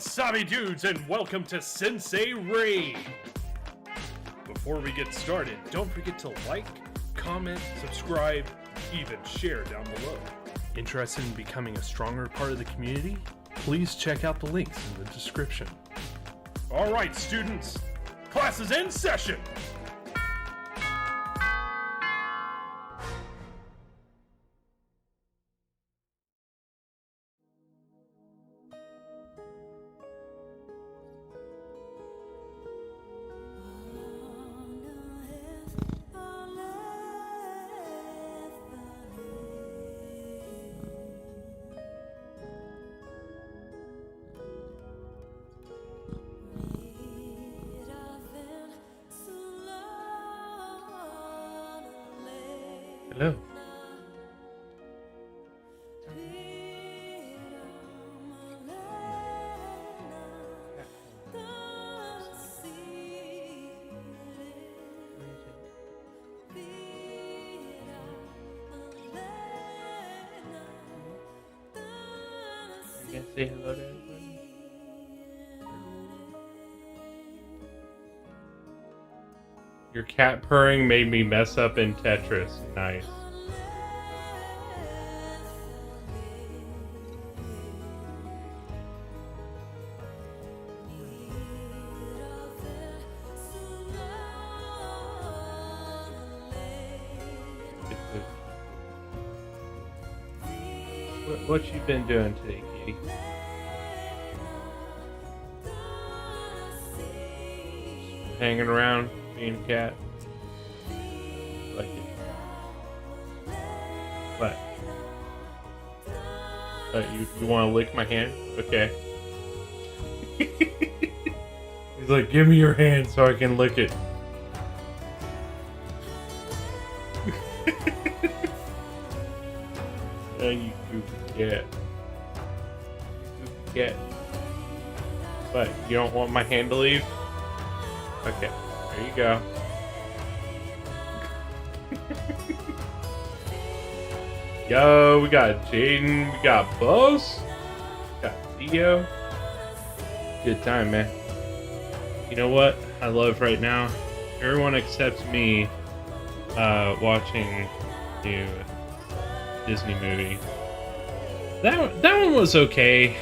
Wasabi dudes, and welcome to Sensei Raid! Before we get started, don't forget to like, comment, subscribe, even share down below. Interested in becoming a stronger part of the community? Please check out the links in the description. Alright students, class is in session! Hello. You can say hello to everybody. Your cat purring made me mess up in Tetris. Nice. What you been doing today, kitty? Hanging around, being a cat. Like it. What? You want to lick my hand? Okay. He's like, give me your hand so I can lick it. You goofy cat. Goofy cat. But you don't want my hand to leave? Okay, there you go. Yo, we got Jaden, we got Buzz, we got Theo. Good time, man. You know what I love right now? Everyone except me watching new Disney movie. That one was okay.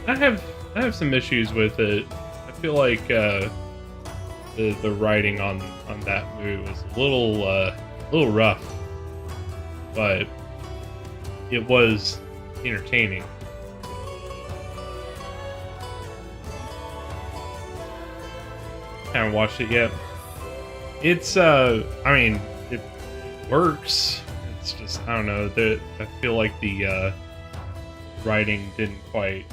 I have some issues with it. I feel like the writing on that movie was a little rough, but it was entertaining. Haven't watched it yet. It's I mean, it works. It's just, I don't know, I feel like the writing didn't quite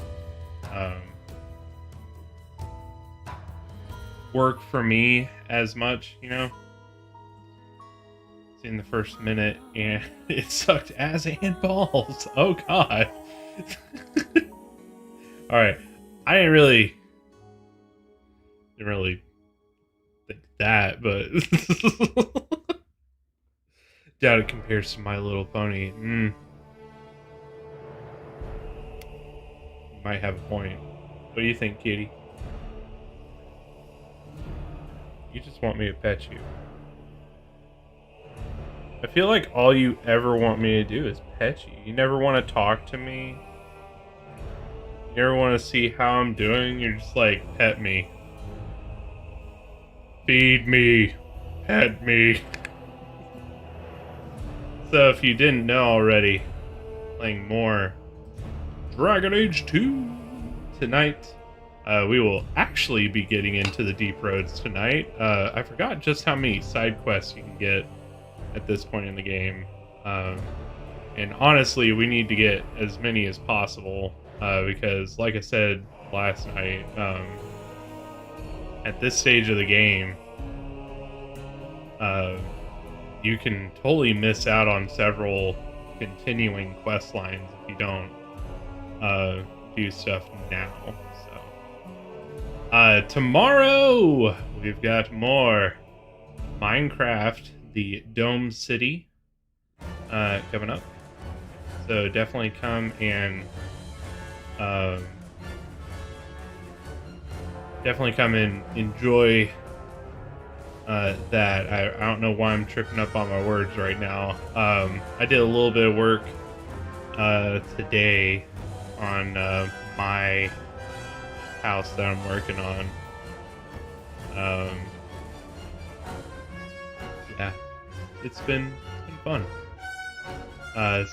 work for me as much, you know. In the first minute, and it sucked ass and balls. Oh god. All right, I didn't really think that, but doubt it compares to My Little Pony. You might have a point. What do you think, kitty? You just want me to pet you. I feel like all you ever want me to do is pet you. You never want to talk to me. You never want to see how I'm doing. You're just like, pet me. Feed me. Pet me. So if you didn't know already, playing more Dragon Age 2 tonight. We will actually be getting into the deep roads tonight. I forgot just how many side quests you can get at this point in the game, and honestly we need to get as many as possible, because like I said last night, at this stage of the game you can totally miss out on several continuing quest lines if you don't do stuff now. So tomorrow we've got more Minecraft the Dome City coming up. So definitely come and Um, definitely come and enjoy that. I don't know why I'm tripping up on my words right now. I did a little bit of work today on my house that I'm working on. Yeah, it's been fun.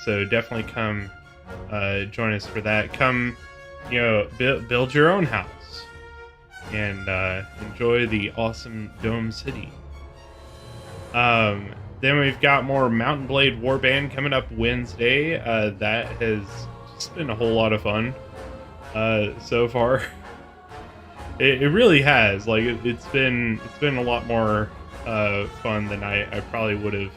So definitely come join us for that. Come, build your own house and enjoy the awesome Dome City. Then we've got more Mountain Blade Warband coming up Wednesday. That has just been a whole lot of fun so far. It really has. Like it's been a lot more fun than I probably would have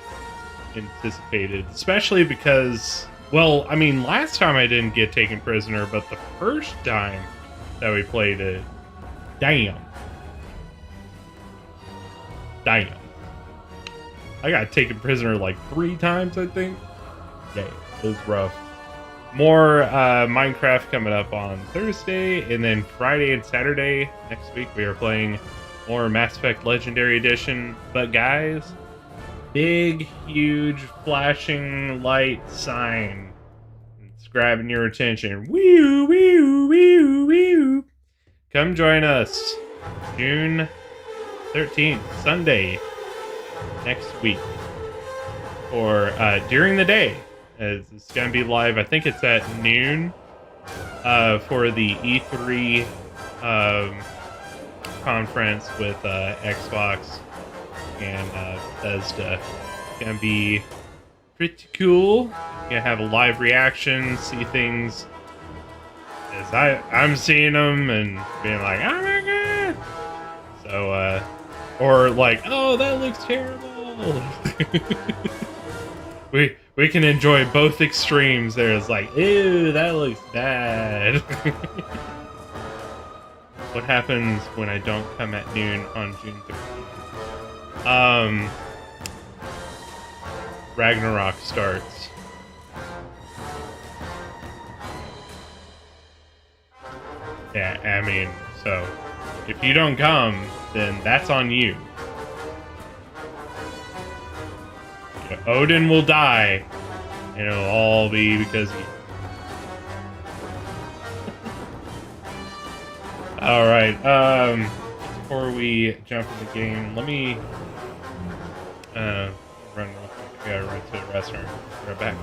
anticipated, especially because, well, I mean, last time I didn't get taken prisoner, but the first time that we played it, damn, I got taken prisoner like 3 times, I think. Yeah, it was rough. More Minecraft coming up on Thursday, and then Friday and Saturday next week we are playing more Mass Effect Legendary Edition. But guys, big, huge, flashing light sign. It's grabbing your attention. Wee wee wee wee. Come join us June 13th, Sunday, next week, or during the day. It's going to be live. I think it's at noon for the E3 conference with Xbox and Bethesda. It's going to be pretty cool. You're going to have a live reaction, see things as I'm seeing them and being like, oh my god! So, or like, oh, that looks terrible! We can enjoy both extremes. There's like, ew, that looks bad. What happens when I don't come at noon on June 13th? Ragnarok starts. Yeah, I mean, so if you don't come, then that's on you. Odin will die, and it'll all be because of you. Alright, before we jump in the game, let me run real quick. I gotta run to the restroom. Be right back.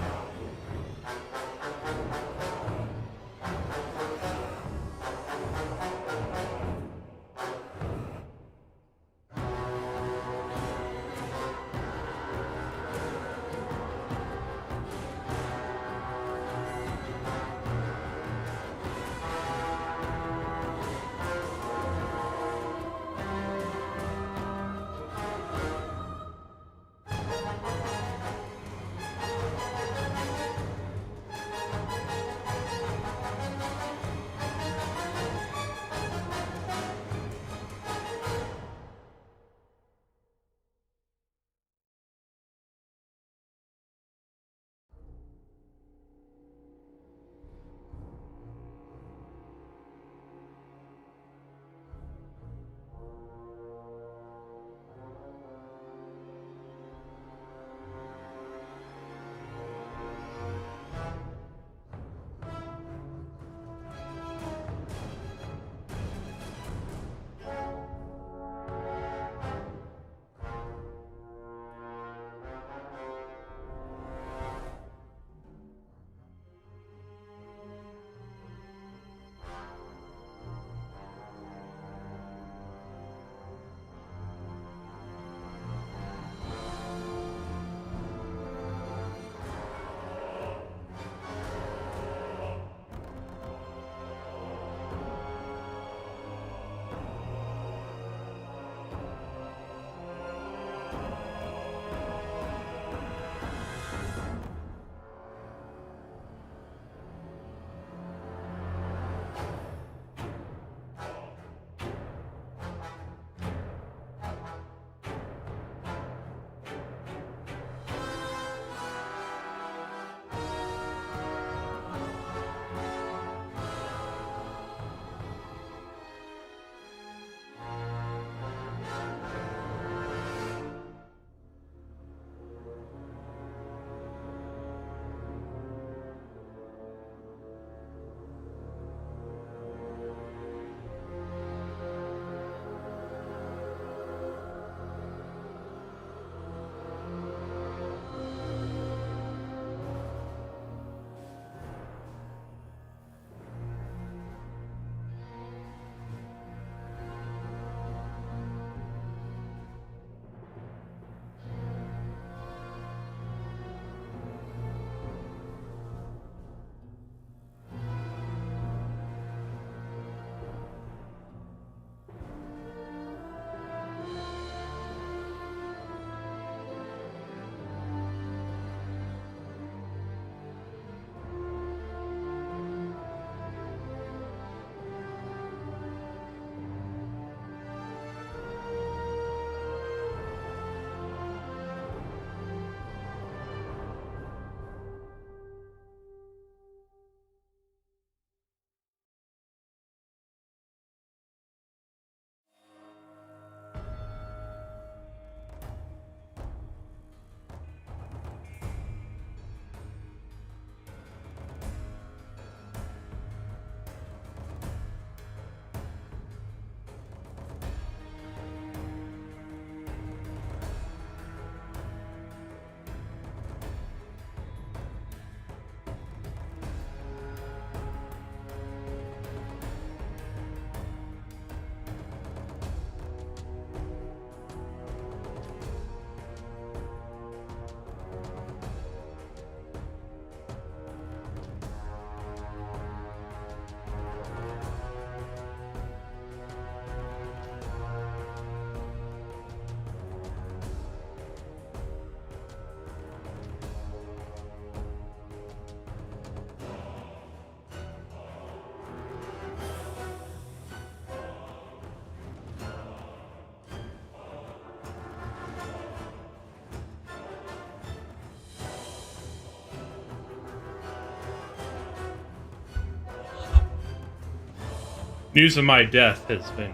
News of my death has been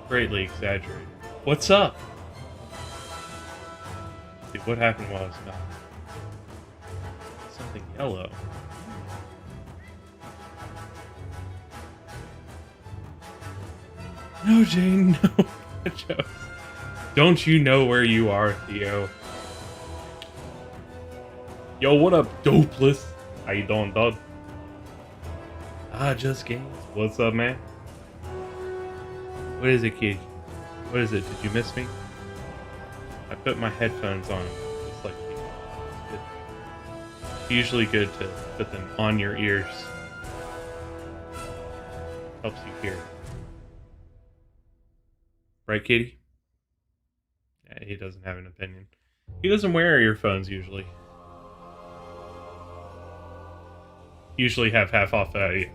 greatly exaggerated. What's up? Dude, what happened while I was not? Something yellow. No, Jane, no. Jokes. Don't you know where you are, Theo? Yo, what up, dopeless? How you doing, dog? Just games. What's up, man? What is it, kid? What is it? Did you miss me? I put my headphones on, just like you. It's usually good to put them on your ears. Helps you hear. Right, Kitty? Yeah, he doesn't have an opinion. He doesn't wear earphones usually. Usually have half off value.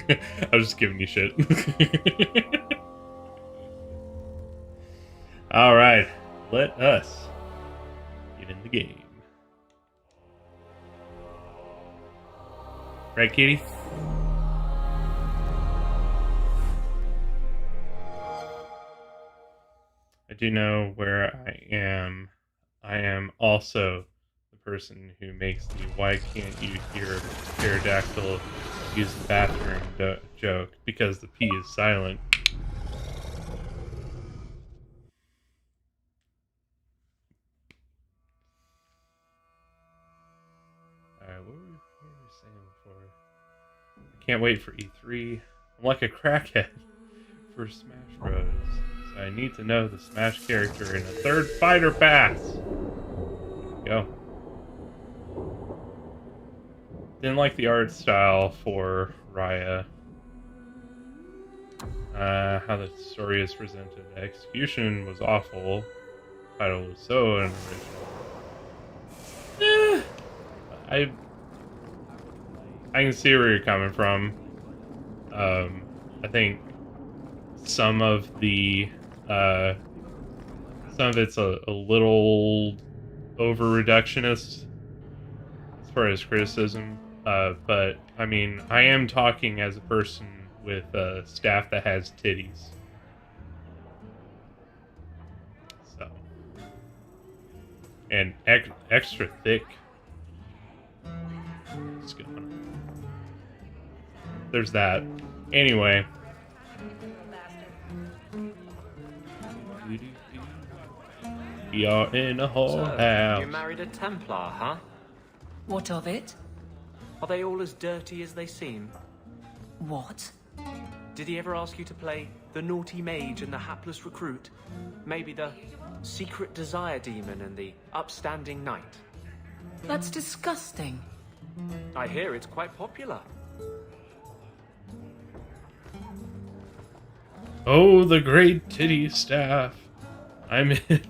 I was just giving you shit. Alright, let us get in the game. Right, Kitty? I do know where I am. I am also the person who makes the "why can't you hear a pterodactyl use the bathroom" joke, because the P is silent. Alright, what were we saying before? I can't wait for E3. I'm like a crackhead for Smash Bros. So I need to know the Smash character in a third fighter pass. There we go. Didn't like the art style for Raya. How the story is presented. The execution was awful. The title was so unoriginal. I can see where you're coming from. I think some of it's a little over reductionist as far as criticism. But I mean, I am talking as a person with staff that has titties. So, and extra thick. What's going on? There's that. Anyway. We are in a whole house. You married a Templar, huh? What of it? Are they all as dirty as they seem? What? Did he ever ask you to play the naughty mage and the hapless recruit? Maybe the secret desire demon and the upstanding knight? That's disgusting. I hear it's quite popular. Oh, the great titty staff. I'm in.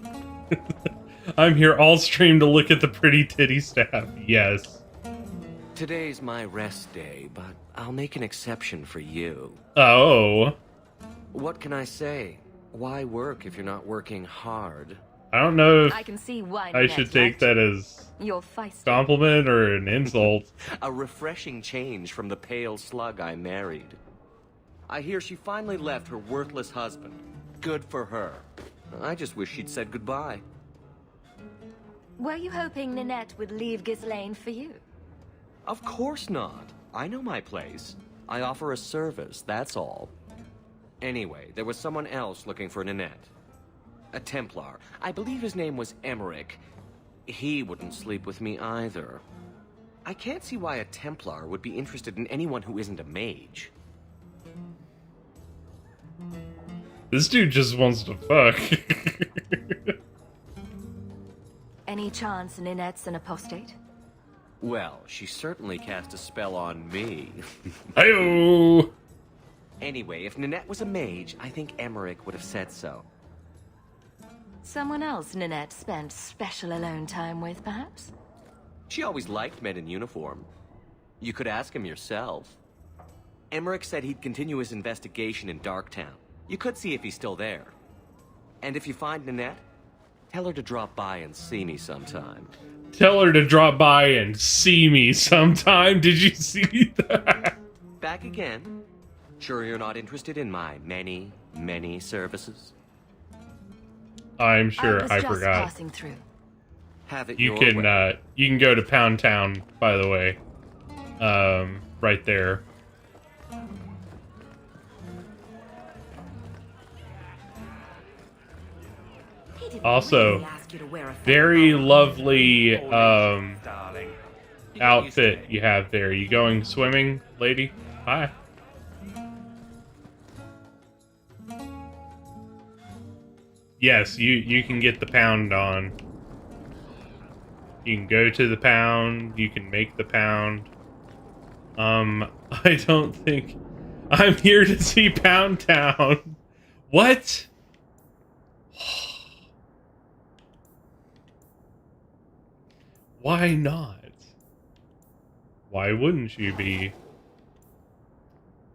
I'm here all stream to look at the pretty titty staff. Yes. Today's my rest day, but I'll make an exception for you. Oh. What can I say? Why work if you're not working hard? I don't know if I can see why I should take that as you're feisty. compliment or an insult. A refreshing change from the pale slug I married. I hear she finally left her worthless husband. Good for her. I just wish she'd said goodbye. Were you hoping Ninette would leave Ghislaine for you? Of course not. I know my place. I offer a service, that's all. Anyway, there was someone else looking for Ninette. A Templar. I believe his name was Emmerich. He wouldn't sleep with me either. I can't see why a Templar would be interested in anyone who isn't a mage. This dude just wants to fuck. Any chance Ninette's an apostate? Well, she certainly cast a spell on me. Ayo! Anyway, if Ninette was a mage, I think Emmerich would have said so. Someone else Ninette spent special alone time with, perhaps? She always liked men in uniform. You could ask him yourself. Emmerich said he'd continue his investigation in Darktown. You could see if he's still there. And if you find Ninette, tell her to drop by and see me sometime. Tell her to drop by and see me sometime. Did you see that? Back again? Sure you're not interested in my many, many services? I'm sure I just forgot. passing through. Have it You your can way. you can go to Pound Town, by the way. Right there. He didn't Also, really ask you to wear a very feather. lovely Darling. You get used to outfit it. you have there. You going swimming, lady? Hi. Yes, you can get the pound on. You can go to the pound, you can make the pound. I don't think I'm here to see Pound Town. What? Why not? Why wouldn't you be?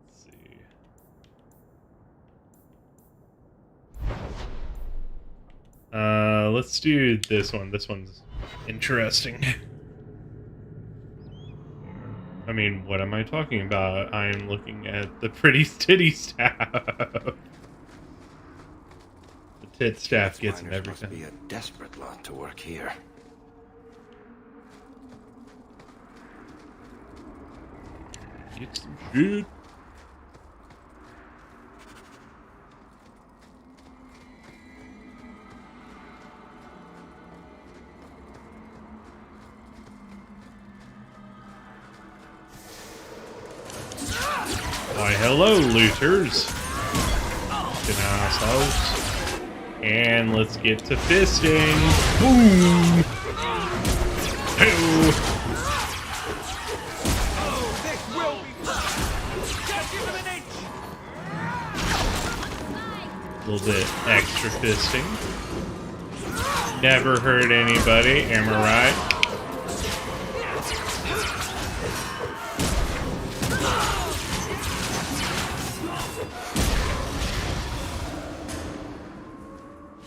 Let's see. Let's do this one. This one's interesting. I mean, what am I talking about? I am looking at the pretty titty staff. The tit staff gets him Miners must everything. be a desperate lot to work here. Get some shit. Why, hello, looters. Fucking assholes. And let's get to fisting. Boom! Hey-oh. A little bit extra fisting. Never hurt anybody, am I right?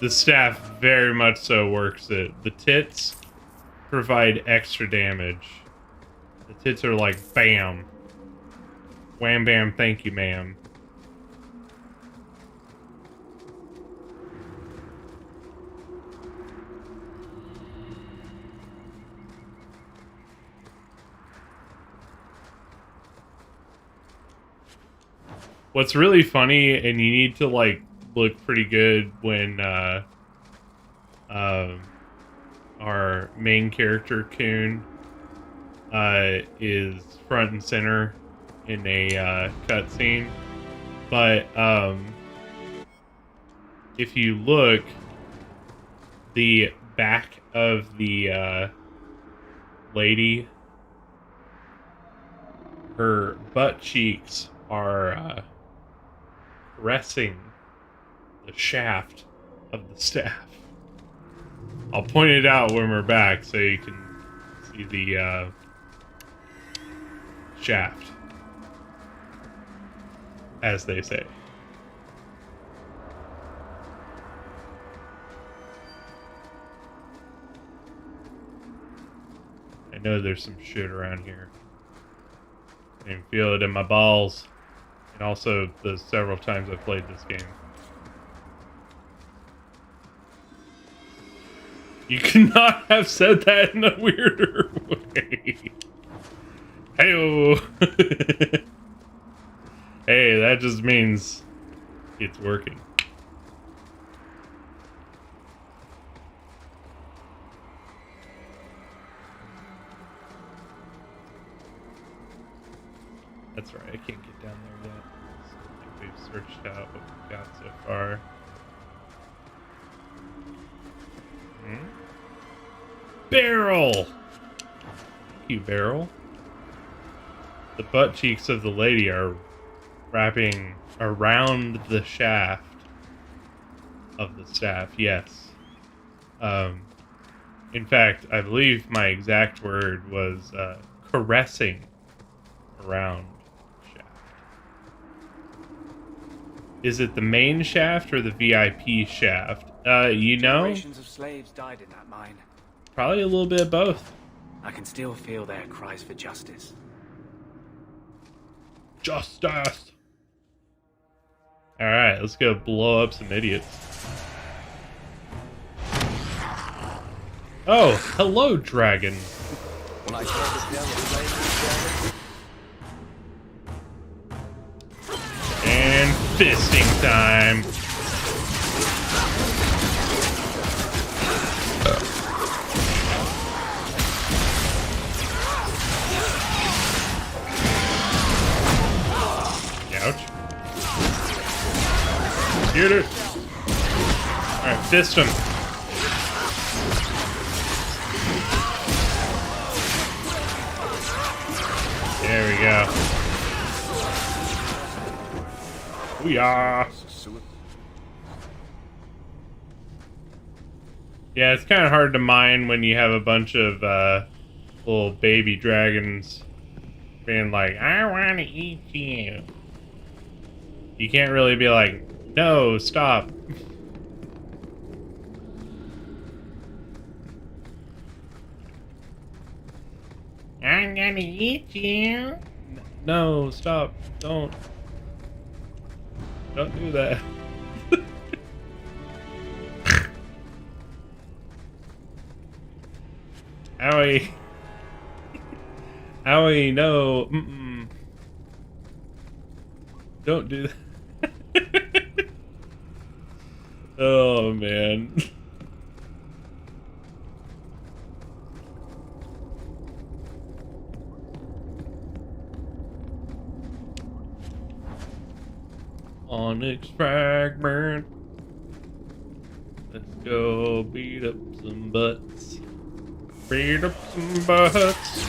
The staff very much so works it. The tits provide extra damage. The tits are like, bam. Wham bam, thank you, ma'am. What's really funny, and you need to like look pretty good when our main character Coon is front and center in a cutscene, but if you look, the back of the lady, her butt cheeks are caressing the shaft of the staff. I'll point it out when we're back so you can see the shaft, as they say. I know there's some shit around here. I can feel it in my balls. And also the several times I've played this game. You could not have said that in a weirder way. Hey-oh. Hey, that just means it's working. That's right, I can't get down there yet. I think we've searched out what we've got so far. Barrel! Thank you, Barrel. The butt cheeks of the lady are wrapping around the shaft of the staff, yes. In fact, I believe my exact word was caressing around the shaft. Is it the main shaft or the VIP shaft? You know? Generations of slaves died in that mine. Probably a little bit of both. I can still feel their cries for justice. Justice! Alright, let's go blow up some idiots. Oh, hello, dragon. When I saw the devil And fisting time. Ouch. Get it. Alright, fist him. There we go. Booyah. Yeah, it's kind of hard to mine when you have a bunch of little baby dragons being like, I want to eat you. You can't really be like, no, stop. I'm gonna eat you. No, stop. Don't do that. Owie. Owie, no. Mm-mm. Don't do that. Oh, man. Onyx fragment. Let's go beat up some butts. Beat up some butts.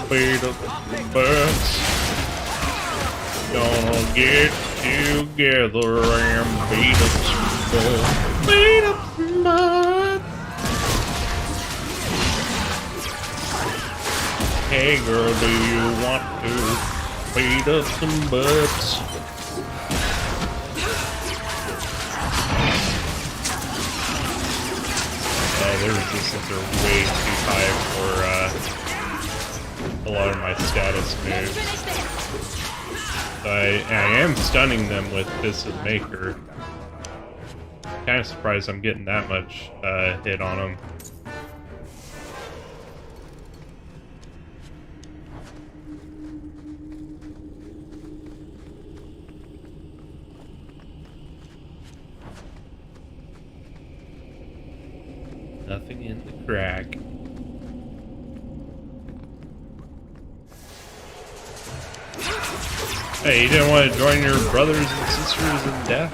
Beat up some butts. Gonna get together and beat up some butts. Beat up some butts. Hey girl, do you want to beat up some butts? Their resistance are way too high for a lot of my status moves. I am stunning them with Fist of the Maker. Kind of surprised I'm getting that much hit on them. Nothing in the crack. Hey, you didn't want to join your brothers and sisters in death?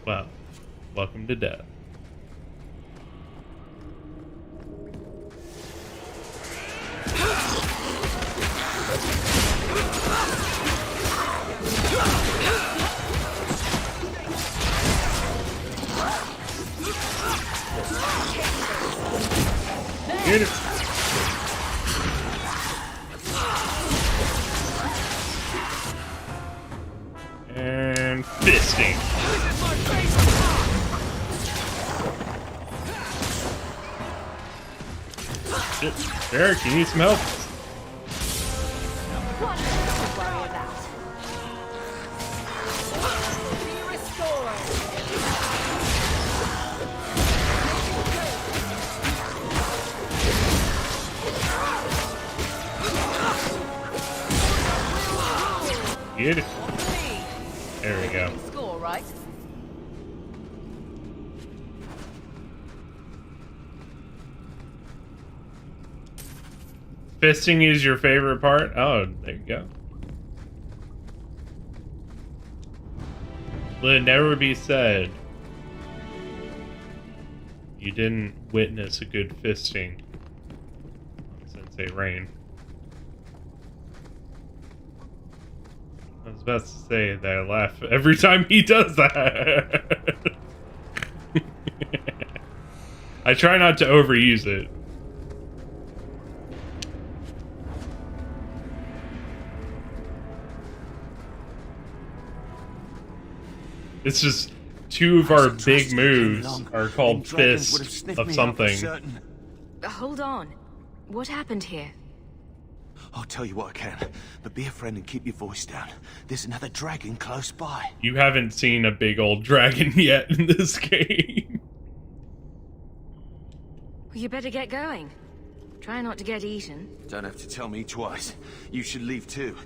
Well, welcome to death. Get it. And fisting. Shit. Eric, you need some help? Get it. There we go. Score, right? Fisting is your favorite part? Oh, there you go. Will it never be said you didn't witness a good fisting on Sensei Rain? I was about to say that I laugh every time he does that. I try not to overuse it. It's just two of our big moves are called Fist of something. Hold on. What happened here? I'll tell you what I can, but be a friend and keep your voice down. There's another dragon close by. You haven't seen a big old dragon yet in this game. Well, you better get going. Try not to get eaten. Don't have to tell me twice. You should leave too.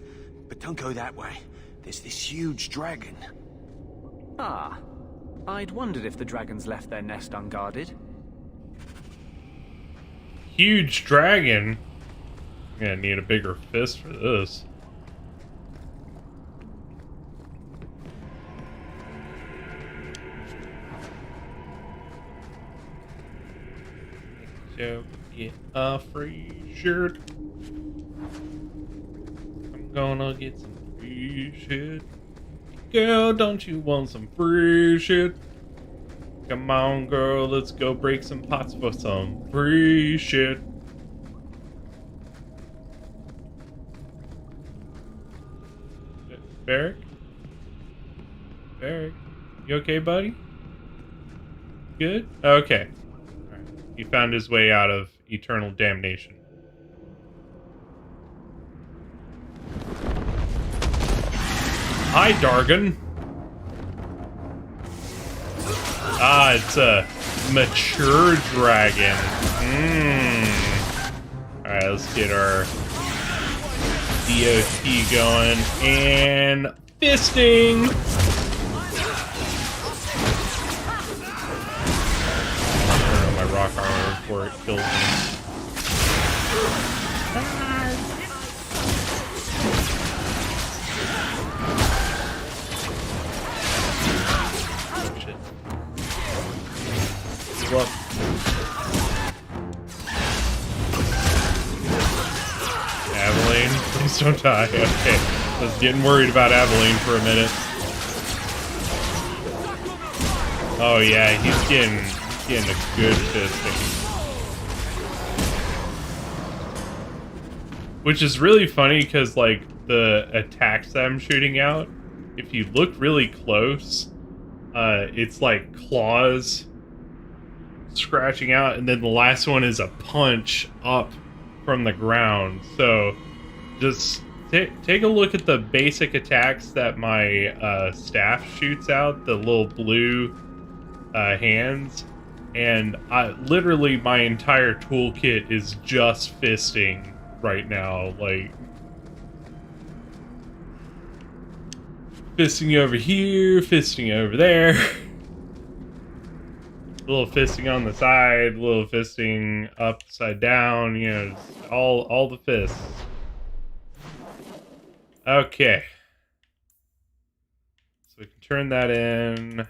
But don't go that way. There's this huge dragon. Ah, I'd wondered if the dragons left their nest unguarded. Huge dragon. I'm gonna need a bigger fist for this. So get a free shirt. I'm gonna get some free shit. Girl, don't you want some free shit? Come on, girl, let's go break some pots for some free shit. Barrick? Barrick? You okay, buddy? Good? Okay. Alright. He found his way out of eternal damnation. Hi, Dargon. Ah, it's a mature dragon. Alright, let's get our DOT going. And fisting! My rock armor before it kills me. Oh, shit. What? Aveline, please don't die. Okay, I was getting worried about Aveline for a minute. Oh yeah, he's getting a good fisting. Which is really funny because, like, the attacks that I'm shooting out, if you look really close, it's like claws scratching out, and then the last one is a punch up from the ground. So just take a look at the basic attacks that my staff shoots out, the little blue hands, and literally my entire toolkit is just fisting right now. Like, fisting over here, fisting over there. A little fisting on the side, a little fisting upside down, you know, all the fists. Okay. So we can turn that in. There's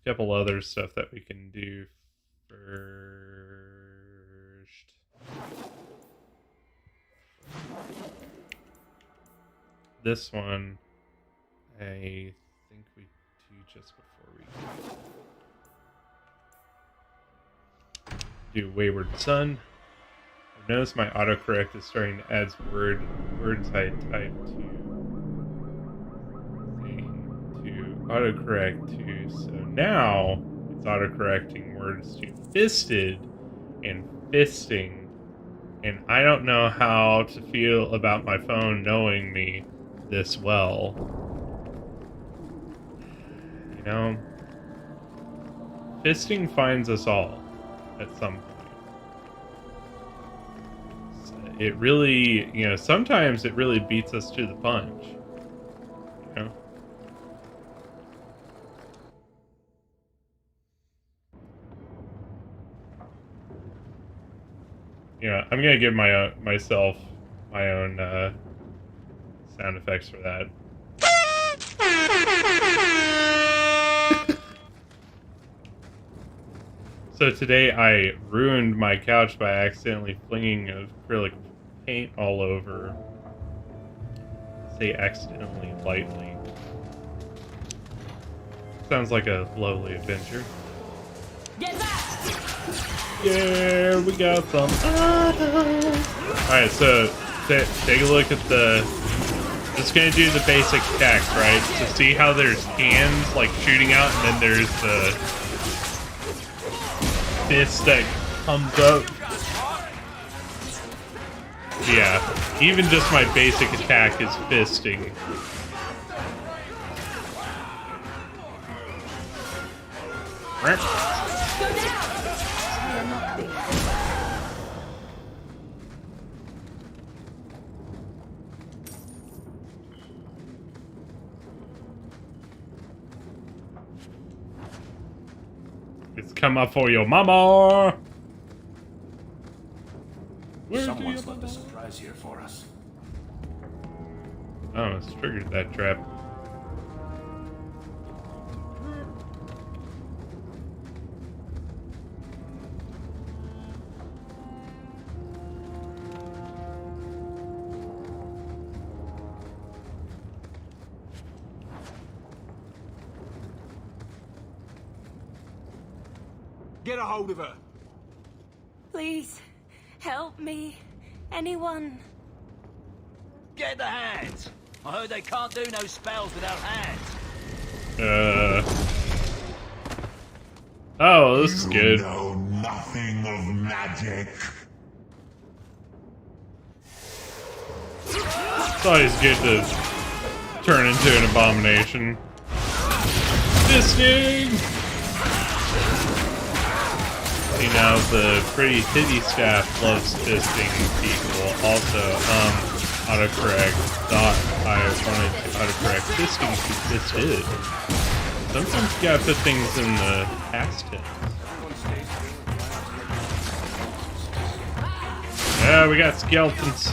a couple other stuff that we can do first. This one, I think we do just before we do Wayward Son. I've noticed my autocorrect is starting to add words I type to autocorrect to. So now it's autocorrecting words to fisted and fisting. And I don't know how to feel about my phone knowing me this well. You know, fisting finds us all at some point. It really, you know, sometimes it really beats us to the punch. You know? Yeah, I'm gonna give myself my own sound effects for that. So today I ruined my couch by accidentally flinging acrylic paint all over. Say accidentally lightly. Sounds like a lovely adventure. Get back! Yeah, we got some. Alright, so take a look at the... Just gonna do the basic attacks, right? So see how there's hands like shooting out, and then there's the fist that comes up. Yeah, even just my basic attack is fisting. It's come up for your mama. Someone's left a surprise here for us. Oh, it's triggered that trap. Get a hold of her. Please, help me. Anyone? Get the hands. I heard they can't do no spells without hands. Oh, this is good. You know nothing of magic. It's always good to turn into an abomination. Fisting! You know, the pretty titty staff loves fisting people. Also, autocorrect thought I wanted to autocorrect fisting to fisted. Sometimes you gotta put things in the past tense. Yeah, we got skeletons.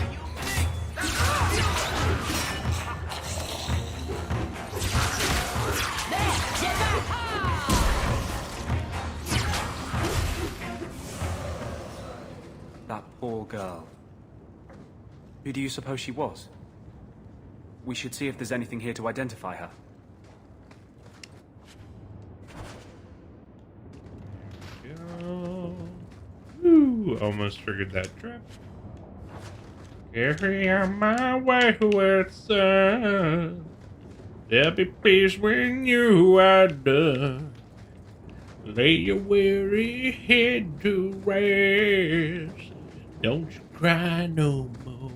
That poor girl. Who do you suppose she was? We should see if there's anything here to identify her. Ooh, almost triggered that trap. Carry on my way where it's sun. There'll be peace when you are done. Lay your weary head to rest. Don't you cry no more.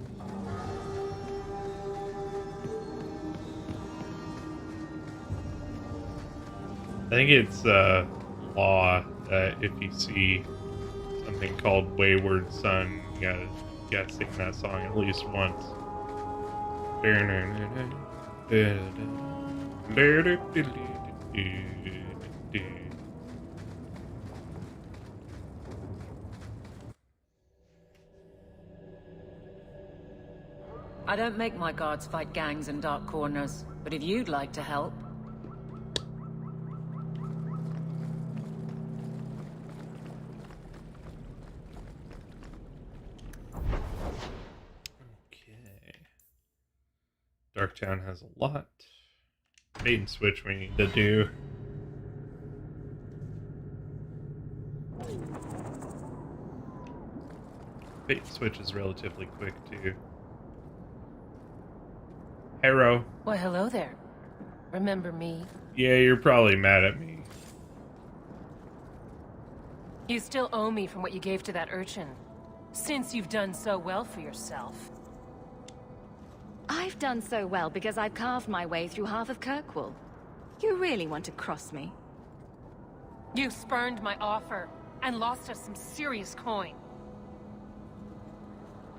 I think it's law that if you see something called Wayward Son, you gotta sing that song at least once. I don't make my guards fight gangs in dark corners, but if you'd like to help... Okay. Darktown has a lot. Bait and switch we need to do. Bait and switch is relatively quick too. Hero. Why, hello there. Remember me? Yeah, you're probably mad at me. You still owe me from what you gave to that urchin. Since you've done so well for yourself. I've done so well because I've carved my way through half of Kirkwall. You really want to cross me? You spurned my offer and lost us some serious coin.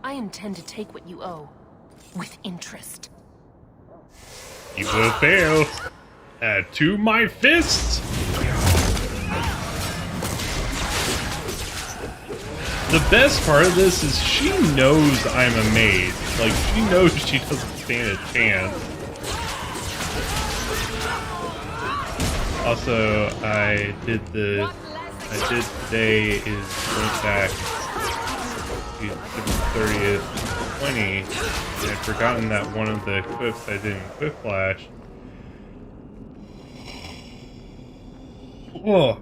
I intend to take what you owe with interest. You will fail. Add to my fist. The best part of this is she knows I'm a mage. Like, she knows she doesn't stand a chance. Also, I did today is went back to the 30th, 20, and I'd forgotten that one of the equips I didn't equip flash. Oh,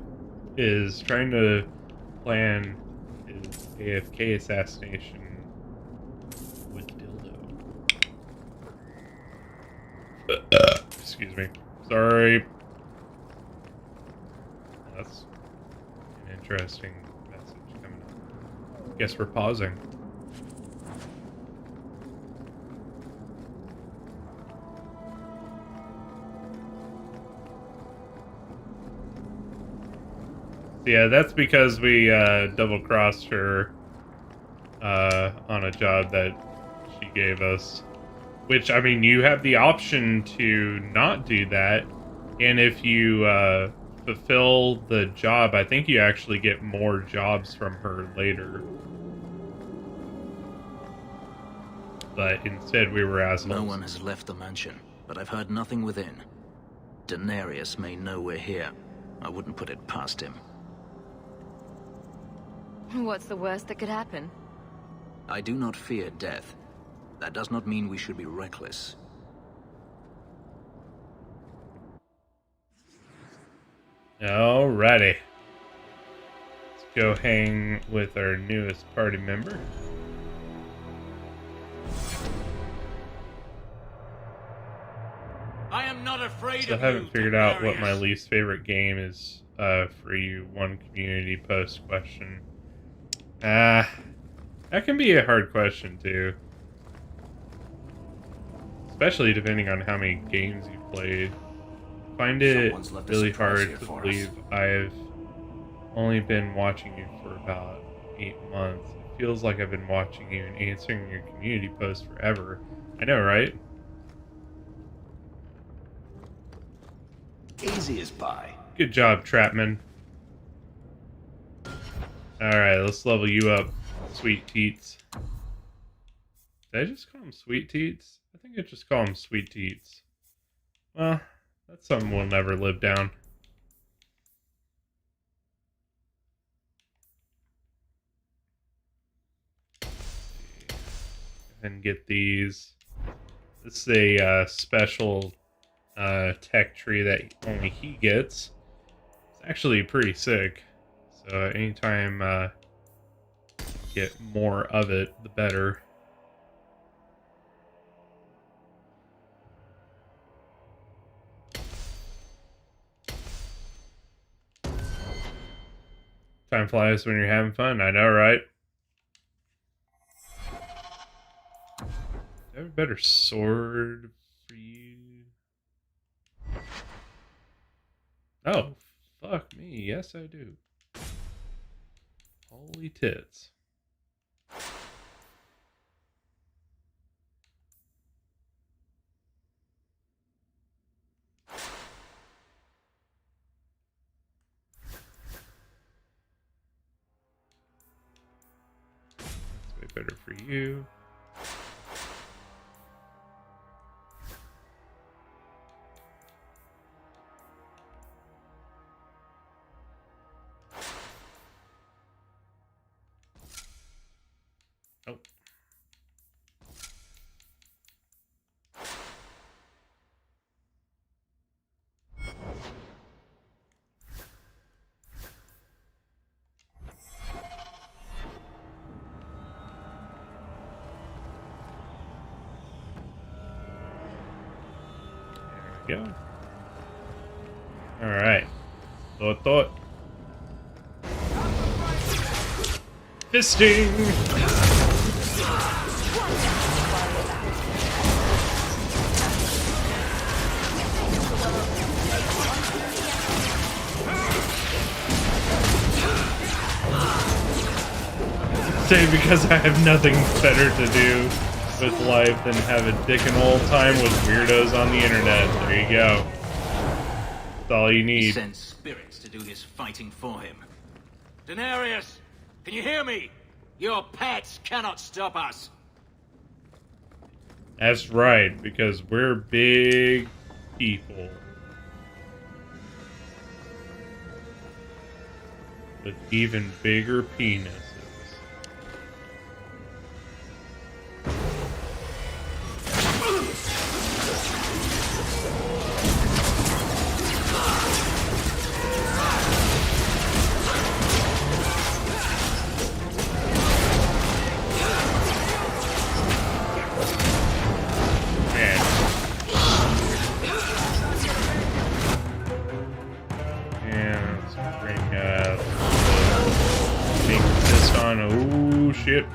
is trying to plan his AFK assassination with dildo. Excuse me. Sorry. That's an interesting message coming up. Guess we're pausing. Yeah, that's because we double-crossed her on a job that she gave us. Which, I mean, you have the option to not do that, and if you fulfill the job, I think you actually get more jobs from her later. But instead we were assholes. No one has left the mansion, but I've heard nothing within. Daenerys may know we're here. I wouldn't put it past him. What's the worst that could happen? I do not fear death. That does not mean we should be reckless. Alrighty. Let's go hang with our newest party member. I am not afraid So I haven't figured out what my least favorite game is for you. One community post question. That can be a hard question too. Especially depending on how many games you've played. I find it really hard to believe I've only been watching you for about 8 months. It feels like I've been watching you and answering your community posts forever. I know, right? Easy as pie. Good job, Trapman. Alright, let's level you up, Sweet Teats. Did I just call him Sweet Teats? I think I just call him Sweet Teats. Well, that's something we'll never live down. And get these. This is a special tech tree that only he gets. It's actually pretty sick. So anytime you get more of it, the better. Time flies when you're having fun, I know, right? Do I have a better sword for you? Oh, fuck me. Yes, I do. Holy tits. That's way better for you. Oh. There we go. Alright. Thought. Fisting! Say because I have nothing better to do with life than have a dickin' old time with weirdos on the internet. There you go. That's all you He need. sends spirits to do his fighting for him. Daenerys, can you hear me? Your pets cannot stop us. That's right, because we're big people. With even bigger penises. Oh shit.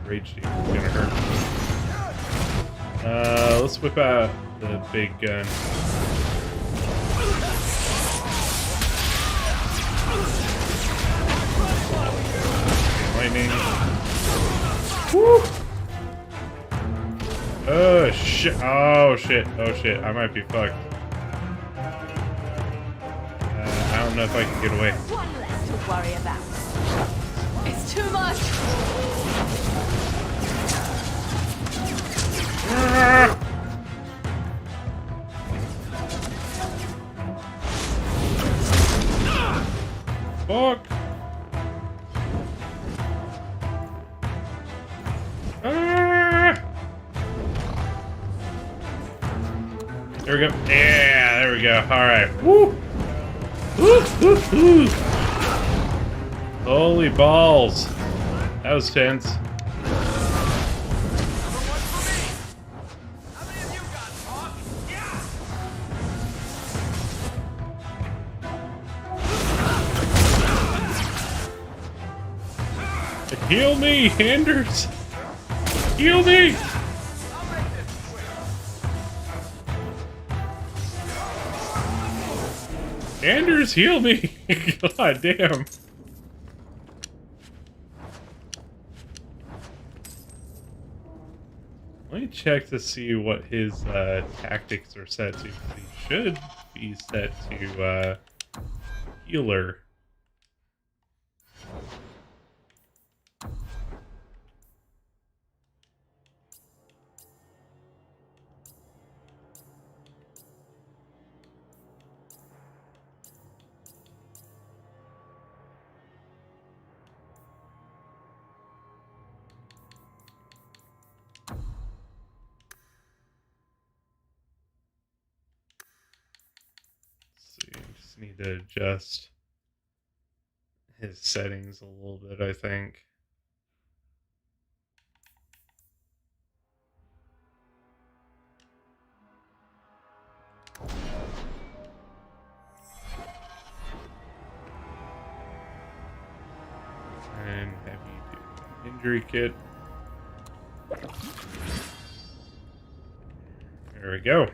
Rage Demon is gonna hurt. let's whip out the big gun. Lightning. Woo! Oh shit! Oh shit! Oh shit! I might be fucked. I don't know if I can get away. One less to worry about. It's too much. Fuck! There we go. Yeah, there we go. All right. Woo! Woo! Woo! Woo! Holy balls! That was tense. Heal me, Anders! Heal me! Anders, heal me! God damn. Let me check to see what his tactics are set to. He should be set to healer. Just need to adjust his settings a little bit, I think. And heavy duty injury kit. There we go.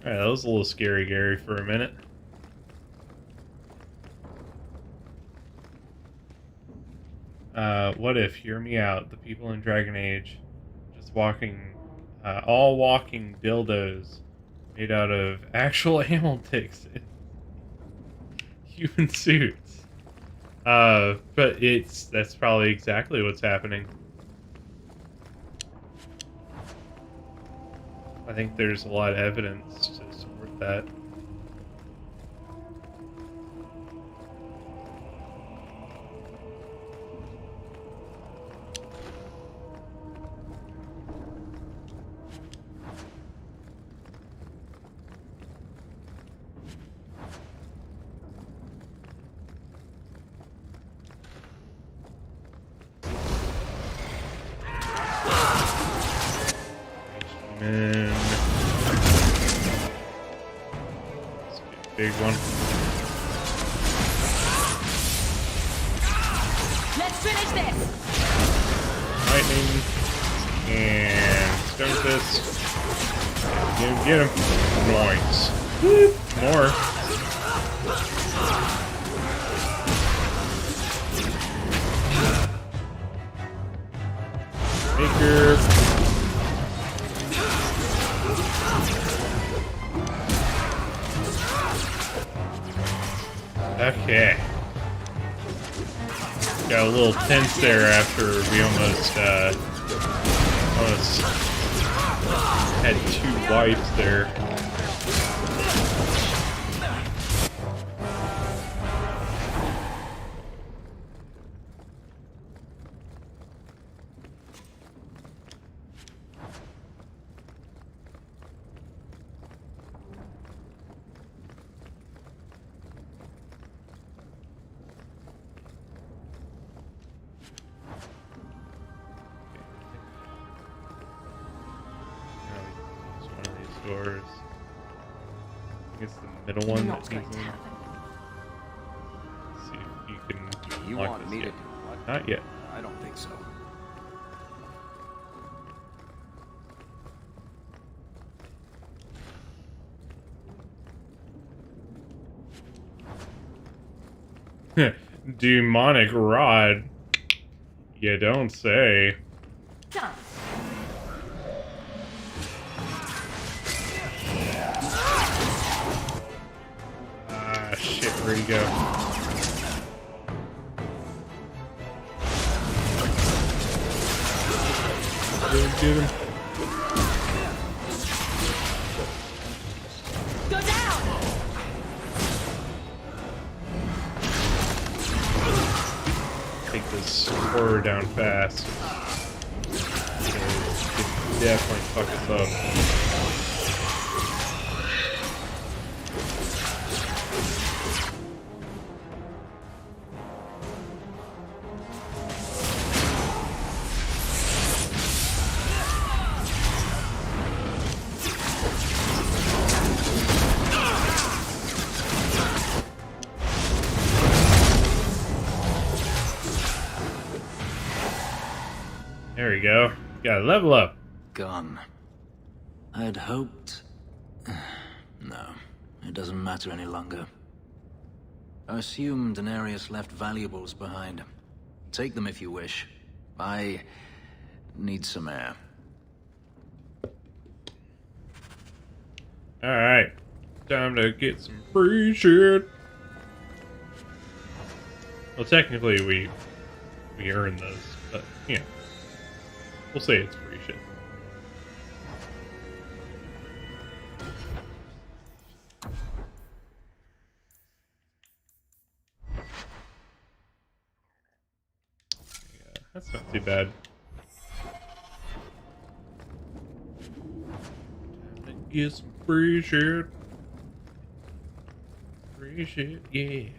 Alright, that was a little scary, Gary, for a minute. What if, hear me out, the people in Dragon Age just walking, all walking dildos made out of actual animal ticks in human suits. But that's probably exactly what's happening. I think there's a lot of evidence to support that. And let's get a big one. Let's finish this. Lightning and stone fist. Get him. Noise. More. Maker. Okay. Got a little tense there after we almost had two wipes there. Doors. I think it's the middle one that needs one. Let's see if you can You unlock want this me to yet. do what? Not yet. I don't think so. Demonic rod. You don't say. Done. Ah, shit, where'd he go? Get him. Go down. Take this horror down fast. It definitely fuck us up. There we go. Gotta level up. Gone. I'd hoped... No, it doesn't matter any longer. I assume Denarius left valuables behind. Take them if you wish. I need some air. Alright. Time to get some free shit. Well, technically we earned those, but, you know. We'll say it's free shit. Yeah, that's not too bad. Time to get some free shit. Free shit, yeah.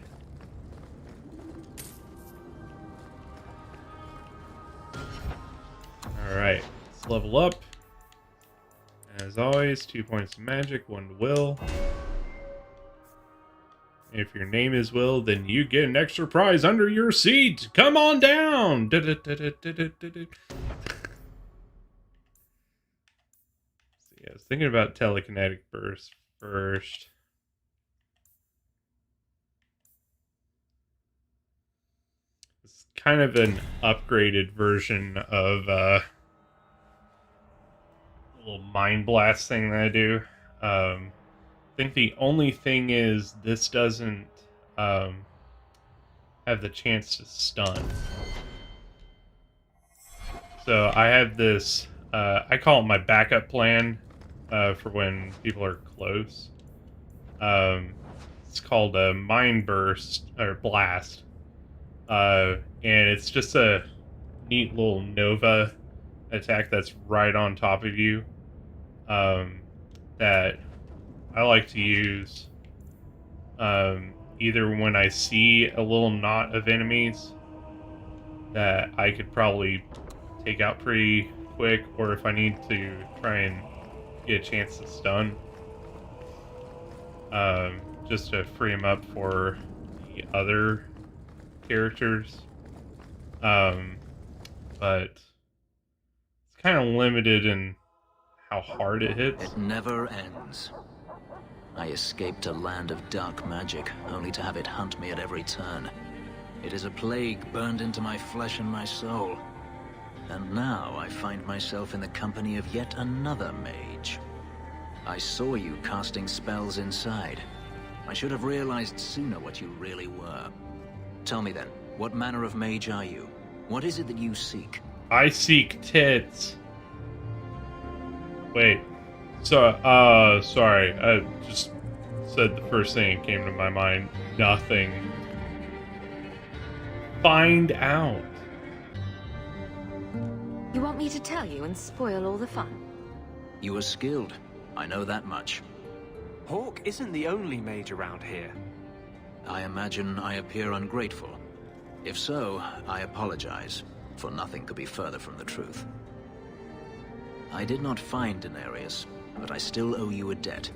Alright, let's level up. As always, 2 points of magic, 1 to will. If your name is Will, then you get an extra prize under your seat. Come on down! See, I was thinking about telekinetic burst first. It's kind of an upgraded version of little mind blast thing that I do. I think the only thing is this doesn't have the chance to stun. So I have this, I call it my backup plan for when people are close. It's called a mind burst or blast. And it's just a neat little Nova attack that's right on top of you. That I like to use either when I see a little knot of enemies that I could probably take out pretty quick, or if I need to try and get a chance to stun, just to free them up for the other characters. But it's kind of limited in how hard it hits. It never ends. I escaped a land of dark magic, only to have it hunt me at every turn. It is a plague burned into my flesh and my soul. And now I find myself in the company of yet another mage. I saw you casting spells inside. I should have realized sooner what you really were. Tell me then, what manner of mage are you? What is it that you seek? I seek tits. Wait. So, sorry. I just said the first thing that came to my mind. Nothing. Find out. You want me to tell you and spoil all the fun? You are skilled. I know that much. Hawk isn't the only mage around here. I imagine I appear ungrateful. If so, I apologize, for nothing could be further from the truth. I did not find Denarius, but I still owe you a debt.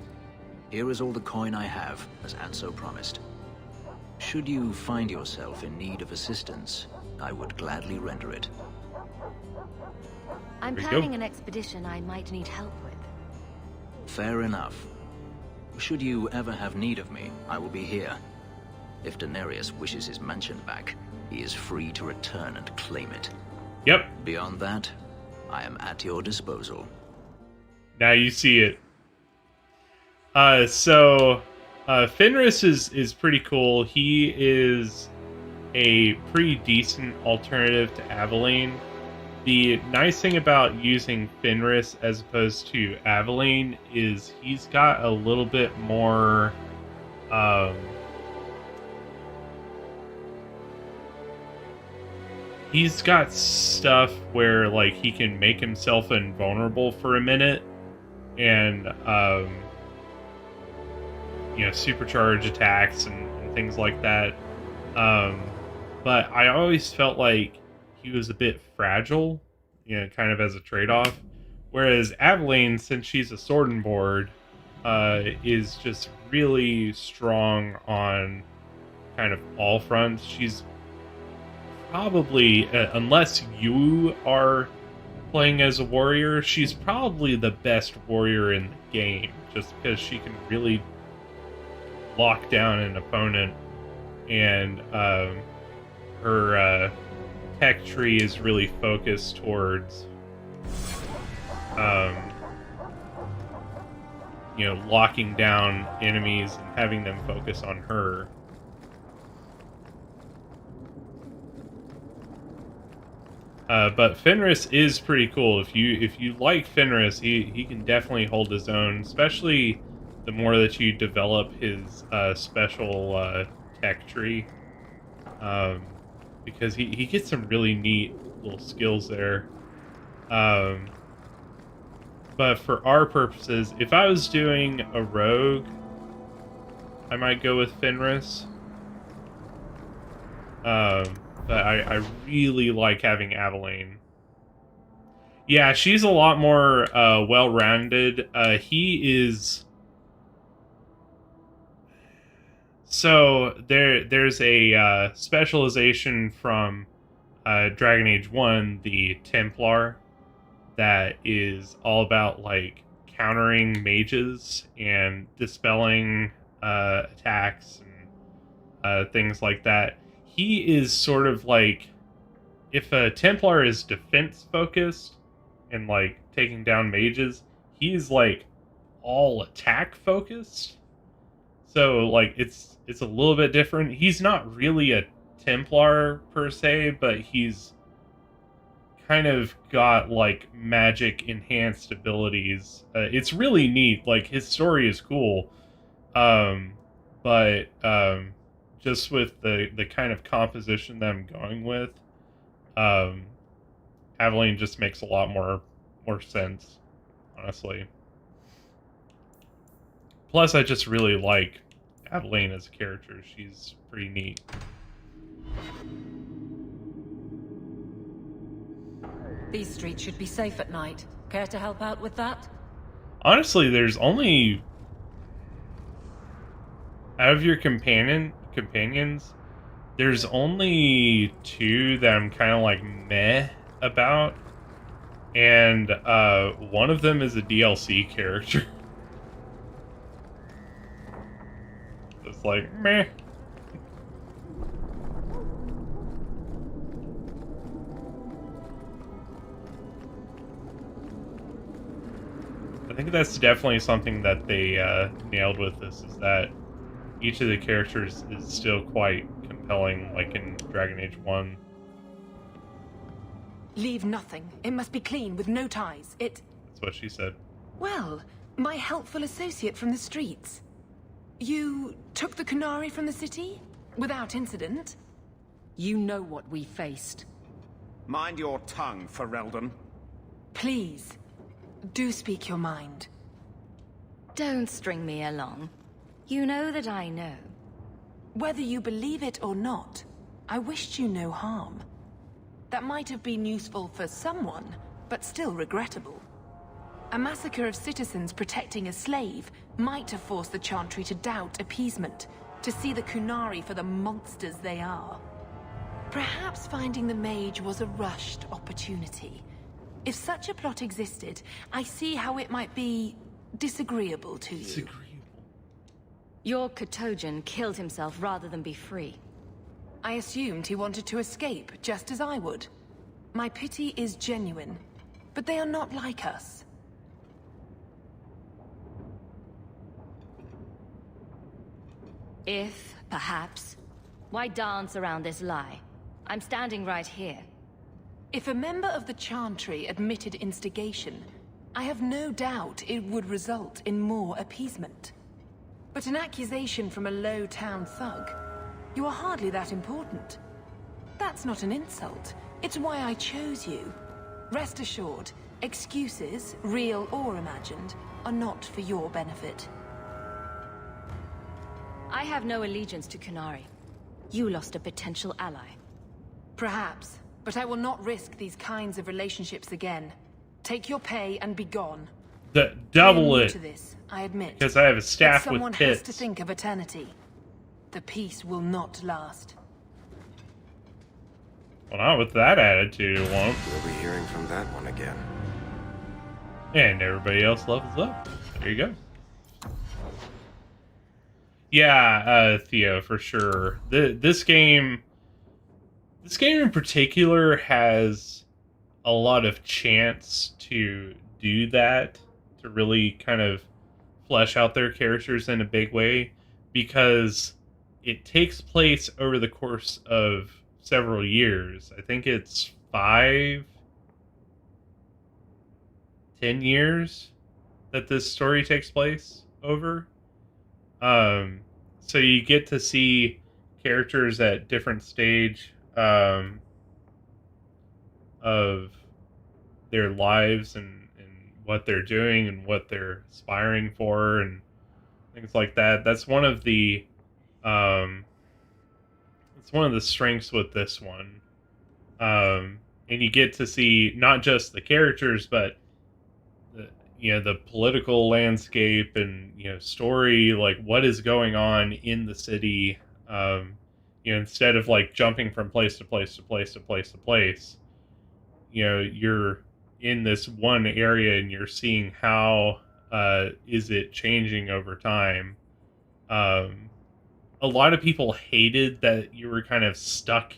Here is all the coin I have, as Anso promised. Should you find yourself in need of assistance, I would gladly render it. I'm planning an expedition I might need help with. Fair enough. Should you ever have need of me, I will be here. If Daenerys wishes his mansion back, he is free to return and claim it. Yep. Beyond that, I am at your disposal. Now you see it. Fenris is pretty cool. He is a pretty decent alternative to Aveline. The nice thing about using Fenris as opposed to Aveline is he's got a little bit more he's got stuff where like he can make himself invulnerable for a minute and supercharge attacks and things like that. But I always felt like he was a bit fragile, kind of as a trade-off. Whereas Aveline, since she's a sword and board, is just really strong on kind of all fronts. She's probably, unless you are playing as a warrior, she's probably the best warrior in the game, just because she can really lock down an opponent, and her tech tree is really focused towards locking down enemies and having them focus on her. But Fenris is pretty cool. If you like Fenris, he can definitely hold his own, especially the more that you develop his special tech tree. Because he gets some really neat little skills there. But for our purposes, if I was doing a rogue, I might go with Fenris. But I really like having Aveline. Yeah, she's a lot more well-rounded. He is... So there's a specialization from Dragon Age 1, the Templar, that is all about like countering mages and dispelling attacks and things like that. He is sort of like, if a Templar is defense focused and like taking down mages, he's like all attack focused. So like it's a little bit different. He's not really a Templar per se, but he's kind of got like magic enhanced abilities. It's really neat. Like his story is cool, but just with the kind of composition that I'm going with, Aveline just makes a lot more sense, honestly. Plus, I just really like Aveline as a character. She's pretty neat. These streets should be safe at night. Care to help out with that? Honestly, there's only... Out of your companions, there's only two that I'm kind of like meh about. And one of them is a DLC character. It's like, meh. I think that's definitely something that they nailed with this, is that each of the characters is still quite compelling, like in Dragon Age 1. Leave nothing. It must be clean, with no ties. That's what she said. Well, my helpful associate from the streets. You took the Kunari from the city? Without incident? You know what we faced. Mind your tongue, Ferelden. Please, do speak your mind. Don't string me along. You know that I know. Whether you believe it or not, I wished you no harm. That might have been useful for someone, but still regrettable. A massacre of citizens protecting a slave might have forced the Chantry to doubt appeasement, to see the Kunari for the monsters they are. Perhaps finding the Mage was a rushed opportunity. If such a plot existed, I see how it might be disagreeable to you. Your Katojan killed himself rather than be free. I assumed he wanted to escape, just as I would. My pity is genuine, but they are not like us. If, perhaps, why dance around this lie? I'm standing right here. If a member of the Chantry admitted instigation, I have no doubt it would result in more appeasement. But an accusation from a low-town thug, you are hardly that important. That's not an insult. It's why I chose you. Rest assured, excuses, real or imagined, are not for your benefit. I have no allegiance to Kunari. You lost a potential ally. Perhaps, but I will not risk these kinds of relationships again. Take your pay and be gone. Double I am new it. to this, I admit. Because I have a staff but with someone pits. has to think of eternity. The peace will not last. Well, not with that attitude, it won't. We'll be hearing from that one again. And everybody else levels up. There you go. Yeah, Theo, for sure. This game in particular has a lot of chance to do that, to really kind of flesh out their characters in a big way, because it takes place over the course of several years. I think it's 5, 10 years that this story takes place over. So you get to see characters at different stage of their lives and what they're doing and what they're aspiring for and things like that. That's one of the strengths with this one. And you get to see not just the characters, but the political landscape and, story, like what is going on in the city. Instead of like jumping from place to place to place to place to place, you're in this one area and you're seeing how is it changing over time. A lot of people hated that you were kind of stuck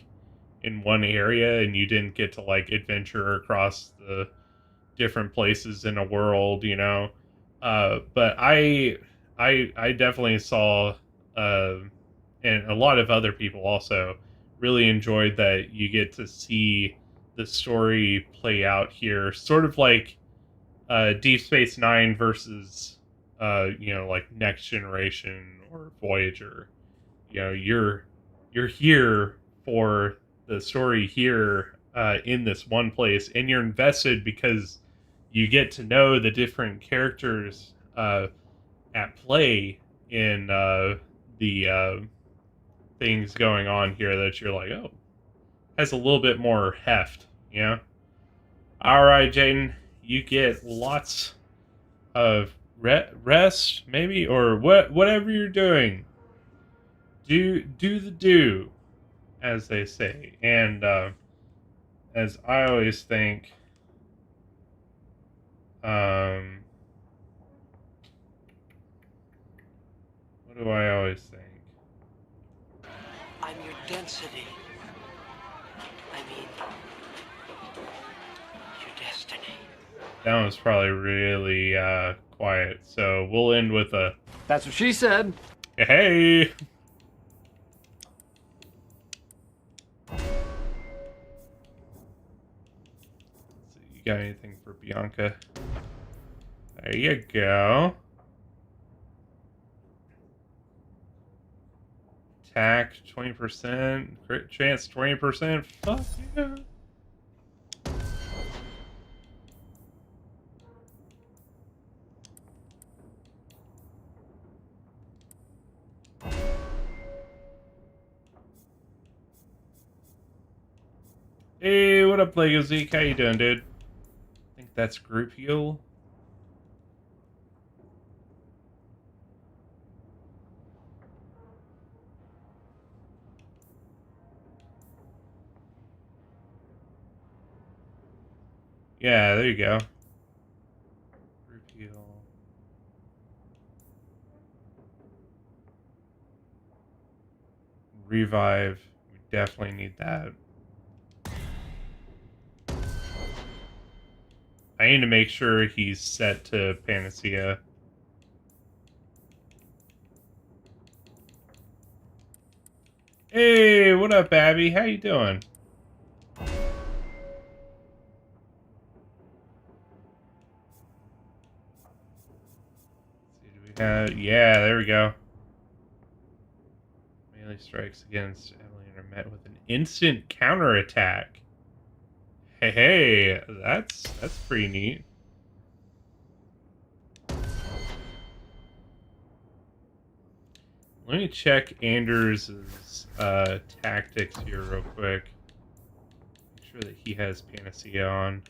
in one area and you didn't get to like adventure across the different places in a world, but I definitely saw, and a lot of other people also really enjoyed that you get to see the story play out here, sort of like Deep Space Nine versus like Next Generation or Voyager. You're here for the story here in this one place, and you're invested because you get to know the different characters at play in the things going on here that you're like, oh, has a little bit more heft, All right, Jaden, you get lots of rest, maybe, or whatever you're doing. Do the do, as they say, and as I always think. What do I always think? I'm your density. I mean, your destiny. That one's probably really quiet, so we'll end with a... That's what she said. Hey! So you got anything for Bianca? There you go. Attack 20%, crit chance 20%. Fuck yeah. Hey, what up, Lego Zeke? How you doing, dude? I think that's group heal. Yeah, there you go. Group heal. Revive. We definitely need that. I need to make sure he's set to Panacea. Hey, what up, Abby? How you doing? See, do we have... Yeah, there we go. Melee strikes against Evelyn are met with an instant counterattack. Hey, that's pretty neat. Let me check Anders' tactics here real quick. Make sure that he has Panacea on.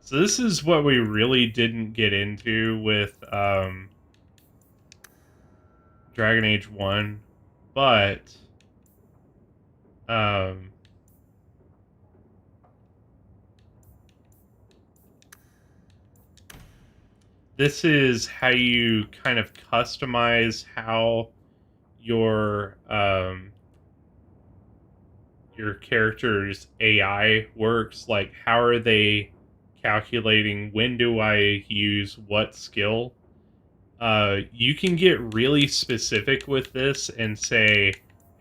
So this is what we really didn't get into with Dragon Age 1, but this is how you kind of customize how your character's AI works. Like, how are they calculating when do I use what skill? You can get really specific with this and say,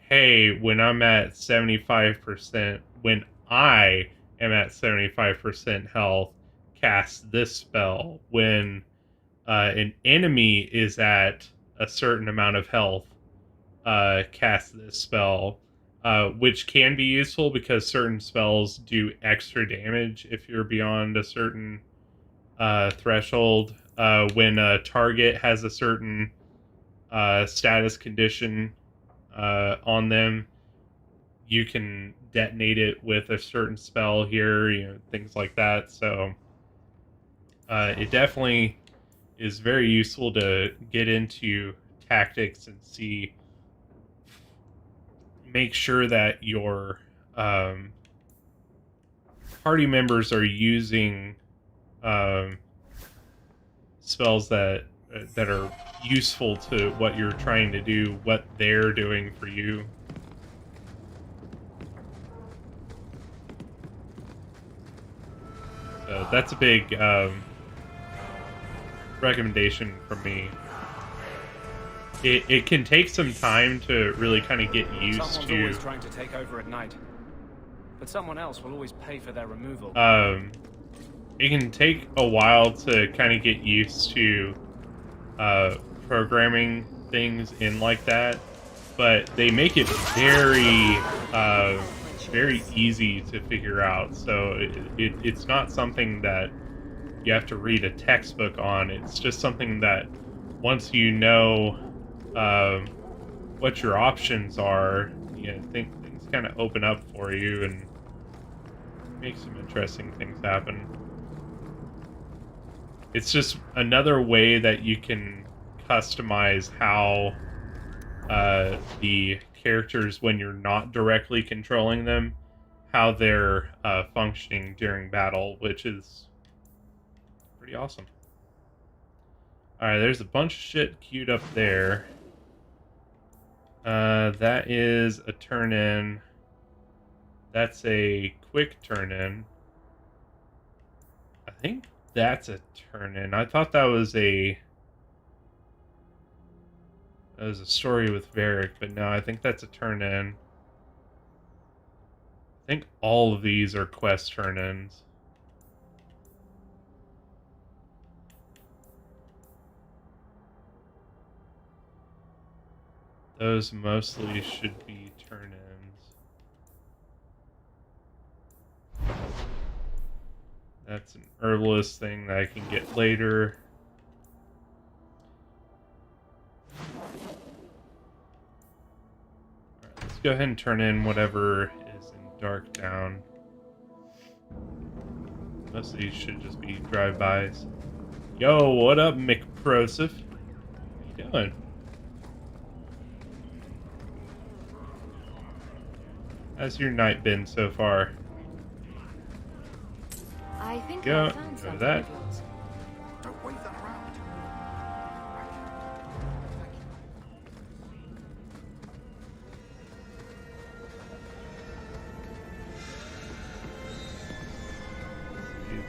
hey, when I'm at 75%, when I am at 75% health, cast this spell. When an enemy is at a certain amount of health, cast this spell. Which can be useful because certain spells do extra damage if you're beyond a certain threshold. When a target has a certain status condition on them, you can detonate it with a certain spell here, you know, things like that. So it definitely is very useful to get into tactics and see, make sure that your party members are using spells that are useful to what you're trying to do, what they're doing for you. So that's a big recommendation from me. It can take some time to really kind of get used Someone's to. always trying to take over at night, but someone else will always pay for their removal. It can take a while to kind of get used to programming things in like that, but they make it very very easy to figure out. So it's not something that you have to read a textbook on. It's just something that once you know what your options are, you know, things kind of open up for you and make some interesting things happen. It's just another way that you can customize how the characters, when you're not directly controlling them, how they're functioning during battle, which is pretty awesome. Alright, there's a bunch of shit queued up there. That is a turn in. That's a quick turn in. I think that's a turn in. I thought that was a story with Varric, but no, I think that's a turn in. I think all of these are quest turn ins. Those mostly should be turn-ins. That's an herbalist thing that I can get later. Alright, let's go ahead and turn in whatever is in Dark Town. Most of these should just be drive-bys. Yo, what up, McProsif? How you doing? How's your night been so far? go. I found Go something that. of yours. Don't wave that around.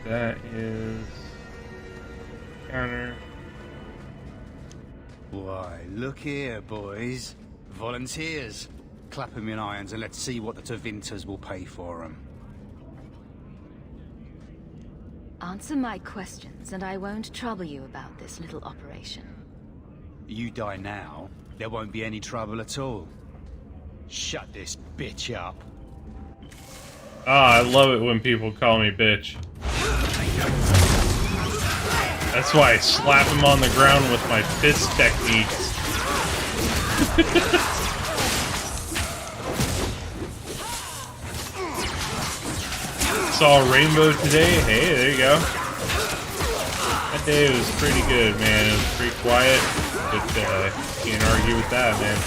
That is counter. Why, look here, boys. Volunteers. Clap 'em in irons and let's see what the Tevinters will pay for 'em. Answer my questions, and I won't trouble you about this little operation. You die now, there won't be any trouble at all. Shut this bitch up. Ah, I love it when people call me bitch. That's why I slap him on the ground with my fist techniques. Saw a rainbow today. Hey, there you go. That day was pretty good, man. It was pretty quiet, but can't argue with that, man.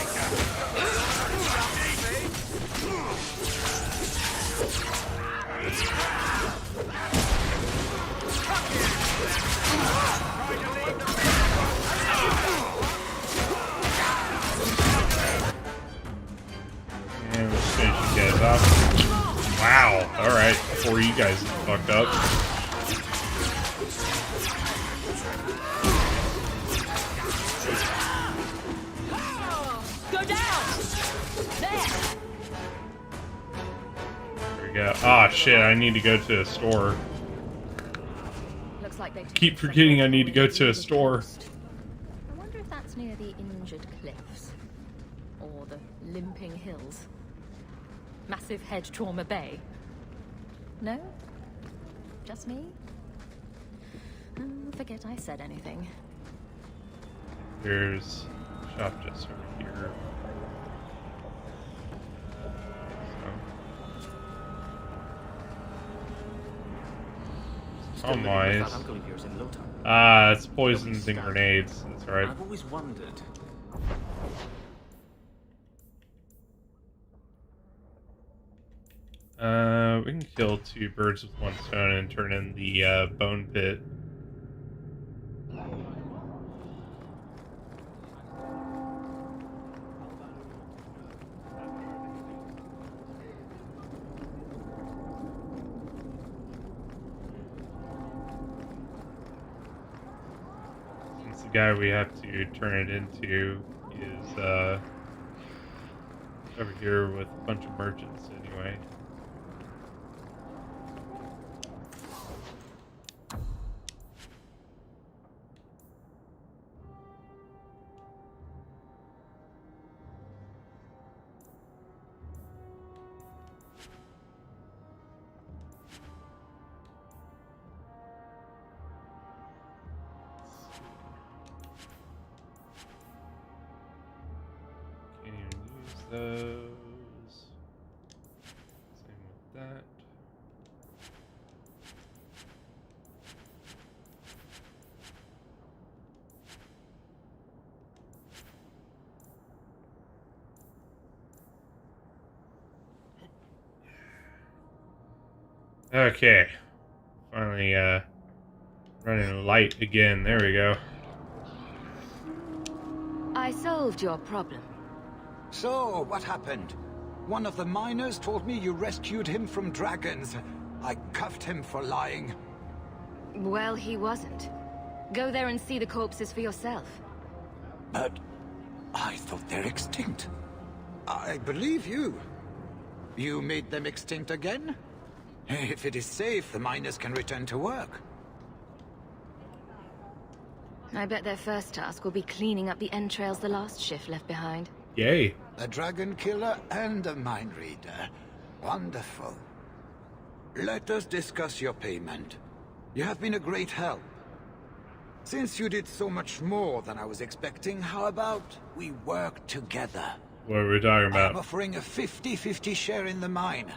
And let's finish you guys off. Wow. Alright. Before you guys fucked up. Go down! There! There we go. Ah, shit. I need to go to a store. Looks like they Keep forgetting I need to go to a store. I wonder if that's near the Injured Cliffs. Or the Limping Hills. Massive Head Trauma Bay. No? Just me? Forget I said anything. There's shop just over here. Comwise. Ah, it's poisons and grenades. That's right. I've always wondered. We can kill 2 birds with 1 stone and turn in the bone pit. Since the guy we have to turn it into is over here with a bunch of merchants anyway. Those. Same with that. Okay. Finally, running light again. There we go. I solved your problem. So, what happened? One of the miners told me you rescued him from dragons. I cuffed him for lying. Well, he wasn't. Go there and see the corpses for yourself. But I thought they're extinct. I believe you. You made them extinct again? If it is safe, the miners can return to work. I bet their first task will be cleaning up the entrails the last shift left behind. Yay. A dragon killer and a mind reader. Wonderful. Let us discuss your payment. You have been a great help. Since you did so much more than I was expecting, how about we work together? What are we talking about? I'm offering a 50-50 share in the mine.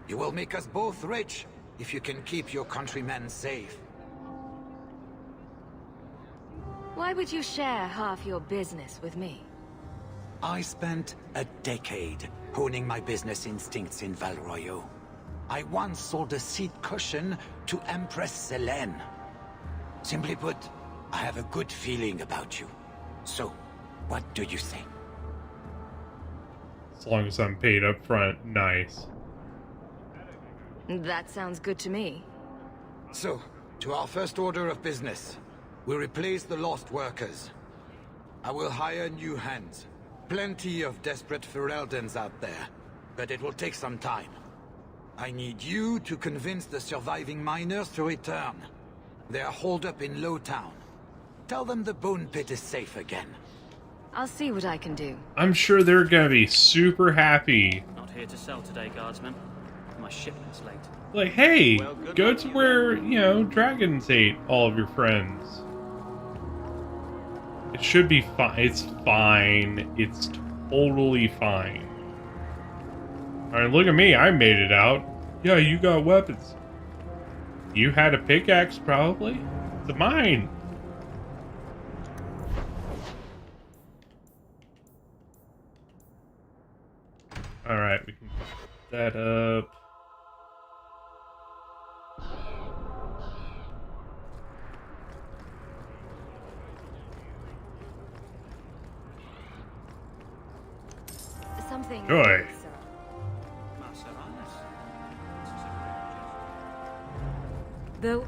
You will make us both rich if you can keep your countrymen safe. Why would you share half your business with me? I spent a decade honing my business instincts in Val Royeaux. I once sold a seat cushion to Empress Selene. Simply put, I have a good feeling about you. So, what do you think? As long as I'm paid up front, nice. That sounds good to me. So, to our first order of business. We replace the lost workers. I will hire new hands. Plenty of desperate Fereldans out there, but it will take some time. I need you to convince the surviving miners to return. They are holed up in Lowtown. Tell them the Bone Pit is safe again. I'll see what I can do. I'm sure they're gonna be super happy. Not here to sell today, guardsman. My shipment's late. Like, hey, go to where, you know, dragons ate all of your friends. It should be fine. It's fine. It's totally fine. Alright, look at me. I made it out. Yeah, you got weapons. You had a pickaxe, probably? It's mine. Alright, we can put that up. Something. Joy. Though.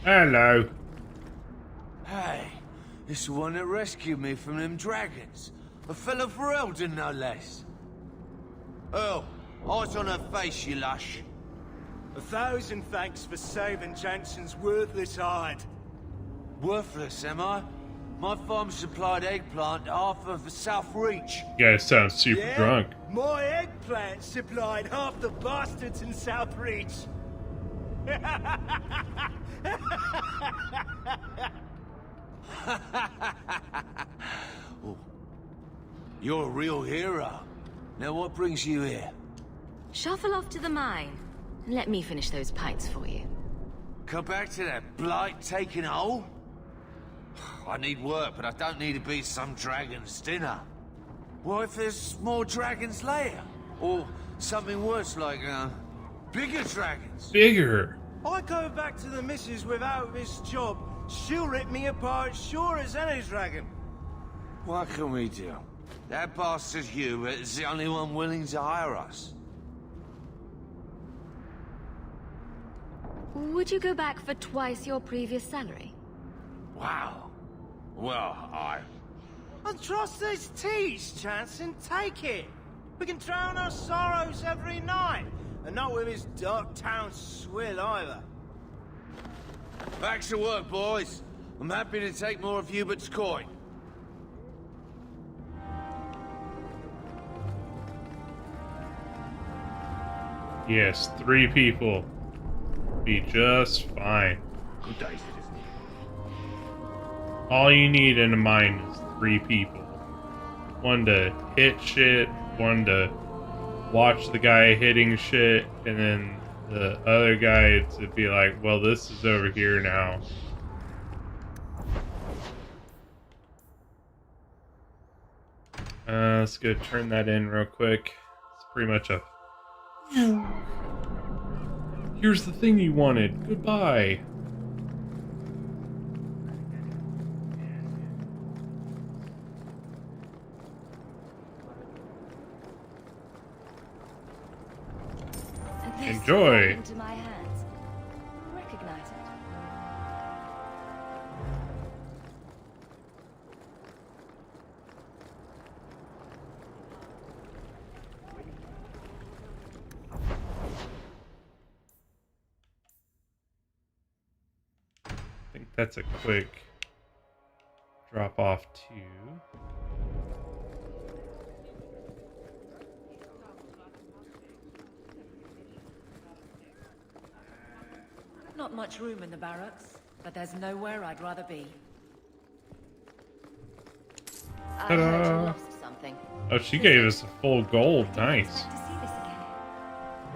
Hello. Hey, it's the one that rescued me from them dragons. A fellow Ferelden, no less. Oh, eyes on her face, you lush. 1,000 thanks for saving Jensen's worthless hide. Worthless, am I? My farm supplied eggplant half of the South Reach. You guys sound super Yeah, drunk. My eggplant supplied half the bastards in South Reach. Oh, you're a real hero. Now what brings you here? Shuffle off to the mine. And let me finish those pints for you. Come back to that blight taking hole? I need work, but I don't need to be some dragon's dinner. What if there's more dragons later? Or something worse like, bigger dragons? Bigger. I go back to the missus without this job, she'll rip me apart sure as any dragon. What can we do? That bastard Hubert is the only one willing to hire us. Would you go back for twice your previous salary? Wow. Well, And trust these teas, Jansen, take it. We can drown our sorrows every night, and not with his dark town swill either. Back to work, boys. I'm happy to take more of Hubert's coin. Yes, 3 people. Be just fine. Good day, citizen. All you need in a mine is 3 people. One to hit shit, one to watch the guy hitting shit, and then the other guy to be like, well, this is over here now. Let's go turn that in real quick. It's pretty much a... Here's the thing you wanted. Goodbye. Enjoy. Into my hands. Recognize it. I think that's a quick drop off too. Not much room in the barracks, but there's nowhere I'd rather be. I heard you Ta-da. lost something. Oh, she gave us a full gold. Nice. To see this again.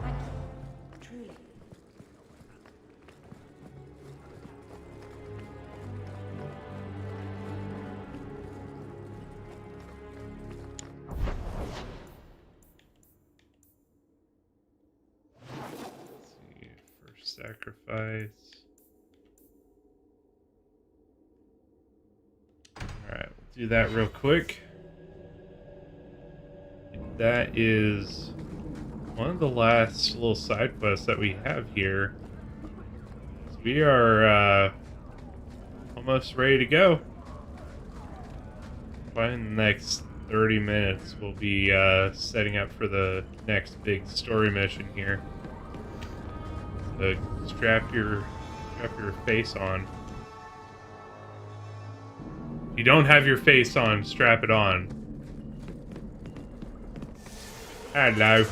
Thank you. Truly. sacrifice. Alright, we'll do that real quick. That is one of the last little side quests that we have here. So we are almost ready to go. By the next 30 minutes, we'll be setting up for the next big story mission here. So strap your face on. If you don't have your face on, strap it on. Hello.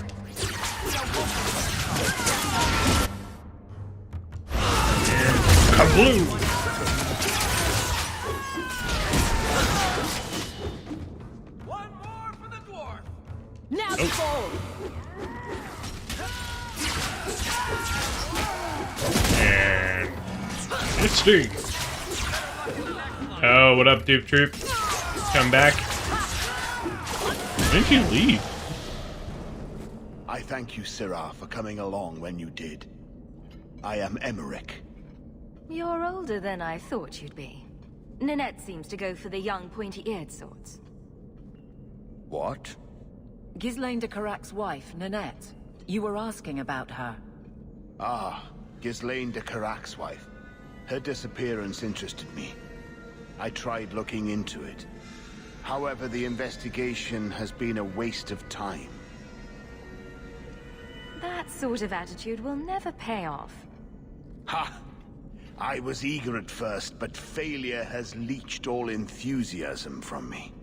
Kablooey! Now fall! And it's Steve. Oh, what up, Duke Troop? Come back. When did you leave? I thank you, Syrah, for coming along when you did. I am Emmerich. You're older than I thought you'd be. Ninette seems to go for the young, pointy-eared sorts. What? Ghislaine de Carac's wife, Ninette. You were asking about her. Ah, Ghislaine de Carac's wife. Her disappearance interested me. I tried looking into it. However, the investigation has been a waste of time. That sort of attitude will never pay off. Ha! I was eager at first, but failure has leached all enthusiasm from me.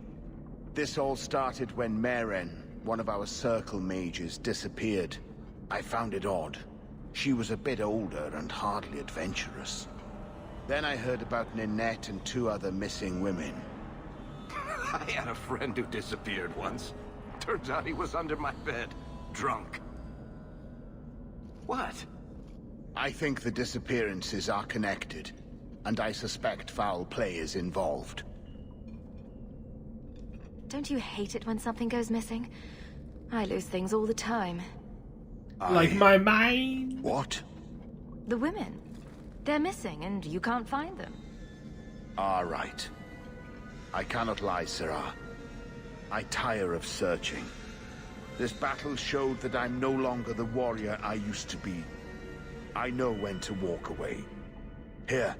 This all started when Maren, one of our circle mages, disappeared. I found it odd. She was a bit older and hardly adventurous. Then I heard about Ninette and 2 other missing women. I had a friend who disappeared once. Turns out he was under my bed, drunk. What? I think the disappearances are connected, and I suspect foul play is involved. Don't you hate it when something goes missing? I lose things all the time. Like my mind? What? The women. They're missing, and you can't find them. All right. I cannot lie, Syrah. I tire of searching. This battle showed that I'm no longer the warrior I used to be. I know when to walk away. Here,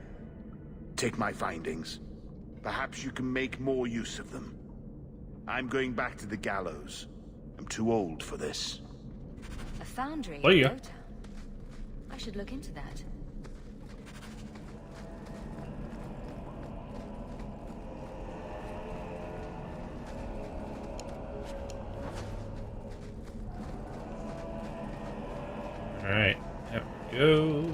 take my findings. Perhaps you can make more use of them. I'm going back to the gallows. I'm too old for this. A foundry? Oh, yeah. I should look into that. Alright, there we go.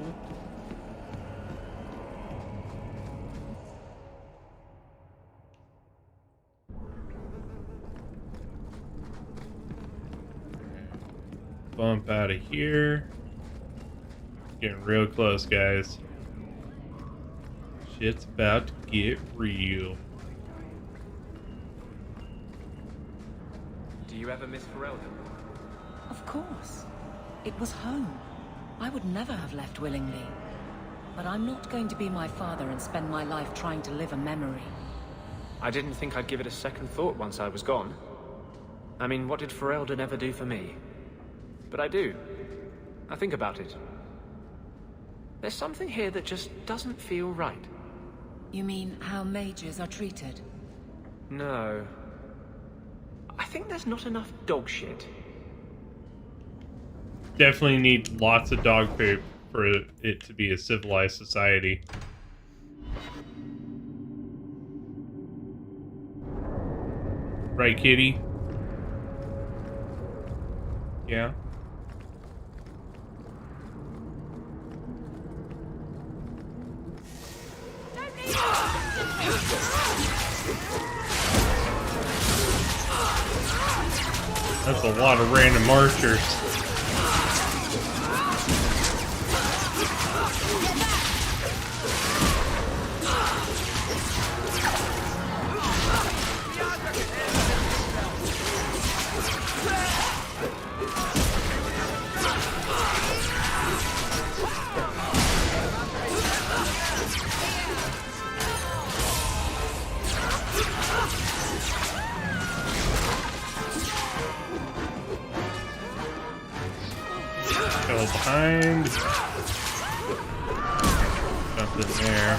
Bump out of here. Getting real close, guys. Shit's about to get real. Do you ever miss Ferelden? Of course. It was home. I would never have left willingly. But I'm not going to be my father and spend my life trying to live a memory. I didn't think I'd give it a second thought once I was gone. I mean, what did Ferelden ever do for me? But I do. I think about it. There's something here that just doesn't feel right. You mean how mages are treated? No. I think there's not enough dog shit. Definitely need lots of dog poop for it to be a civilized society. Right, kitty? Yeah. That's a lot of random archers. behind. Jump in there.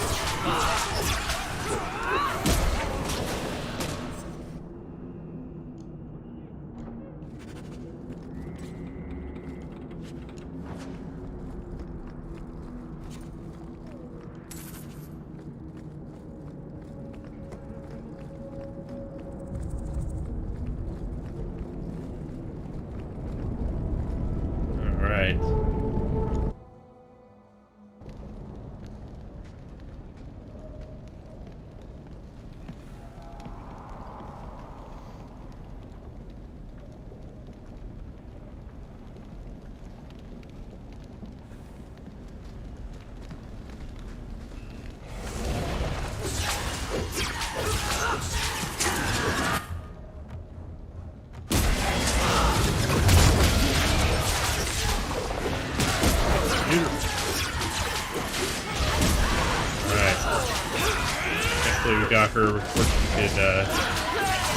We got her before she did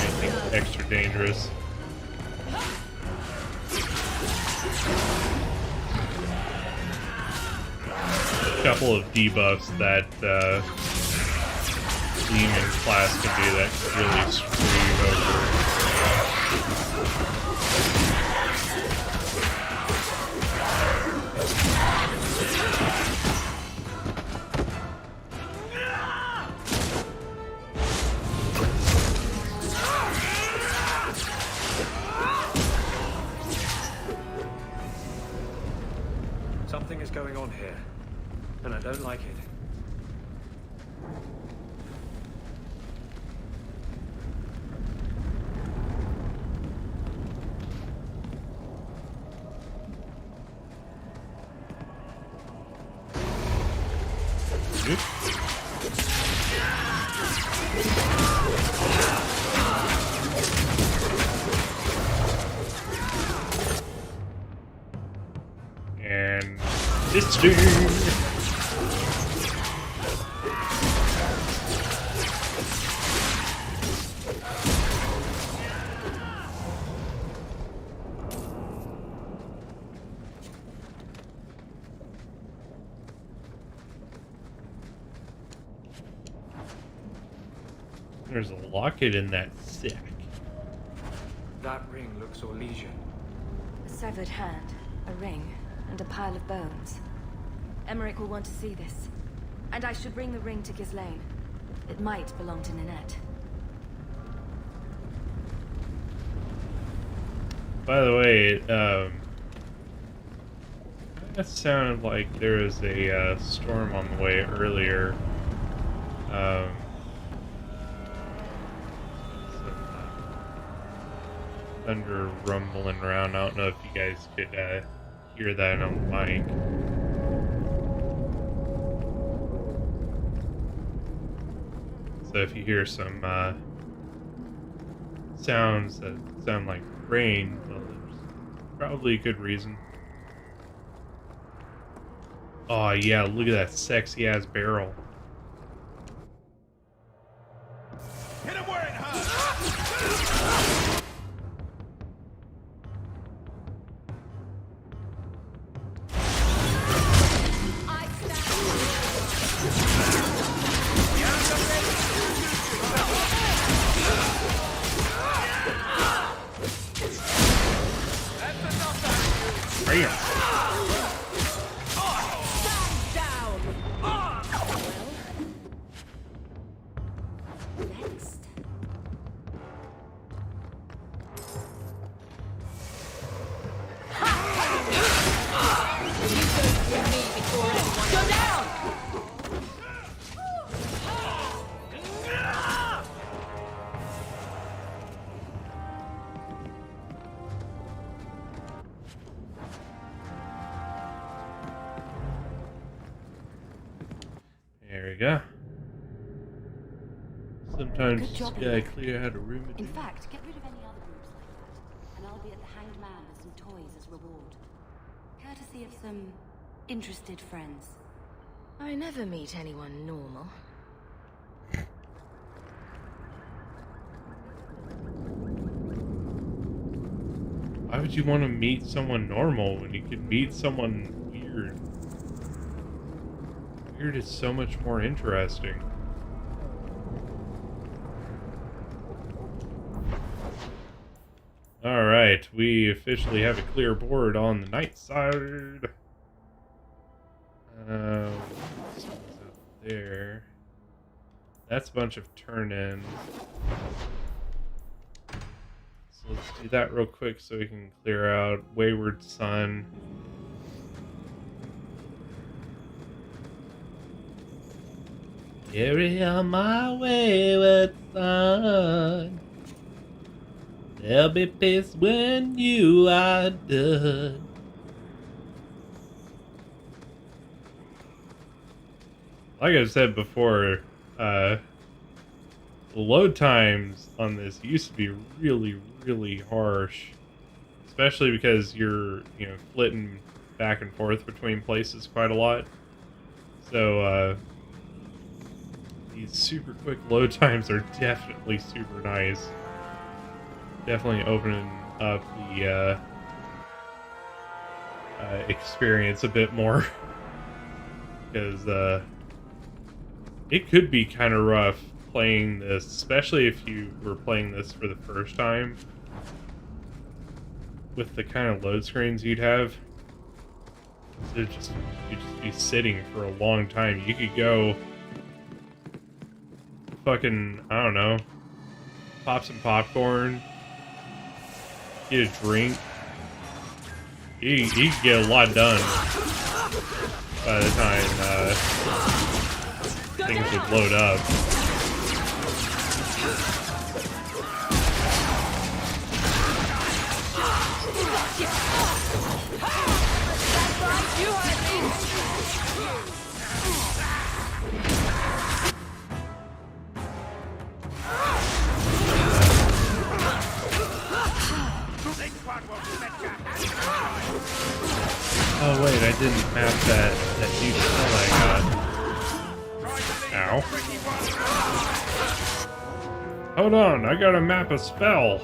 anything extra dangerous. A couple of debuffs that demon class can do that can really screw you over. Something is going on here, and I don't like it. And sinister. There's a locket in that sack. That ring looks Orlesian. A severed hand, a ring, and a pile of bones. Emmerich will want to see this. And I should bring the ring to Ghislaine. It might belong to Ninette. By the way, that sounded like there was a storm on the way earlier. Thunder rumbling around. I don't know if you guys could hear that on the mic. So if you hear some sounds that sound like rain, well, there's probably a good reason. Oh yeah, look at that sexy ass barrel. Hit him where it hurts! There we go. Sometimes you just gotta clear out a room. In fact, get rid of any other groups like that, and I'll be at the Hanged Man with some toys as reward. Courtesy of some interested friends. I never meet anyone normal. Why would you want to meet someone normal when you could meet someone weird? Weird is so much more interesting. Alright, we officially have a clear board on the night side. What's up there? That's a bunch of turn-ins. So let's do that real quick so we can clear out Wayward Sun. Carry on my wayward son. There'll be peace when you are done. Like I've said before, the load times on this used to be really, really harsh. Especially because you're, flitting back and forth between places quite a lot. So, these super quick load times are definitely super nice. Definitely opening up the experience a bit more. Because it could be kind of rough playing this, especially if you were playing this for the first time. With the kind of load screens you'd have. You'd just be sitting for a long time. You could go fucking, I don't know, pop some popcorn, get a drink. You can get a lot done by the time things would load up. Oh wait, I didn't map that huge spell I got. Ow. Hold on, I gotta map a spell.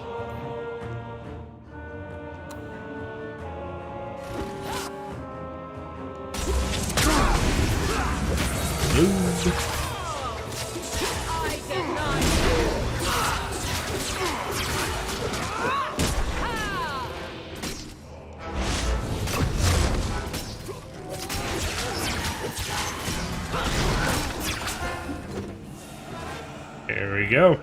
Move. There we go.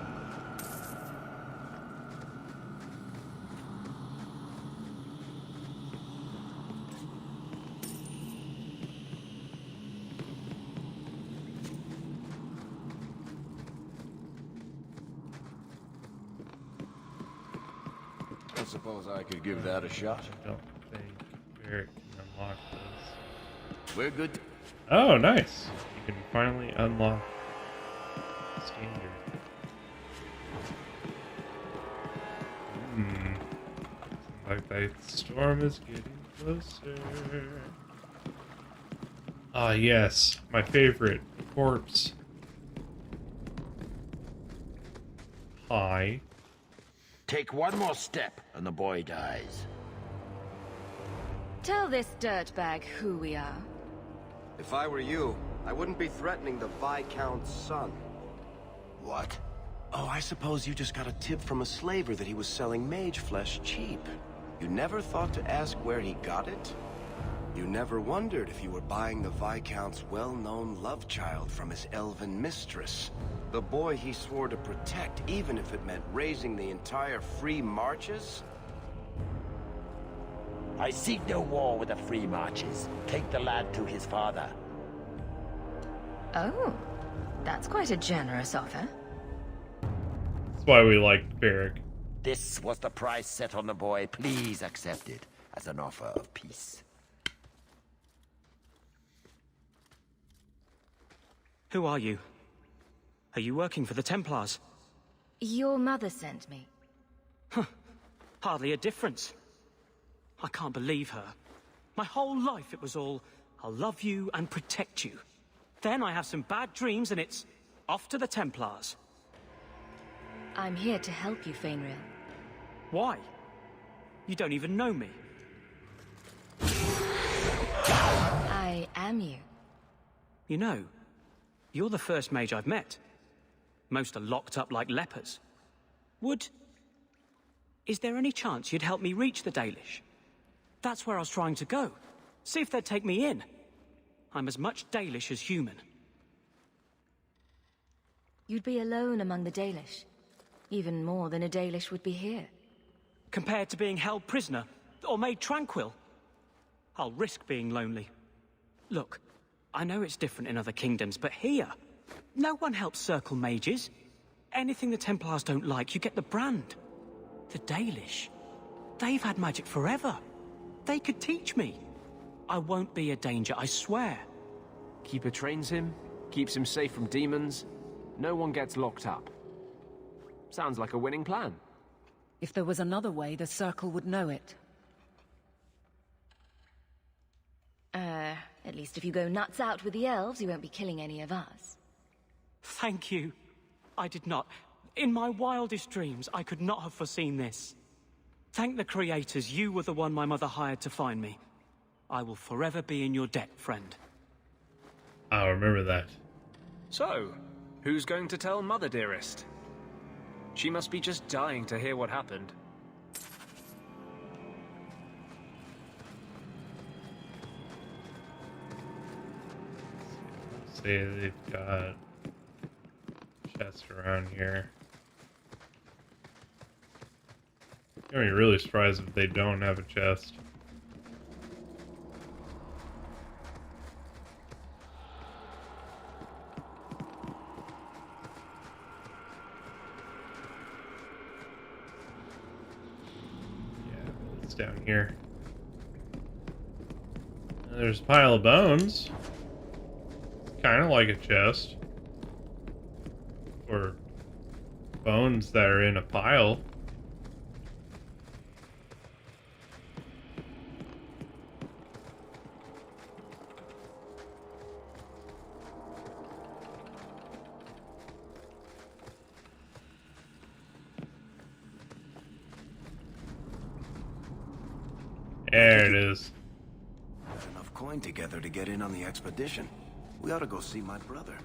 I suppose I could give that a shot. I don't think Barrett can unlock this. We're good. Oh, nice. You can finally unlock standard. Like that storm is getting closer. Ah, yes. My favorite. Corpse. Hi. Take one more step, and the boy dies. Tell this dirtbag who we are. If I were you, I wouldn't be threatening the Viscount's son. What? Oh, I suppose you just got a tip from a slaver that he was selling mage flesh cheap. You never thought to ask where he got it? You never wondered if you were buying the Viscount's well-known love child from his elven mistress. The boy he swore to protect, even if it meant raising the entire Free Marches? I seek no war with the Free Marches. Take the lad to his father. Oh, that's quite a generous offer. That's why we liked Barrick. This was the price set on the boy. Please accept it as an offer of peace. Who are you? Are you working for the Templars? Your mother sent me. Huh. Hardly a difference. I can't believe her. My whole life it was all, I'll love you and protect you. Then I have some bad dreams and it's off to the Templars. I'm here to help you, Fainriel. Why? You don't even know me. I am you. You know, you're the first mage I've met. Most are locked up like lepers. Is there any chance you'd help me reach the Dalish? That's where I was trying to go. See if they'd take me in. I'm as much Dalish as human. You'd be alone among the Dalish. Even more than a Dalish would be here. Compared to being held prisoner, or made tranquil, I'll risk being lonely. Look, I know it's different in other kingdoms, but here, no one helps circle mages. Anything the Templars don't like, you get the brand. The Dalish, they've had magic forever. They could teach me. I won't be a danger, I swear. Keeper trains him, keeps him safe from demons. No one gets locked up. Sounds like a winning plan. If there was another way, the Circle would know it. At least if you go nuts out with the elves, you won't be killing any of us. Thank you. I did not. In my wildest dreams, I could not have foreseen this. Thank the creators, you were the one my mother hired to find me. I will forever be in your debt, friend. I'll remember that. So, who's going to tell Mother Dearest? She must be just dying to hear what happened. See, they've got chests around here. I'm really surprised if they don't have a chest. Yeah, it's down here. There's a pile of bones. Kind of like a chest. Or bones that are in a pile. There it is. Enough coin together to get in on the expedition. We ought to go see my brother.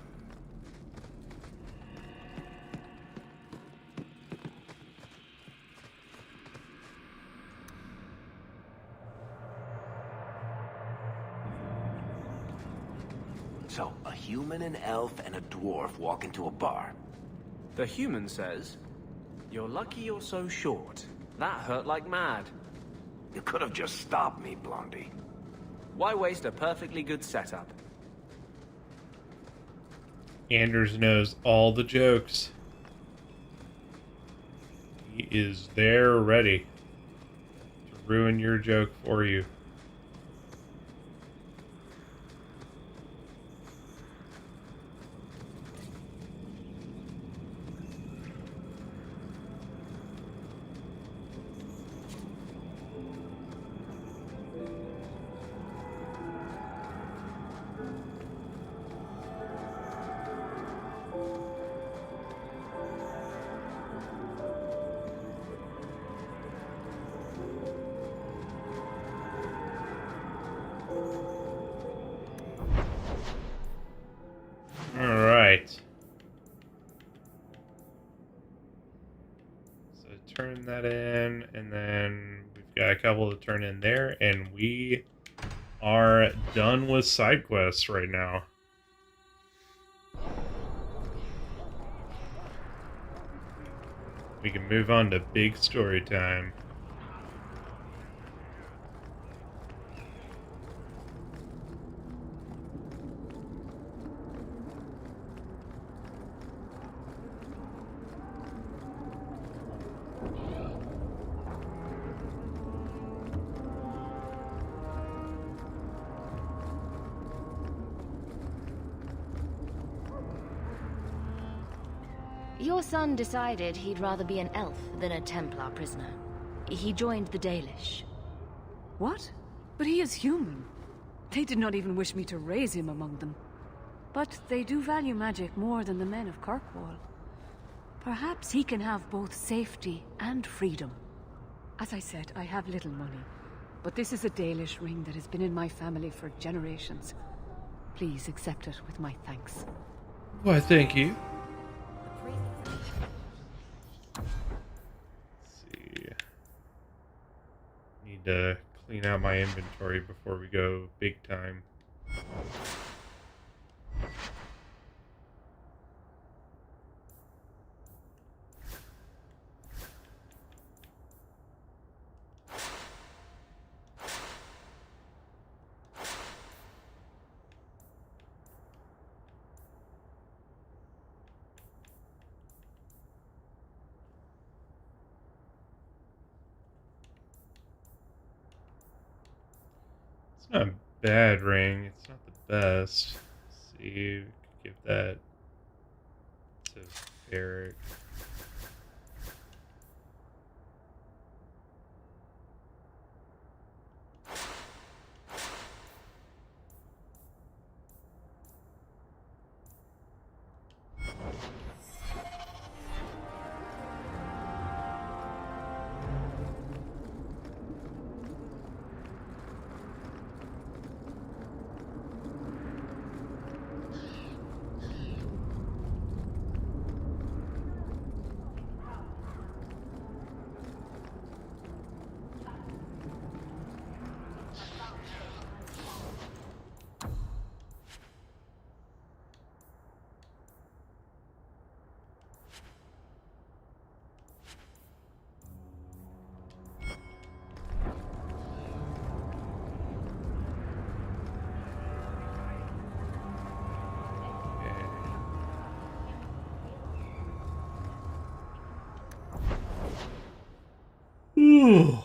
So, a human, an elf, and a dwarf walk into a bar. The human says, "You're lucky you're so short. That hurt like mad." You could have just stopped me, Blondie. Why waste a perfectly good setup? Anders knows all the jokes. He is there ready to ruin your joke for you. Alright. So turn that in, and then we've got a couple to turn in there, and we are done with side quests right now. We can move on to big story time. Your son decided he'd rather be an elf than a Templar prisoner. He joined the Dalish. What? But he is human. They did not even wish me to raise him among them. But they do value magic more than the men of Kirkwall. Perhaps he can have both safety and freedom. As I said, I have little money, but this is a Dalish ring that has been in my family for generations. Please accept it with my thanks. Why, thank you. Let's see. Need to clean out my inventory before we go big time. It's not a bad ring. It's not the best. Let's see. We could give that to Eric. Ooh.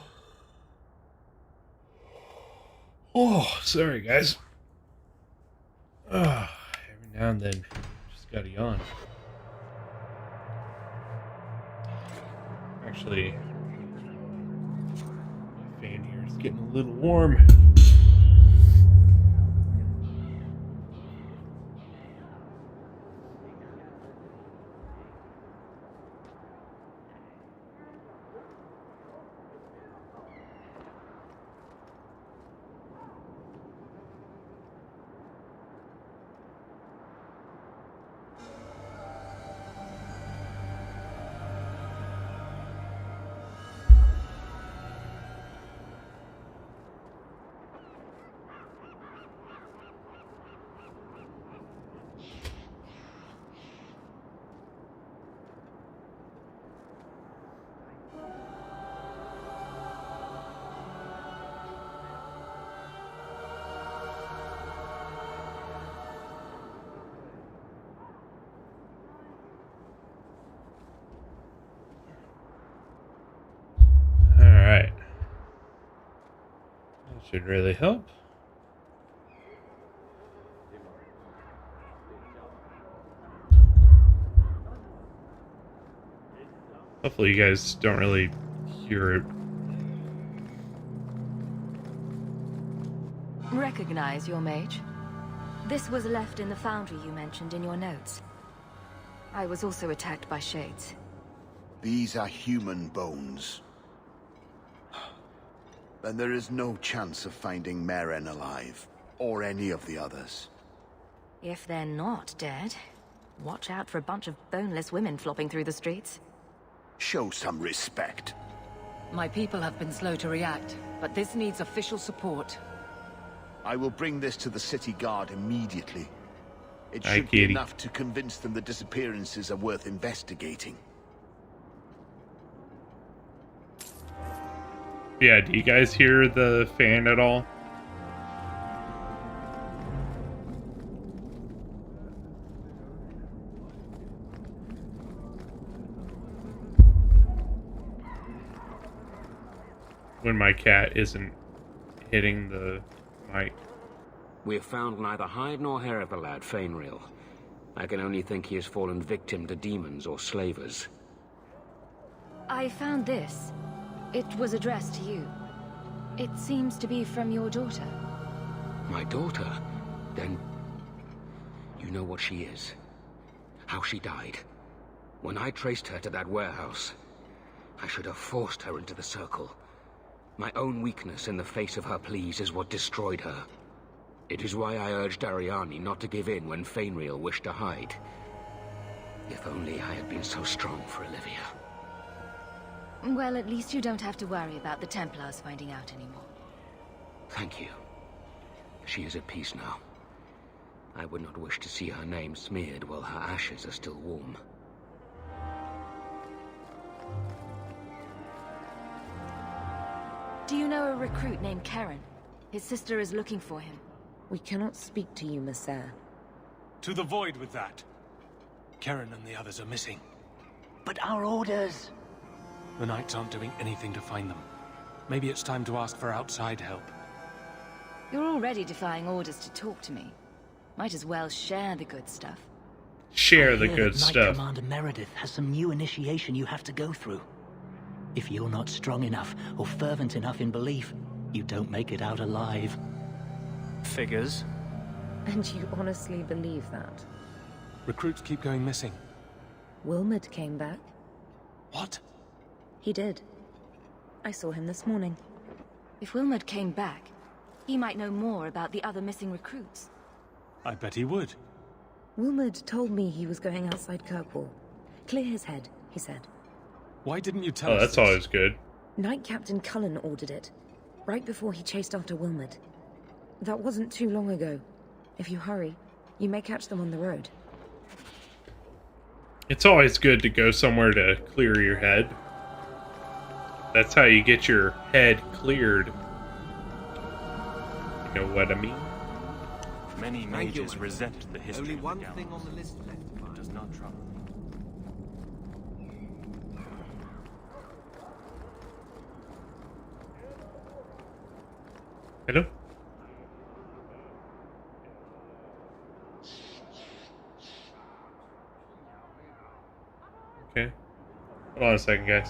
Oh, sorry guys. Every now and then, just gotta yawn. Actually, my fan here is getting a little warm. Alright. That should really help. Hopefully you guys don't really hear it. Recognize your mage? This was left in the foundry you mentioned in your notes. I was also attacked by shades. These are human bones. Then there is no chance of finding Meren alive, or any of the others. If they're not dead, watch out for a bunch of boneless women flopping through the streets. Show some respect. My people have been slow to react, but this needs official support. I will bring this to the city guard immediately. It Hi, should be Kitty. enough to convince them the disappearances are worth investigating. Yeah, do you guys hear the fan at all? When my cat isn't hitting the mic. We have found neither hide nor hair of the lad, Fainreal. I can only think he has fallen victim to demons or slavers. I found this. It was addressed to you. It seems to be from your daughter. My daughter? Then you know what she is. How she died. When I traced her to that warehouse, I should have forced her into the circle. My own weakness in the face of her pleas is what destroyed her. It is why I urged Ariani not to give in when Fainriel wished to hide. If only I had been so strong for Olivia. Well, at least you don't have to worry about the Templars finding out anymore. Thank you. She is at peace now. I would not wish to see her name smeared while her ashes are still warm. Do you know a recruit named Karen? His sister is looking for him. We cannot speak to you, Messer. To the void with that. Karen and the others are missing. But our orders... The Knights aren't doing anything to find them. Maybe it's time to ask for outside help. You're already defying orders to talk to me. Might as well share the good stuff. Share the I hear good that Knight stuff. Commander Meredith has some new initiation you have to go through. If you're not strong enough or fervent enough in belief, you don't make it out alive. Figures. And you honestly believe that? Recruits keep going missing. Wilmot came back. What? He did. I saw him this morning. If Wilmot came back, he might know more about the other missing recruits. I bet he would. Wilmot told me he was going outside Kirkwall. Clear his head, he said. Why didn't you tell us that's this? always good. Knight Captain Cullen ordered it, right before he chased after Wilmot. That wasn't too long ago. If you hurry, you may catch them on the road. It's always good to go somewhere to clear your head. That's how you get your head cleared. You know what I mean? Many mages resent the history Only of the one gallows. thing on the list left. It does not trouble me. Hello? Okay. Hold on a second, guys.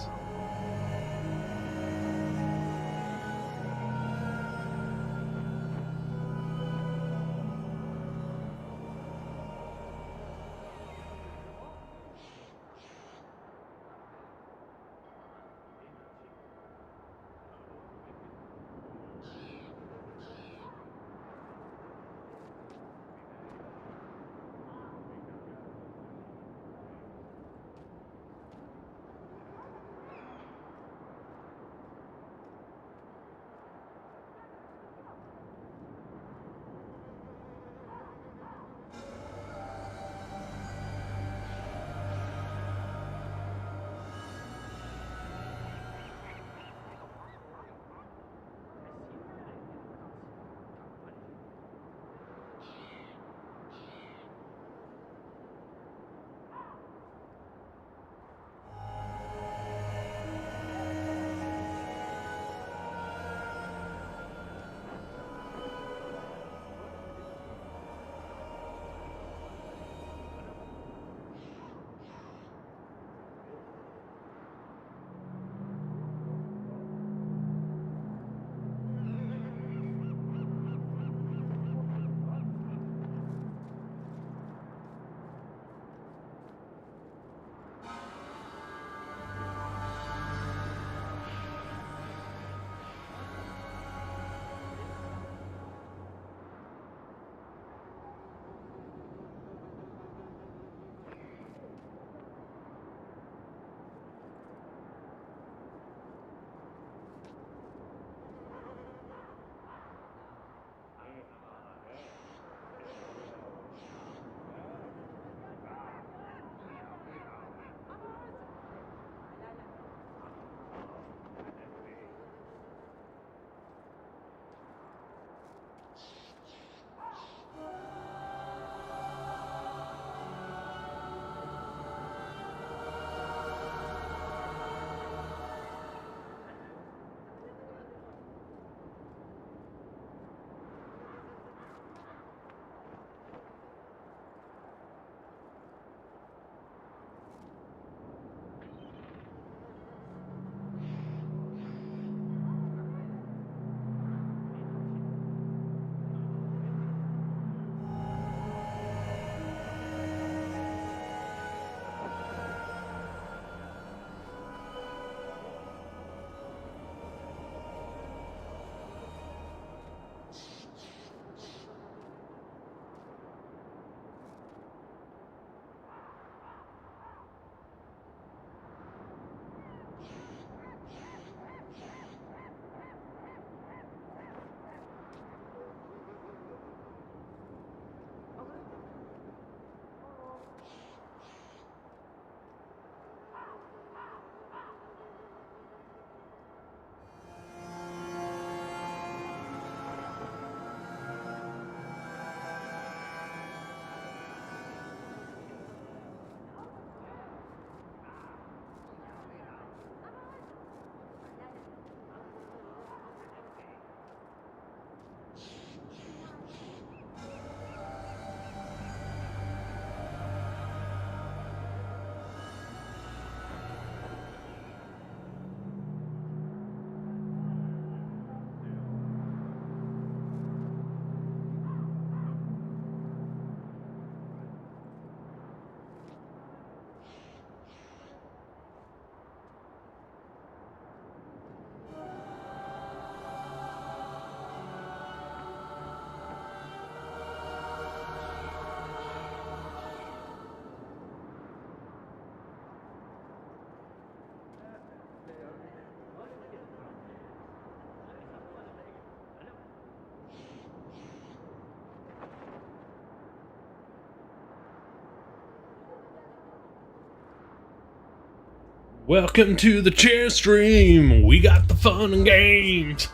Welcome to the chair stream. We got the fun and games.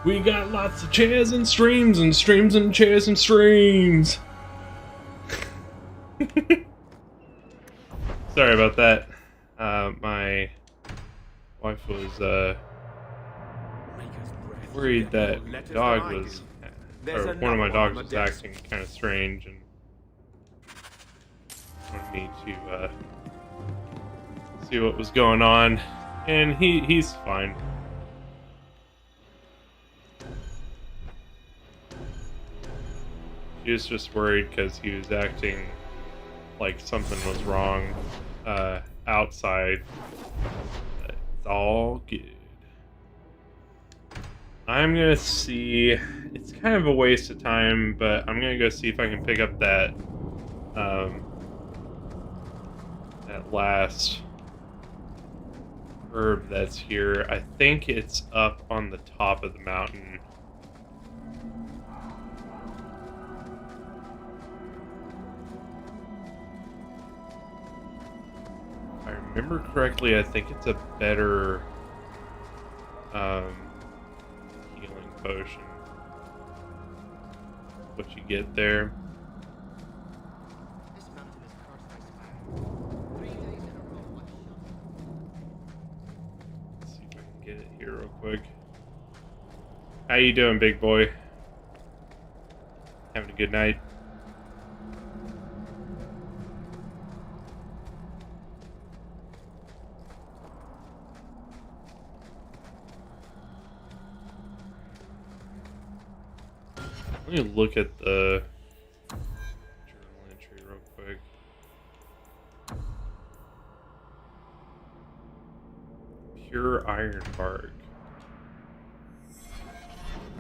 We got lots of chairs and streams and streams and chairs and streams. Sorry about that. My wife was worried that dog was, or one of my dogs was acting kind of strange, and wanted me to see what was going on, and he's fine. She was just worried because he was acting like something was wrong outside. But it's all good. I'm gonna see. It's kind of a waste of time, but I'm gonna go see if I can pick up that that last herb that's here. I think it's up on the top of the mountain. If I remember correctly, I think it's a better healing potion. What you get there. Get it here real quick. How you doing, big boy? Having a good night? Let me look at the journal entry real quick. Pure iron bark.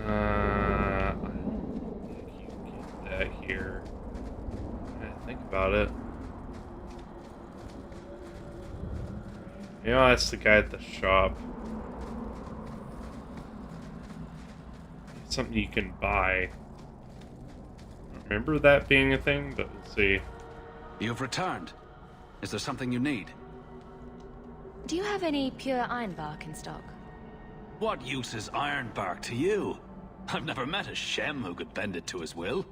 I don't think you can get that here. I think about it. You know, that's the guy at the shop. It's something you can buy. I don't remember that being a thing, but we'll see. You've returned. Is there something you need? Do you have any pure iron bark in stock? What use is iron bark to you? I've never met a Shem who could bend it to his will.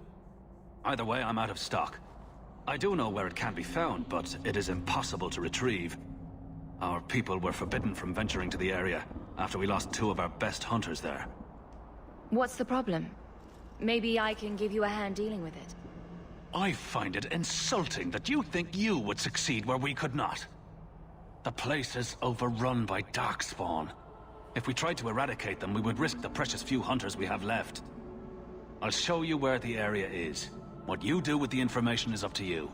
Either way, I'm out of stock. I do know where it can be found, but it is impossible to retrieve. Our people were forbidden from venturing to the area after we lost 2 of our best hunters there. What's the problem? Maybe I can give you a hand dealing with it. I find it insulting that you think you would succeed where we could not. The place is overrun by Darkspawn. If we tried to eradicate them, we would risk the precious few hunters we have left. I'll show you where the area is. What you do with the information is up to you.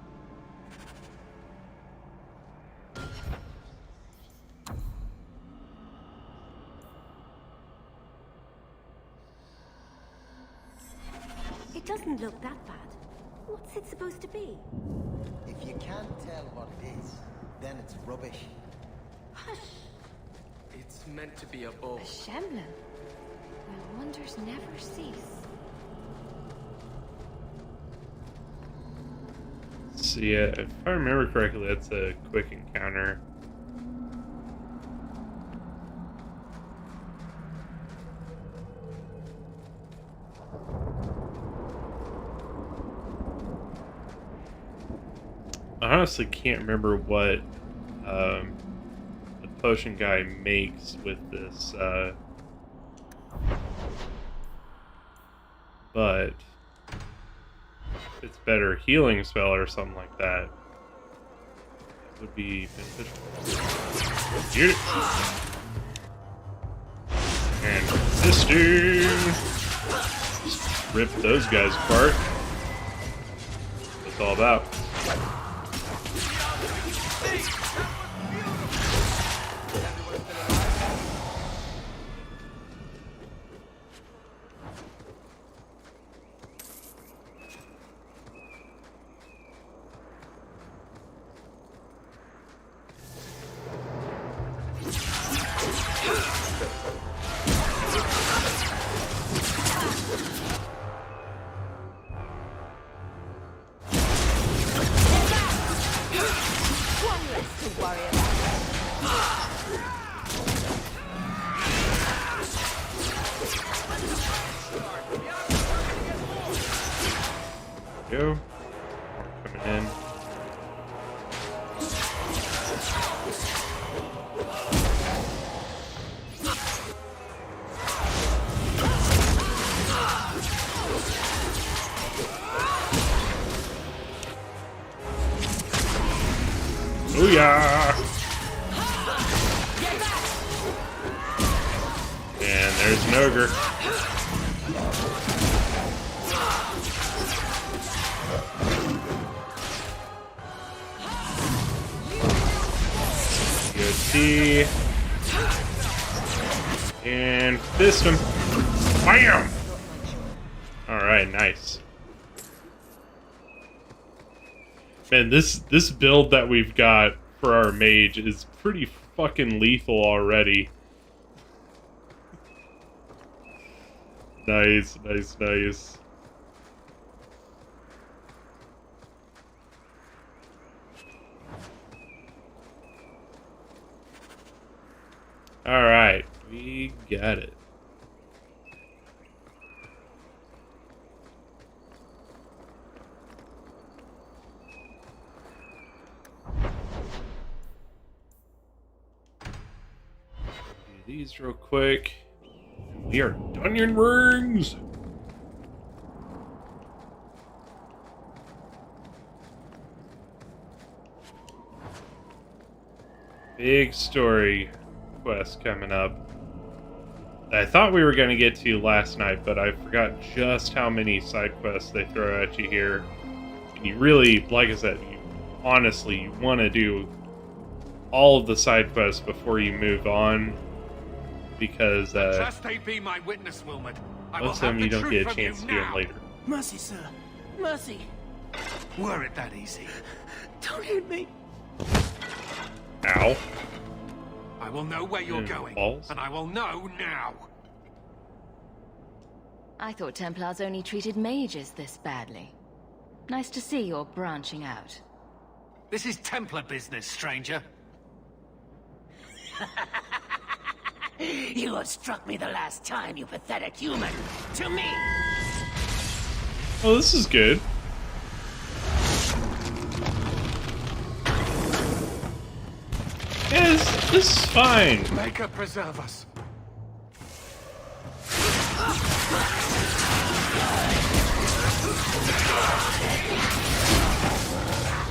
It doesn't look that bad. What's it supposed to be? If you can't tell what it is, then it's rubbish. Hush! It's meant to be a bowl. A Shemlin? Well, wonders never cease. See, if I remember correctly, that's a quick encounter. I honestly can't remember what the potion guy makes with this, but if it's better healing spell or something like that, it would be beneficial. Get it. And resisting. Just rip those guys apart. That's what it's all about. One less to worry about. go. More coming in. Booyah! And there's an ogre. Good D. And fist him. Bam! Alright, nice. Man, this build that we've got for our mage is pretty fucking lethal already. Nice, nice, nice. Alright, we got it. These real quick. We are Dungeon Rings! Big story quest coming up. I thought we were going to get to last night, but I forgot just how many side quests they throw at you here. And you really, like I said, honestly, you want to do all of the side quests before you move on. Because Trust they be my witness, Wilmot. most of them you don't get a chance to do them later. Mercy, sir. Mercy. Were it that easy? Don't hit me. Ow. I will know where you're going, balls. and I will know now. I thought Templars only treated mages this badly. Nice to see you're branching out. This is Templar business, stranger. You have struck me the last time, you pathetic human. To me! Oh, this is good. Yes, this is fine. Make her preserve us.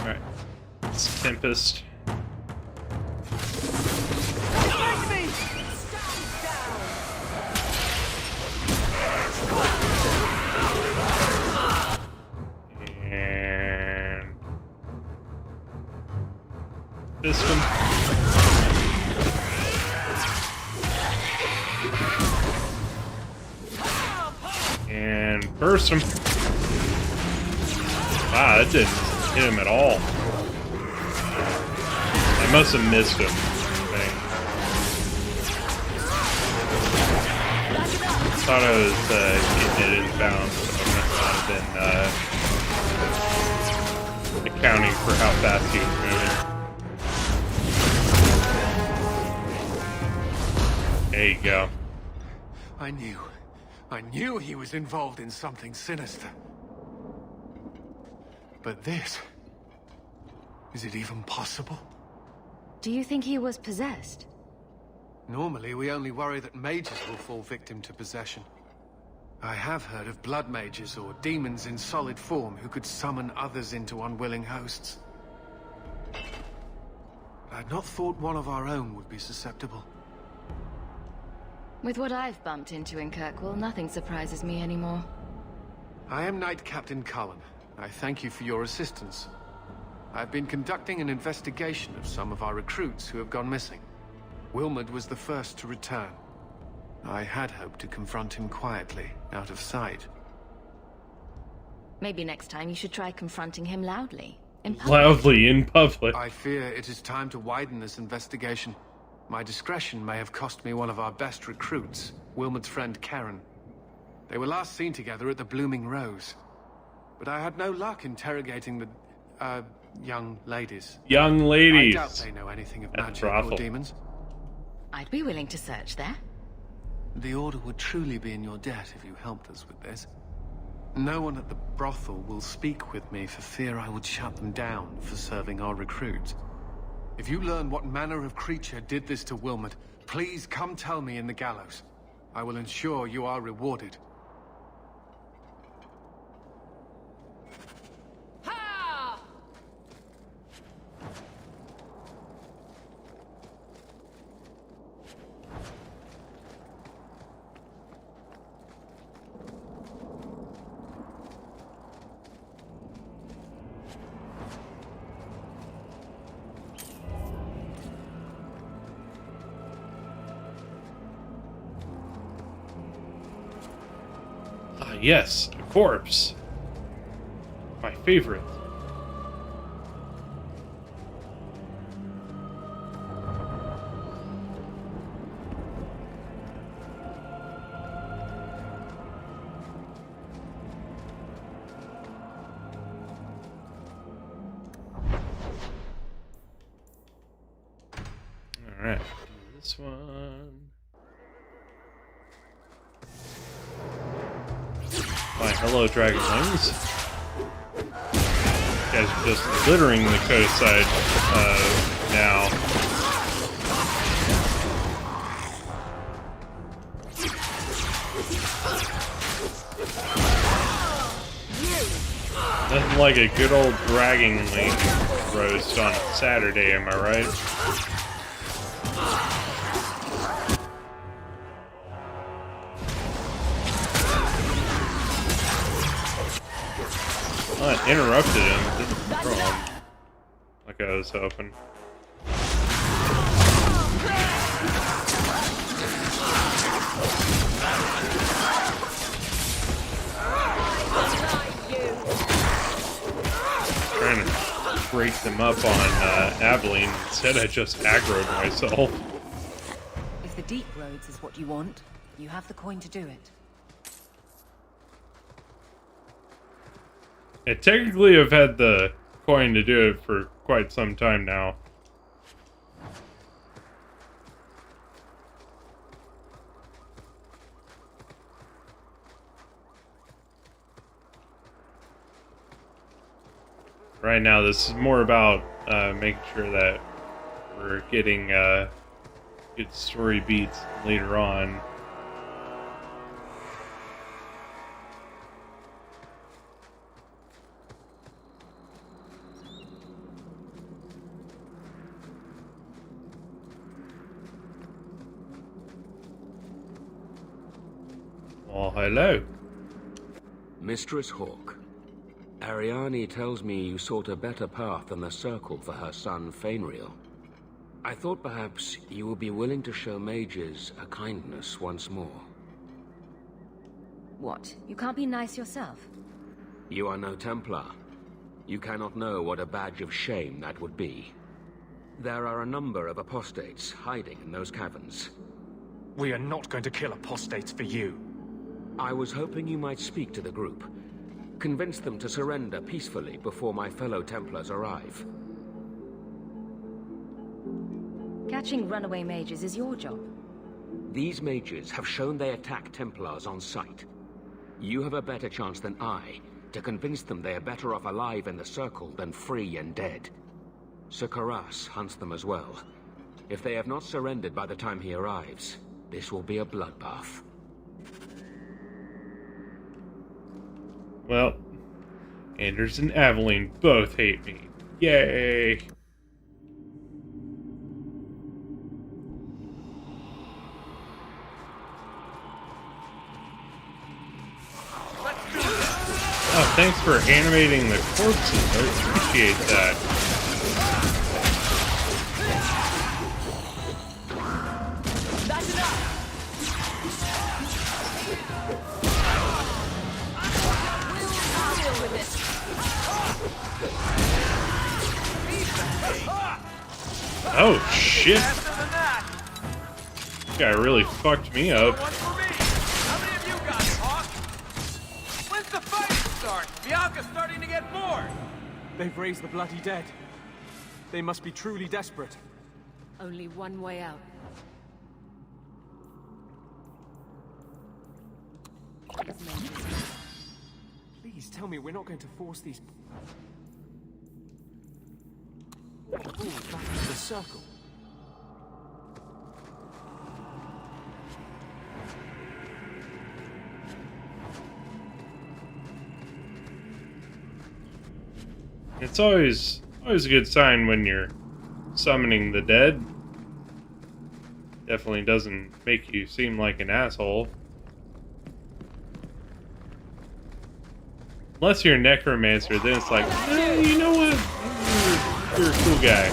Alright. It's Tempest. And fist him. And burst him. Wow, that didn't hit him at all. I must have missed him. I thought I was getting it inbound, so I must not have been accounting for how fast he was moving. There you go. I knew he was involved in something sinister. But this... is it even possible? Do you think he was possessed? Normally, we only worry that mages will fall victim to possession. I have heard of blood mages or demons in solid form who could summon others into unwilling hosts. I'd not thought one of our own would be susceptible. With what I've bumped into in Kirkwall, nothing surprises me anymore. I am Knight Captain Cullen. I thank you for your assistance. I've been conducting an investigation of some of our recruits who have gone missing. Wilmot was the first to return. I had hoped to confront him quietly, out of sight. Maybe next time you should try confronting him loudly. In public. Loudly in public. I fear it is time to widen this investigation. My discretion may have cost me one of our best recruits, Wilmot's friend Karen. They were last seen together at the Blooming Rose. But I had no luck interrogating the, young ladies. Young ladies. I doubt they know anything of At the magic brothel. or demons. I'd be willing to search there. The Order would truly be in your debt if you helped us with this. No one at the brothel will speak with me for fear I would shut them down for serving our recruits. If you learn what manner of creature did this to Wilmot, please come tell me in the gallows. I will ensure you are rewarded. Yes, a corpse. My favorite. Alright, this one. Why, hello, dragonlings. You guys are just littering the coastside now. Nothing like a good old dragonling roast on a Saturday, am I right? I interrupted him. Didn't throw him like I was hoping. Trying to break them up on Aveline. Instead, I just aggroed myself. If the deep roads is what you want, you have the coin to do it. I technically have had the coin to do it for quite some time now. Right now, this is more about making sure that we're getting good story beats later on. Oh, hello. Mistress Hawke, Ariane tells me you sought a better path than the Circle for her son, Fainriel. I thought perhaps you would be willing to show mages a kindness once more. What? You can't be nice yourself? You are no Templar. You cannot know what a badge of shame that would be. There are a number of apostates hiding in those caverns. We are not going to kill apostates for you. I was hoping you might speak to the group. Convince them to surrender peacefully before my fellow Templars arrive. Catching runaway mages is your job. These mages have shown they attack Templars on sight. You have a better chance than I to convince them they are better off alive in the Circle than free and dead. Sir Courteous hunts them as well. If they have not surrendered by the time he arrives, this will be a bloodbath. Well, Anders and Aveline both hate me. Yay! Oh, thanks for animating the corpses. I appreciate that. That's enough! Oh, shit! This guy really fucked me up. When's the fight start? Bianca's starting to get bored! They've raised the bloody dead. They must be truly desperate. Only one way out. Please tell me we're not going to force these... back into the circle. It's always a good sign when you're summoning the dead. Definitely doesn't make you seem like an asshole. Unless you're a necromancer, then it's like, you know what? You're a cool guy.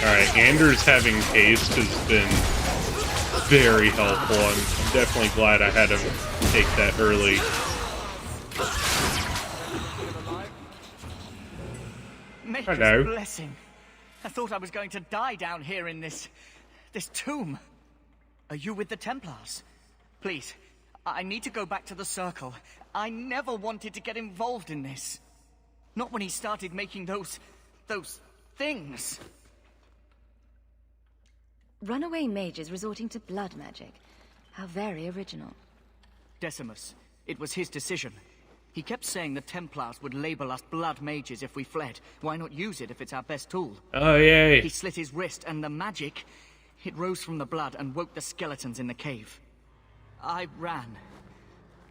Alright, Anders having haste has been very helpful. I'm definitely glad I had him take that early. Hello. Blessing. I thought I was going to die down here in this tomb. Are you with the Templars? Please, I need to go back to the Circle. I never wanted to get involved in this. Not when he started making those things. Runaway mages resorting to blood magic. How very original. Decimus. It was his decision. He kept saying the Templars would label us blood mages if we fled. Why not use it if it's our best tool? Oh, yay. He slit his wrist, and the magic, it rose from the blood and woke the skeletons in the cave. I ran.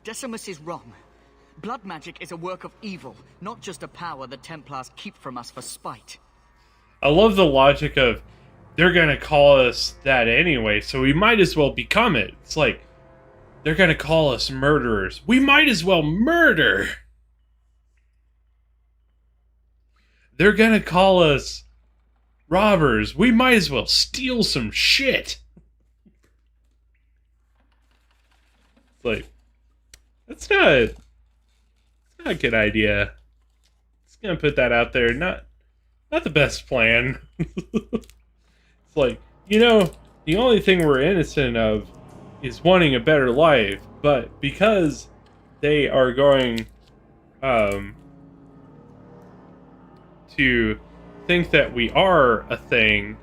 Decimus is wrong. Blood magic is a work of evil, not just a power the Templars keep from us for spite. I love the logic of, they're gonna call us that anyway, so we might as well become it. It's like, they're gonna call us murderers. We might as well murder! They're gonna call us robbers. We might as well steal some shit! It's like, that's not a good idea. Just gonna put that out there. Not the best plan. It's like, you know, the only thing we're innocent of is wanting a better life, but because they are going to think that we are a thing,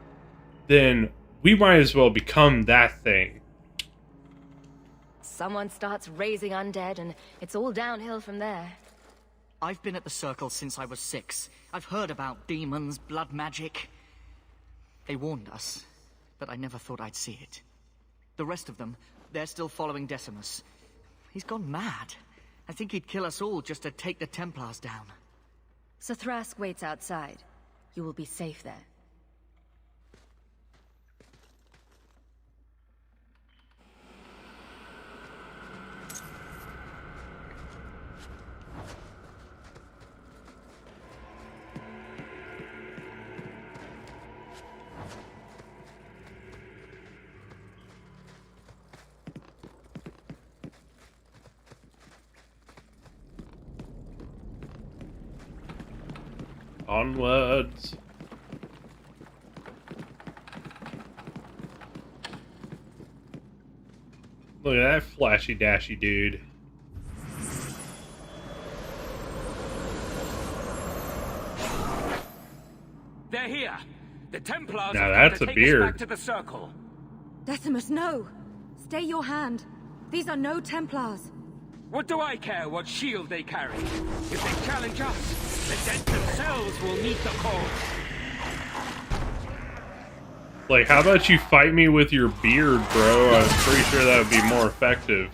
then we might as well become that thing. Someone starts raising undead and it's all downhill from there. I've been at the Circle since I was 6. I've heard about demons, blood magic. They warned us, but I never thought I'd see it. The rest of them, they're still following Decimus. He's gone mad. I think he'd kill us all just to take the Templars down. So Thrask waits outside. You will be safe there. Onwards. Look at that flashy dashy dude. They're here. The Templars Now have that's come a to take us beard. back to the Circle. Decimus, no! Stay your hand. These are no Templars. What do I care what shield they carry? If they challenge us, the dead themselves will meet the call. Like, how about you fight me with your beard, bro? I'm pretty sure that would be more effective.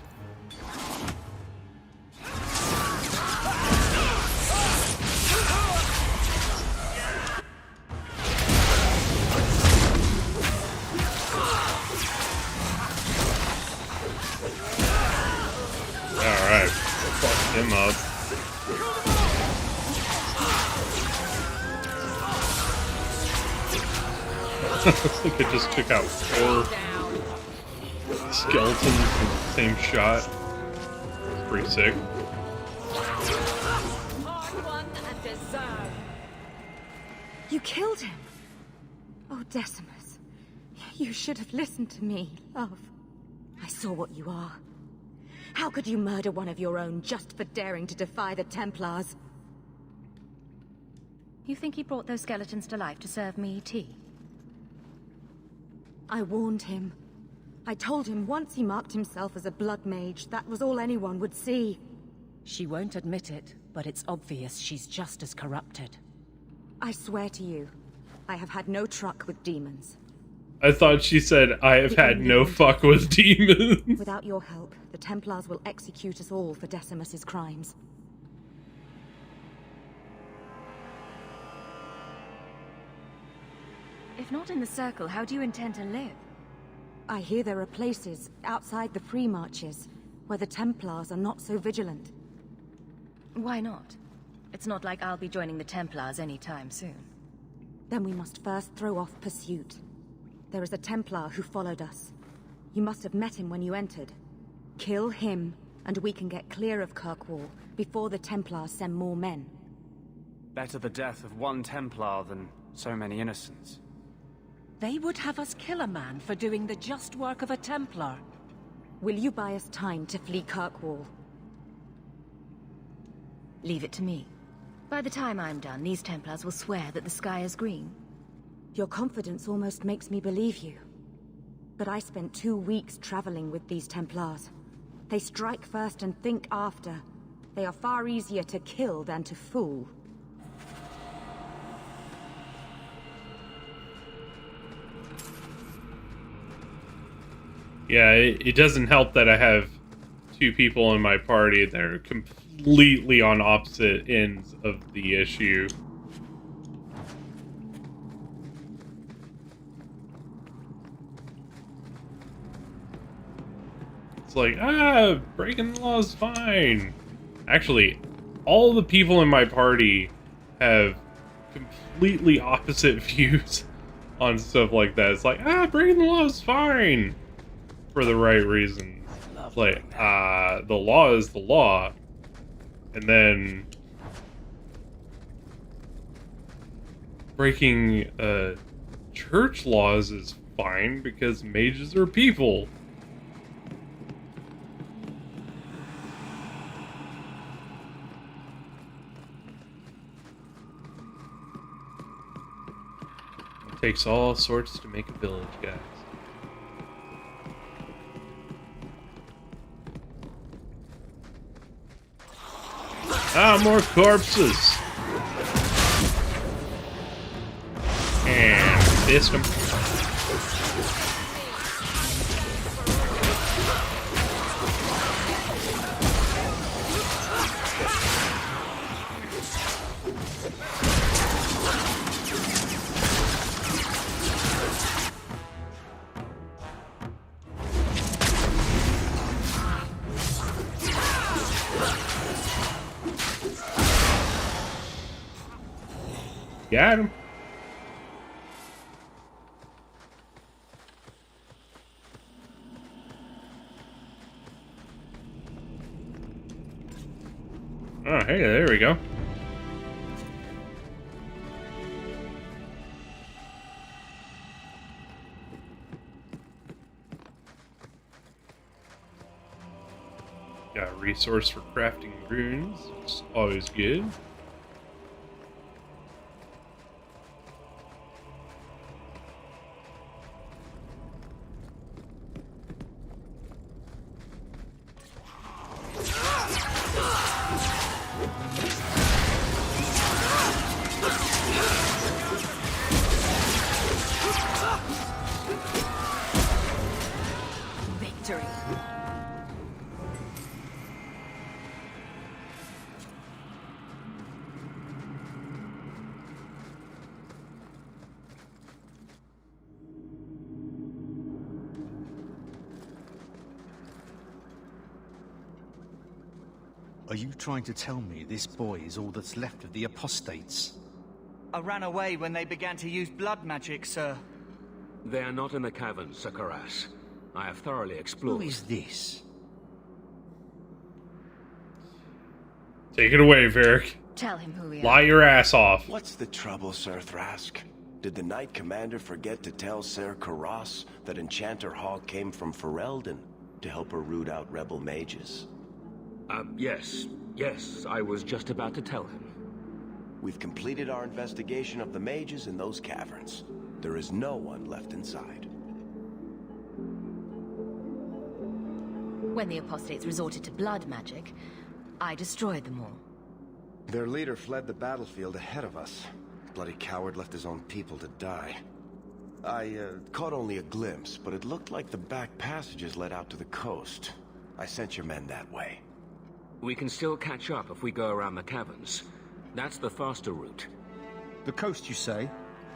Alright, fuck him up. I think it just took out 4. skeletons in the same shot. It's pretty sick. Hard won and deserved. You killed him. Oh, Decimus. You should have listened to me, love. I saw what you are. How could you murder one of your own just for daring to defy the Templars? You think he brought those skeletons to life to serve me tea? I warned him. I told him once he marked himself as a blood mage, that was all anyone would see. She won't admit it, but it's obvious she's just as corrupted. I swear to you, I have had no truck with demons. I thought she said, I have had no fuck with demons. Without your help, the Templars will execute us all for Decimus's crimes. If not in the Circle, how do you intend to live? I hear there are places outside the Free Marches where the Templars are not so vigilant. Why not? It's not like I'll be joining the Templars anytime soon. Then we must first throw off pursuit. There is a Templar who followed us. You must have met him when you entered. Kill him, and we can get clear of Kirkwall before the Templars send more men. Better the death of one Templar than so many innocents. They would have us kill a man for doing the just work of a Templar. Will you buy us time to flee Kirkwall? Leave it to me. By the time I'm done, these Templars will swear that the sky is green. Your confidence almost makes me believe you. But I spent 2 weeks traveling with these Templars. They strike first and think after. They are far easier to kill than to fool. Yeah, it doesn't help that I have 2 people in my party that are completely on opposite ends of the issue. It's like, breaking the law is fine. Actually, all the people in my party have completely opposite views on stuff like that. It's like, breaking the law is fine. For the right reasons. Like, the law is the law. And then breaking church laws is fine because mages are people. It takes all sorts to make a village, guys. More corpses. And fist them. Got him. Oh, hey, there we go. Got a resource for crafting runes. It's always good. Are you trying to tell me this boy is all that's left of the apostates? I ran away when they began to use blood magic, sir. They are not in the caverns, Sakaras. I have thoroughly explored. Who is this? Take it away, Varric. Tell him who we are. Lie your ass off. What's the trouble, Sir Thrask? Did the Knight Commander forget to tell Ser Karas that Enchanter Hawk came from Ferelden to help her root out rebel mages? Yes. Yes, I was just about to tell him. We've completed our investigation of the mages in those caverns. There is no one left inside. When the apostates resorted to blood magic, I destroyed them all. Their leader fled the battlefield ahead of us. Bloody coward left his own people to die. I caught only a glimpse, but it looked like the back passages led out to the coast. I sent your men that way. We can still catch up if we go around the caverns. That's the faster route. The coast, you say?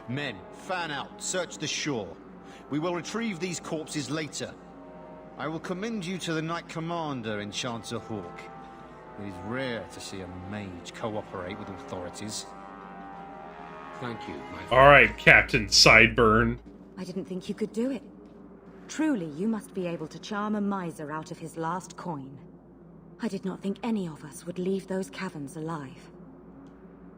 Men, fan out, search the shore. We will retrieve these corpses later. I will commend you to the Knight Commander, Enchanter Hawk. It is rare to see a mage cooperate with authorities. Thank you, my friend. Alright, Captain Sideburn. I didn't think you could do it. Truly, you must be able to charm a miser out of his last coin. I did not think any of us would leave those caverns alive.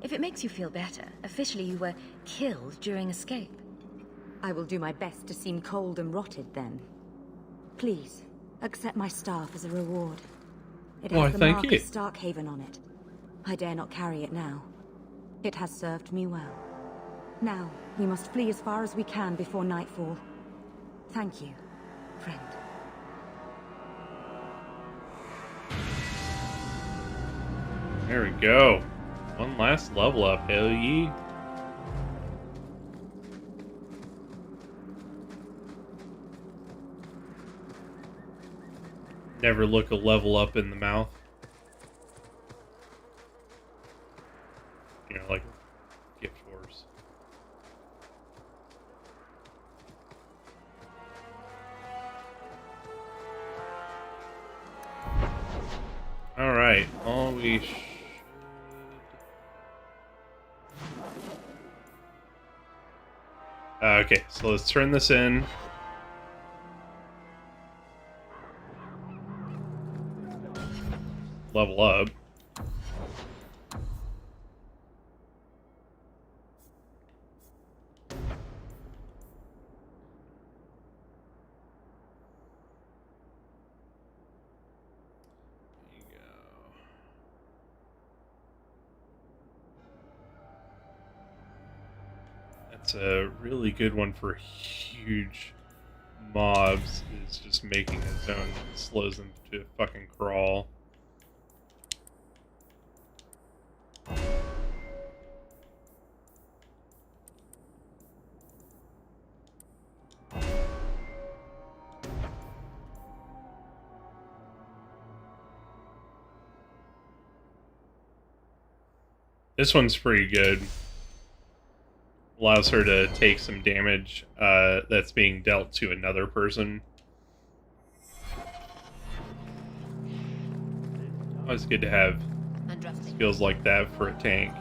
If it makes you feel better, officially you were killed during escape. I will do my best to seem cold and rotted then. Please, accept my staff as a reward. It has the mark of Starkhaven on it. I dare not carry it now. It has served me well. Now, we must flee as far as we can before nightfall. Thank you, friend. There we go. One last level up, hell ye. Never look a level up in the mouth. You know, like gift horse. Alright, all we should... okay, so let's turn this in. Level up. That's a really good one for huge mobs, is just making a zone that slows them to a fucking crawl. This one's pretty good. Allows her to take some damage that's being dealt to another person. Always good to have skills like that for a tank.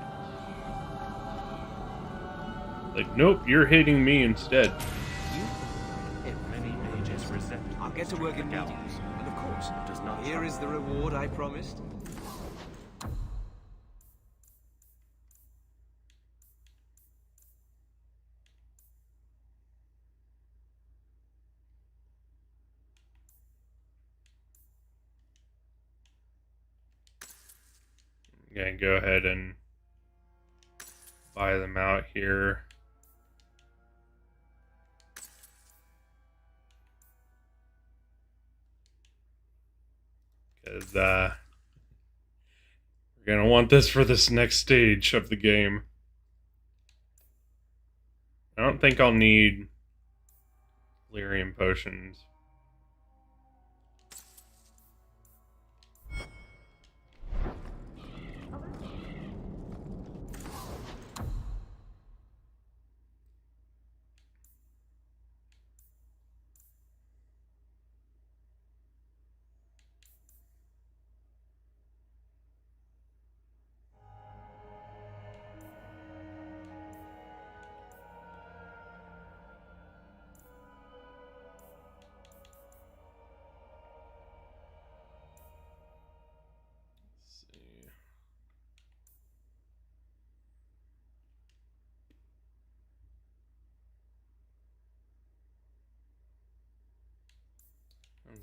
Like, nope, you're hitting me instead. If many mages resent, I'll get to work immediately. And of course, it does not. Here is the reward I promised. Gonna go ahead and buy them out here. Because we're gonna want this for this next stage of the game. I don't think I'll need lyrium potions.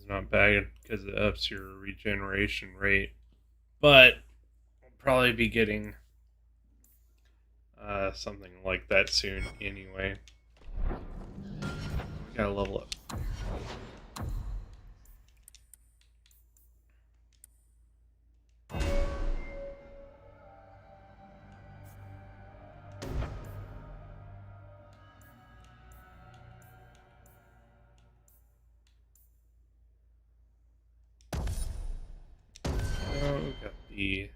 is not bad because it ups your regeneration rate. But we'll probably be getting something like that soon anyway. We gotta level up. Got the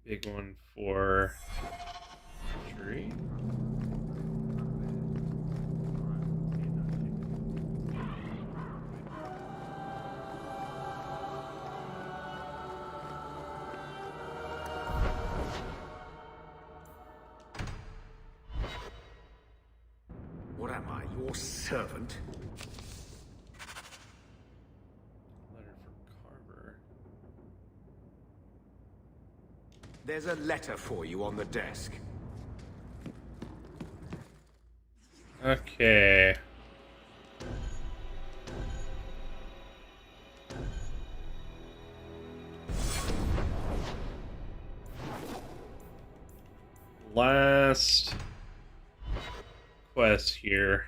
big one for tree. What am I, your servant? There's a letter for you on the desk. Okay. Last quest here.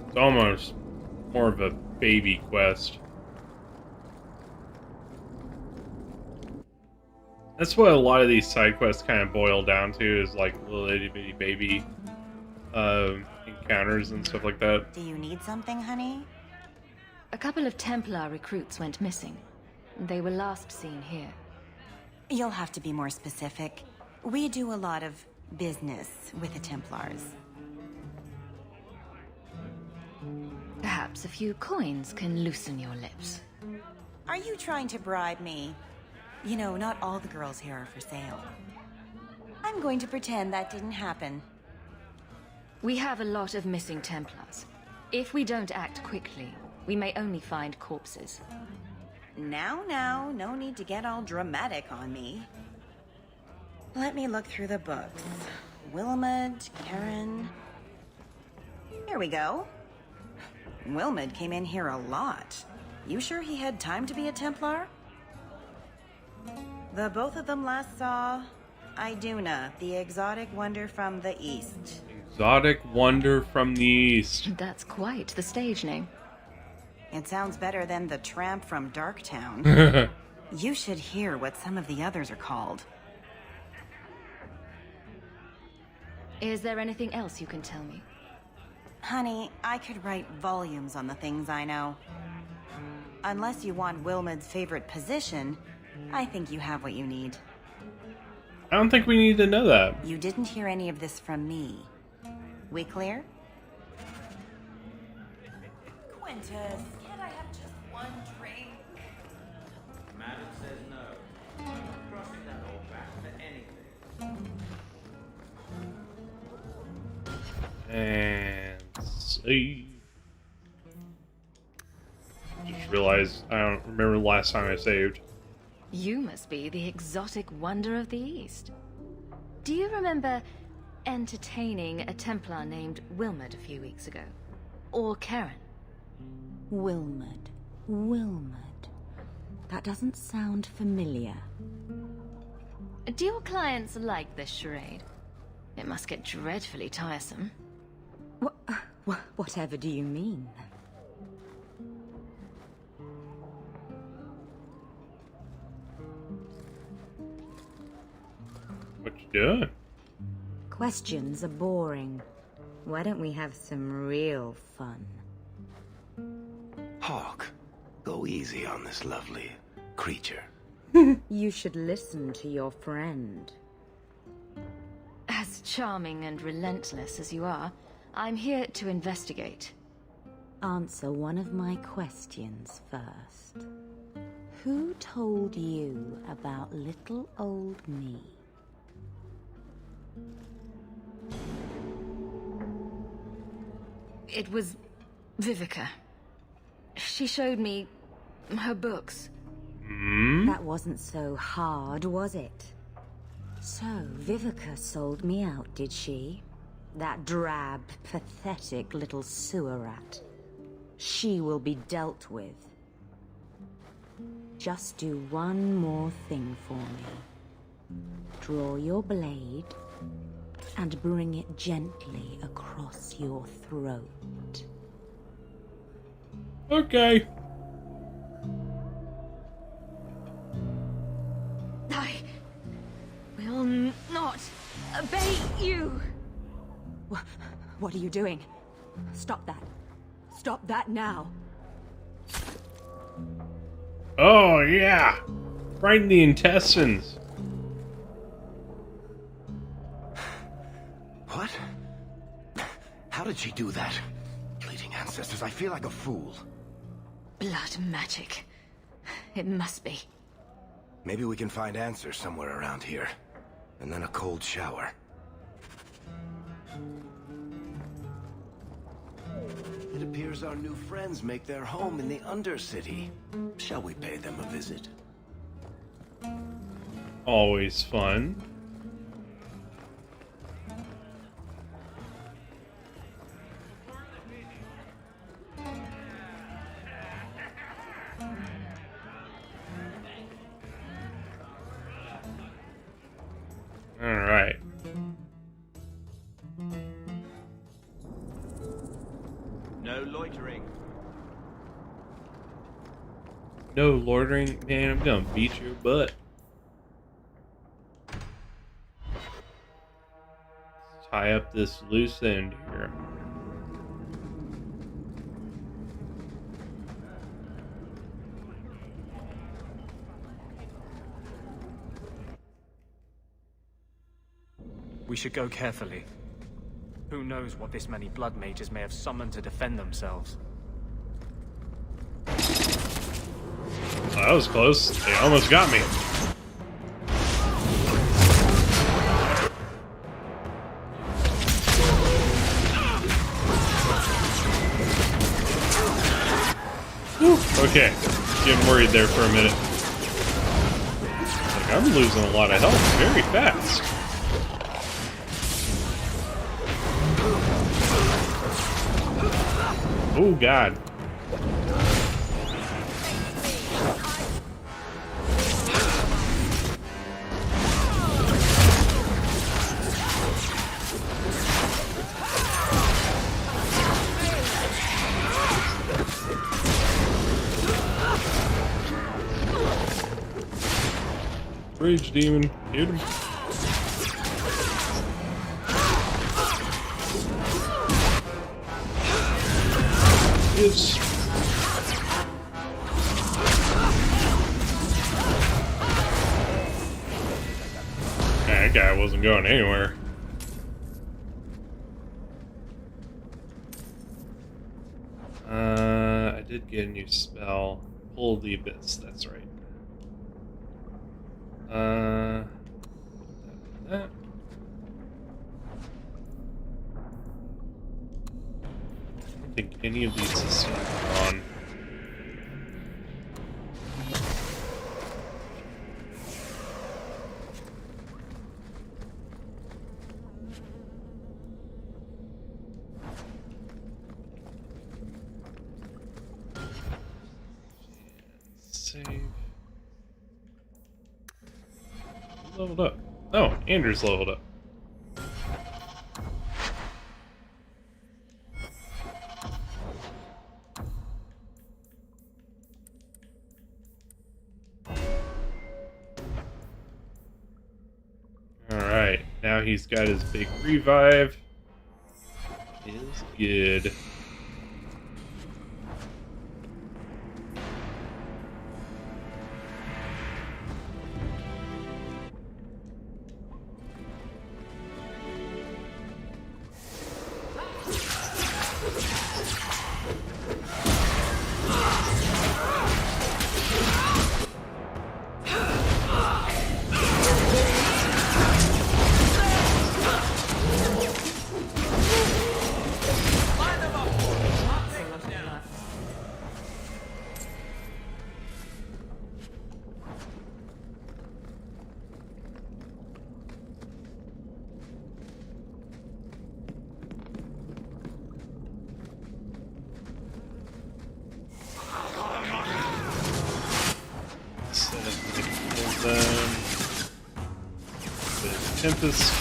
It's almost more of a baby quest. That's what a lot of these side quests kind of boil down to, is like little itty bitty baby encounters and stuff like that. Do you need something, honey? A couple of Templar recruits went missing. They were last seen here. You'll have to be more specific. We do a lot of business with the Templars. Perhaps a few coins can loosen your lips. Are you trying to bribe me? You know, not all the girls here are for sale. I'm going to pretend that didn't happen. We have a lot of missing Templars. If we don't act quickly, we may only find corpses. Now, no need to get all dramatic on me. Let me look through the books. Wilmot, Karen... Here we go. Wilmot came in here a lot. You sure he had time to be a Templar? The both of them last saw Iduna, the exotic wonder from the east. Exotic wonder from the east. That's quite the stage name. It sounds better than the tramp from Darktown. You should hear what some of the others are called. Is there anything else you can tell me? Honey, I could write volumes on the things I know. Unless you want Wilmot's favorite position, I think you have what you need. I don't think we need to know that. You didn't hear any of this from me. We clear? Quintus, can't I have just one drink? Madam says no. I'm not crossing that old back for anything. And see. Just realized I don't remember the last time I saved. You must be the exotic wonder of the East. Do you remember entertaining a Templar named Wilmot a few weeks ago? Or Karen? Wilmot. That doesn't sound familiar. Do your clients like this charade? It must get dreadfully tiresome. Whatever do you mean? What you doing? Questions are boring. Why don't we have some real fun? Hawk, go easy on this lovely creature. You should listen to your friend. As charming and relentless as you are, I'm here to investigate. Answer one of my questions first. Who told you about little old me? It was Vivica. She showed me her books. That wasn't so hard, was it? So, Vivica sold me out, did she? That drab, pathetic little sewer rat. She will be dealt with. Just do one more thing for me. Draw your blade and bring it gently across your throat. Okay. I will not obey you. What are you doing? Stop that. Stop that now. Oh, yeah. Right in the intestines. What? How did she do that? Bleeding ancestors, I feel like a fool. Blood magic. It must be. Maybe we can find answers somewhere around here. And then a cold shower. It appears our new friends make their home in the Undercity. Shall we pay them a visit? Always fun. Alright. No loitering. No loitering, man, I'm gonna beat your butt. Let's tie up this loose end here. We should go carefully. Who knows what this many blood mages may have summoned to defend themselves. Well, that was close. They almost got me. Whew. Okay, getting worried there for a minute. Like, I'm losing a lot of health very fast. Oh, God. Rage demon, hit him. Yes. That guy wasn't going anywhere. I did get a new spell. Pull the Abyss, that's right. That. I don't think any of these is on. Save. Leveled up. Oh, Andrew's leveled up. Alright, now he's got his big revive. Is good. Tempest.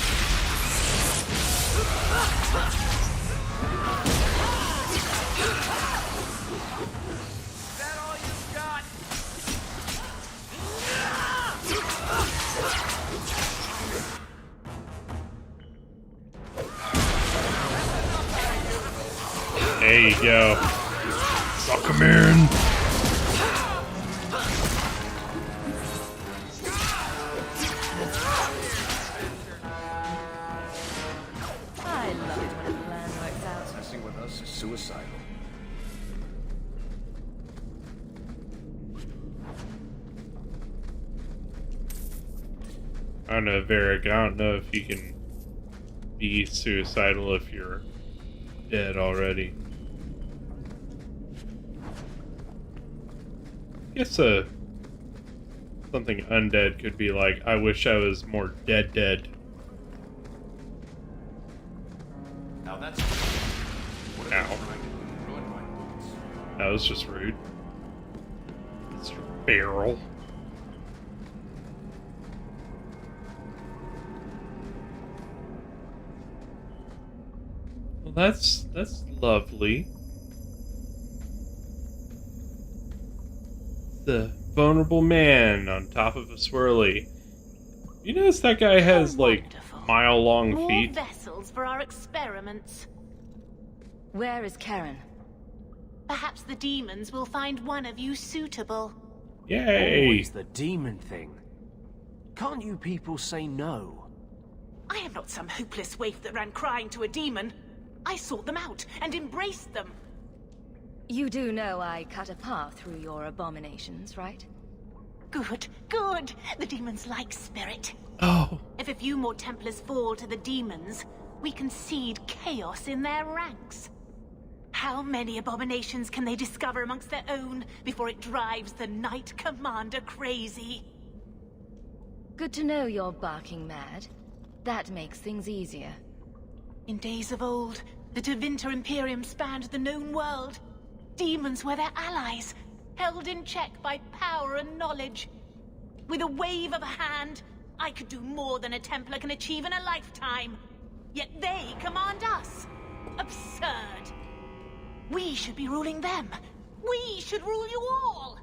There you go. Suck him in. I love it when a plan works out. Messing with us is suicidal. I don't know, Varric. I don't know if you can be suicidal if you're dead already. I guess something undead could be like, I wish I was more dead. Now that's... Ow. That was just rude. It's your barrel. Well, that's lovely. The vulnerable man on top of a swirly. You notice that guy has like mile-long More feet? vessels for our experiments. Where is Karen? Perhaps the demons will find one of you suitable. Yay! Always the demon thing. Can't you people say no? I am not some hopeless waif that ran crying to a demon. I sought them out and embraced them. You do know I cut a path through your abominations, right? Good, good. The demons like spirit. Oh. If a few more Templars fall to the demons, we can seed chaos in their ranks. How many abominations can they discover amongst their own before it drives the Knight Commander crazy? Good to know you're barking mad. That makes things easier. In days of old, the Tevinter Imperium spanned the known world. Demons were their allies, held in check by power and knowledge. With a wave of a hand, I could do more than a Templar can achieve in a lifetime. Yet they command us. Absurd. We should be ruling them. We should rule you all.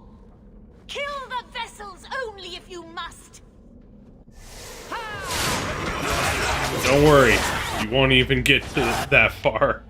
Kill the vessels only if you must. Don't worry, you won't even get to that far.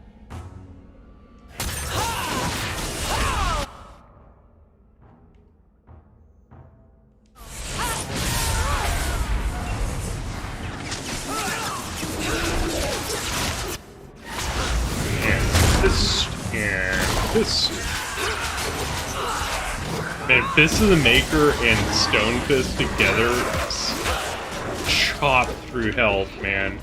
Man, Fist of the Maker and Stonefist together chop through health, man.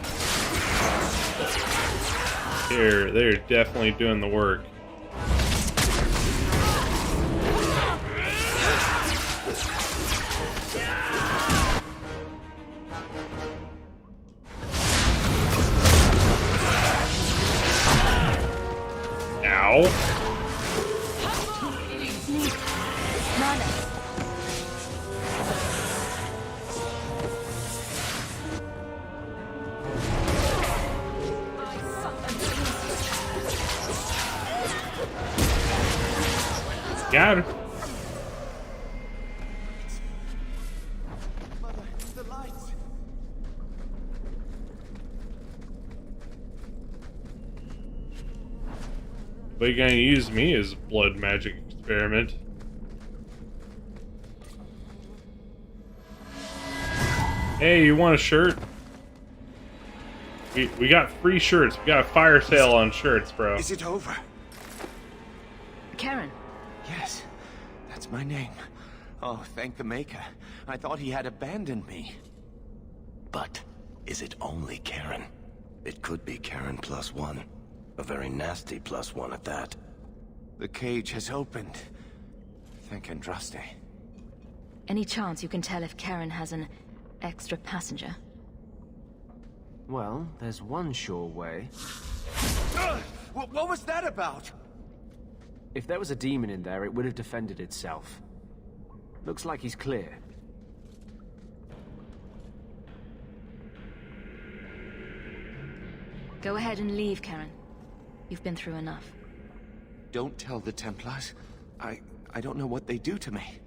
They're definitely doing the work. Ow. Got her. But you're gonna use me as a blood magic experiment. Hey, you want a shirt? We got free shirts. We got a fire sale on shirts, bro. Is it over? Karen. Yes, that's my name. Oh, thank the Maker. I thought he had abandoned me. But is it only Karen? It could be Karen +1. A very nasty +1 at that. The cage has opened. Thank Andraste. Any chance you can tell if Karen has an extra passenger? Well, there's one sure way. What was that about? If there was a demon in there, it would have defended itself. Looks like he's clear. Go ahead and leave, Karen. You've been through enough. Don't tell the Templars. I don't know what they do to me.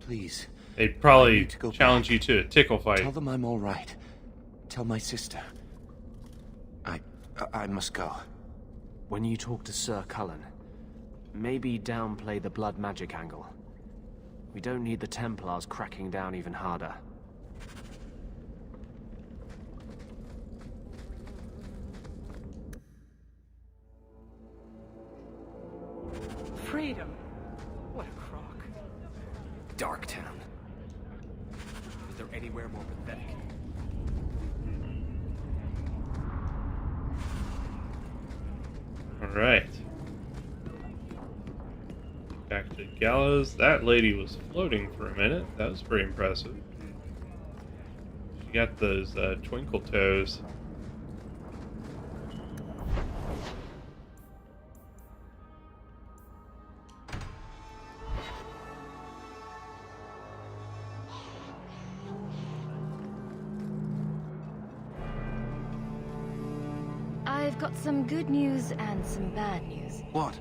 Please. They'd probably challenge you to a tickle fight. Tell them I'm all right. Tell my sister. I must go. When you talk to Sir Cullen, maybe downplay the blood magic angle. We don't need the Templars cracking down even harder. Freedom. What a crock. Darktown. Is there anywhere more pathetic? Alright. Back to Gallows. That lady was floating for a minute. That was pretty impressive. She got those twinkle toes. I've got some good news and some bad news. What?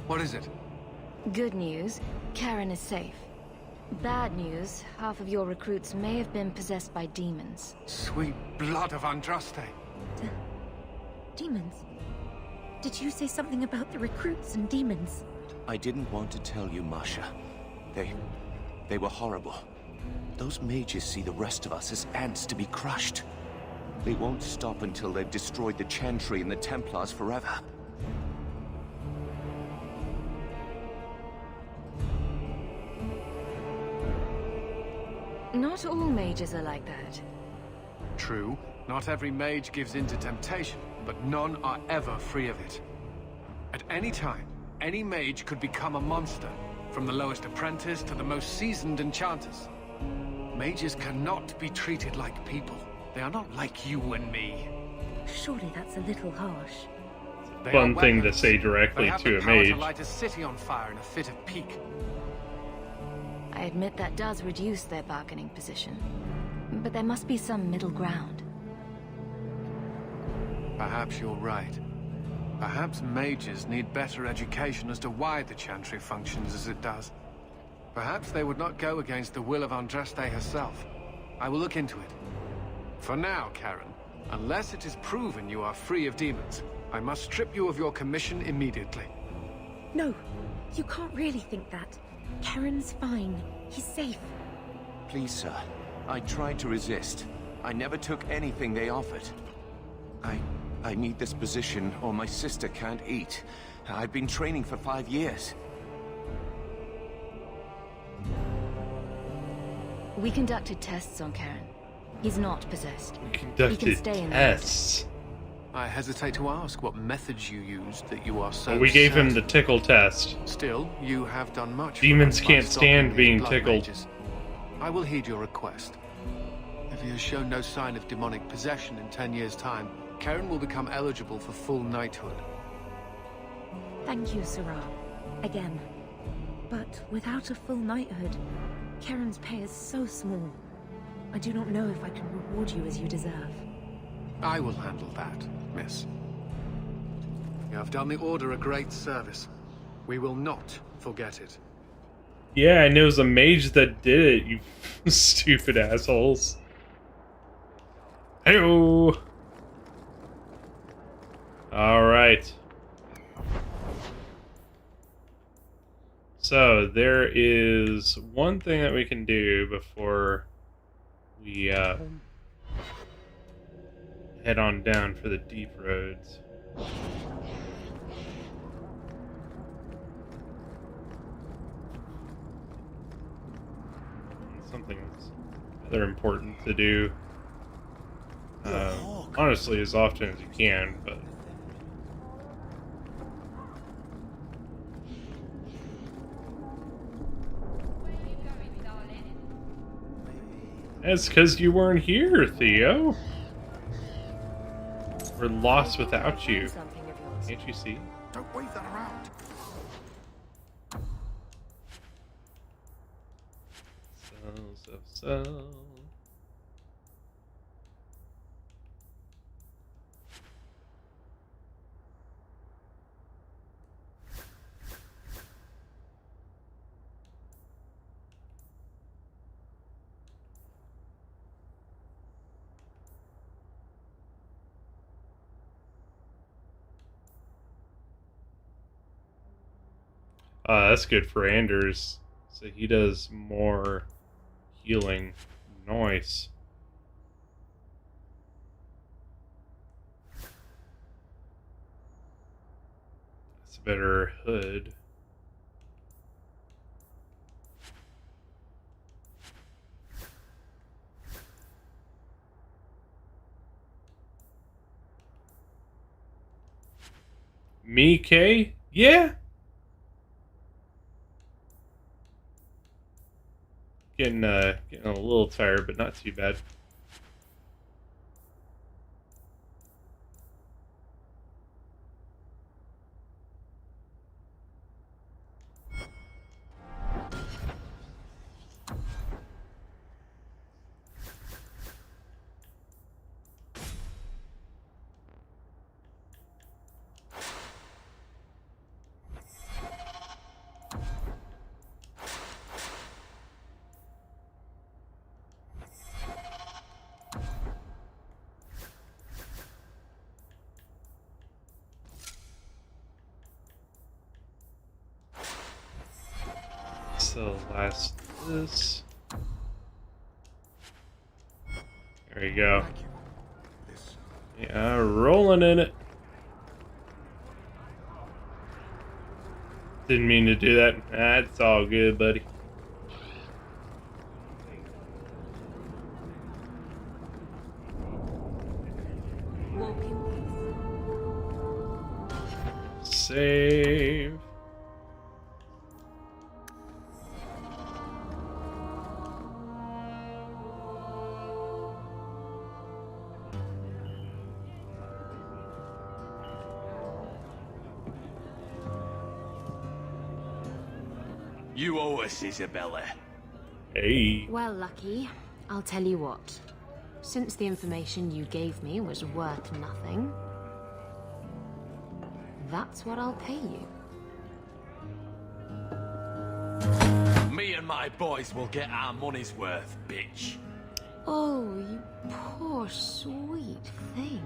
What is it? Good news, Karen is safe. Bad news, half of your recruits may have been possessed by demons. Sweet blood of Andraste. Demons? Did you say something about the recruits and demons? I didn't want to tell you, Masha. They were horrible. Those mages see the rest of us as ants to be crushed. They won't stop until they've destroyed the Chantry and the Templars forever. Not all mages are like that. True, not every mage gives in to temptation, but none are ever free of it. At any time, any mage could become a monster, from the lowest apprentice to the most seasoned enchanters. Mages cannot be treated like people. They are not like you and me. Surely that's a little harsh. Fun thing to say directly to a mage. To light a city on fire in a fit of pique. I admit that does reduce their bargaining position. But there must be some middle ground. Perhaps you're right. Perhaps mages need better education as to why the Chantry functions as it does. Perhaps they would not go against the will of Andraste herself. I will look into it. For now, Karen, unless it is proven you are free of demons, I must strip you of your commission immediately. No, you can't really think that. Karen's fine. He's safe. Please, sir. I tried to resist. I never took anything they offered. I need this position, or my sister can't eat. I've been training for 5 years. We conducted tests on Karen. He's not possessed. We conducted tests. I hesitate to ask what methods you used that you are so Well, we gave him certain. the tickle test. Still, you have done much. Demons for us by can't stopping stand these being blood tickled. mages. I will heed your request. If he has shown no sign of demonic possession in 10 years' time, Karen will become eligible for full knighthood. Thank you, Sarah. Again. But without a full knighthood, Karen's pay is so small. I do not know if I can reward you as you deserve. I will handle that, miss. You have done the Order a great service. We will not forget it. Yeah, and it was a mage that did it, you stupid assholes. Heyo! Alright. So, there is one thing that we can do before we head on down for the deep roads. Something that's rather important to do. Honestly, as often as you can, but... It's because you weren't here, Theo. We're lost without you. Can't you see? Don't wave that around. So. That's good for Anders. So he does more healing. Nice. That's a better hood. Me, K? Yeah. Getting a little tired, but not too bad. So last this. There you go. Yeah, rolling in it. Didn't mean to do that. That's all good, buddy. Save. You owe us, Isabella. Hey. Well, Lucky, I'll tell you what. Since the information you gave me was worth nothing, that's what I'll pay you. Me and my boys will get our money's worth, bitch. Oh, you poor sweet thing.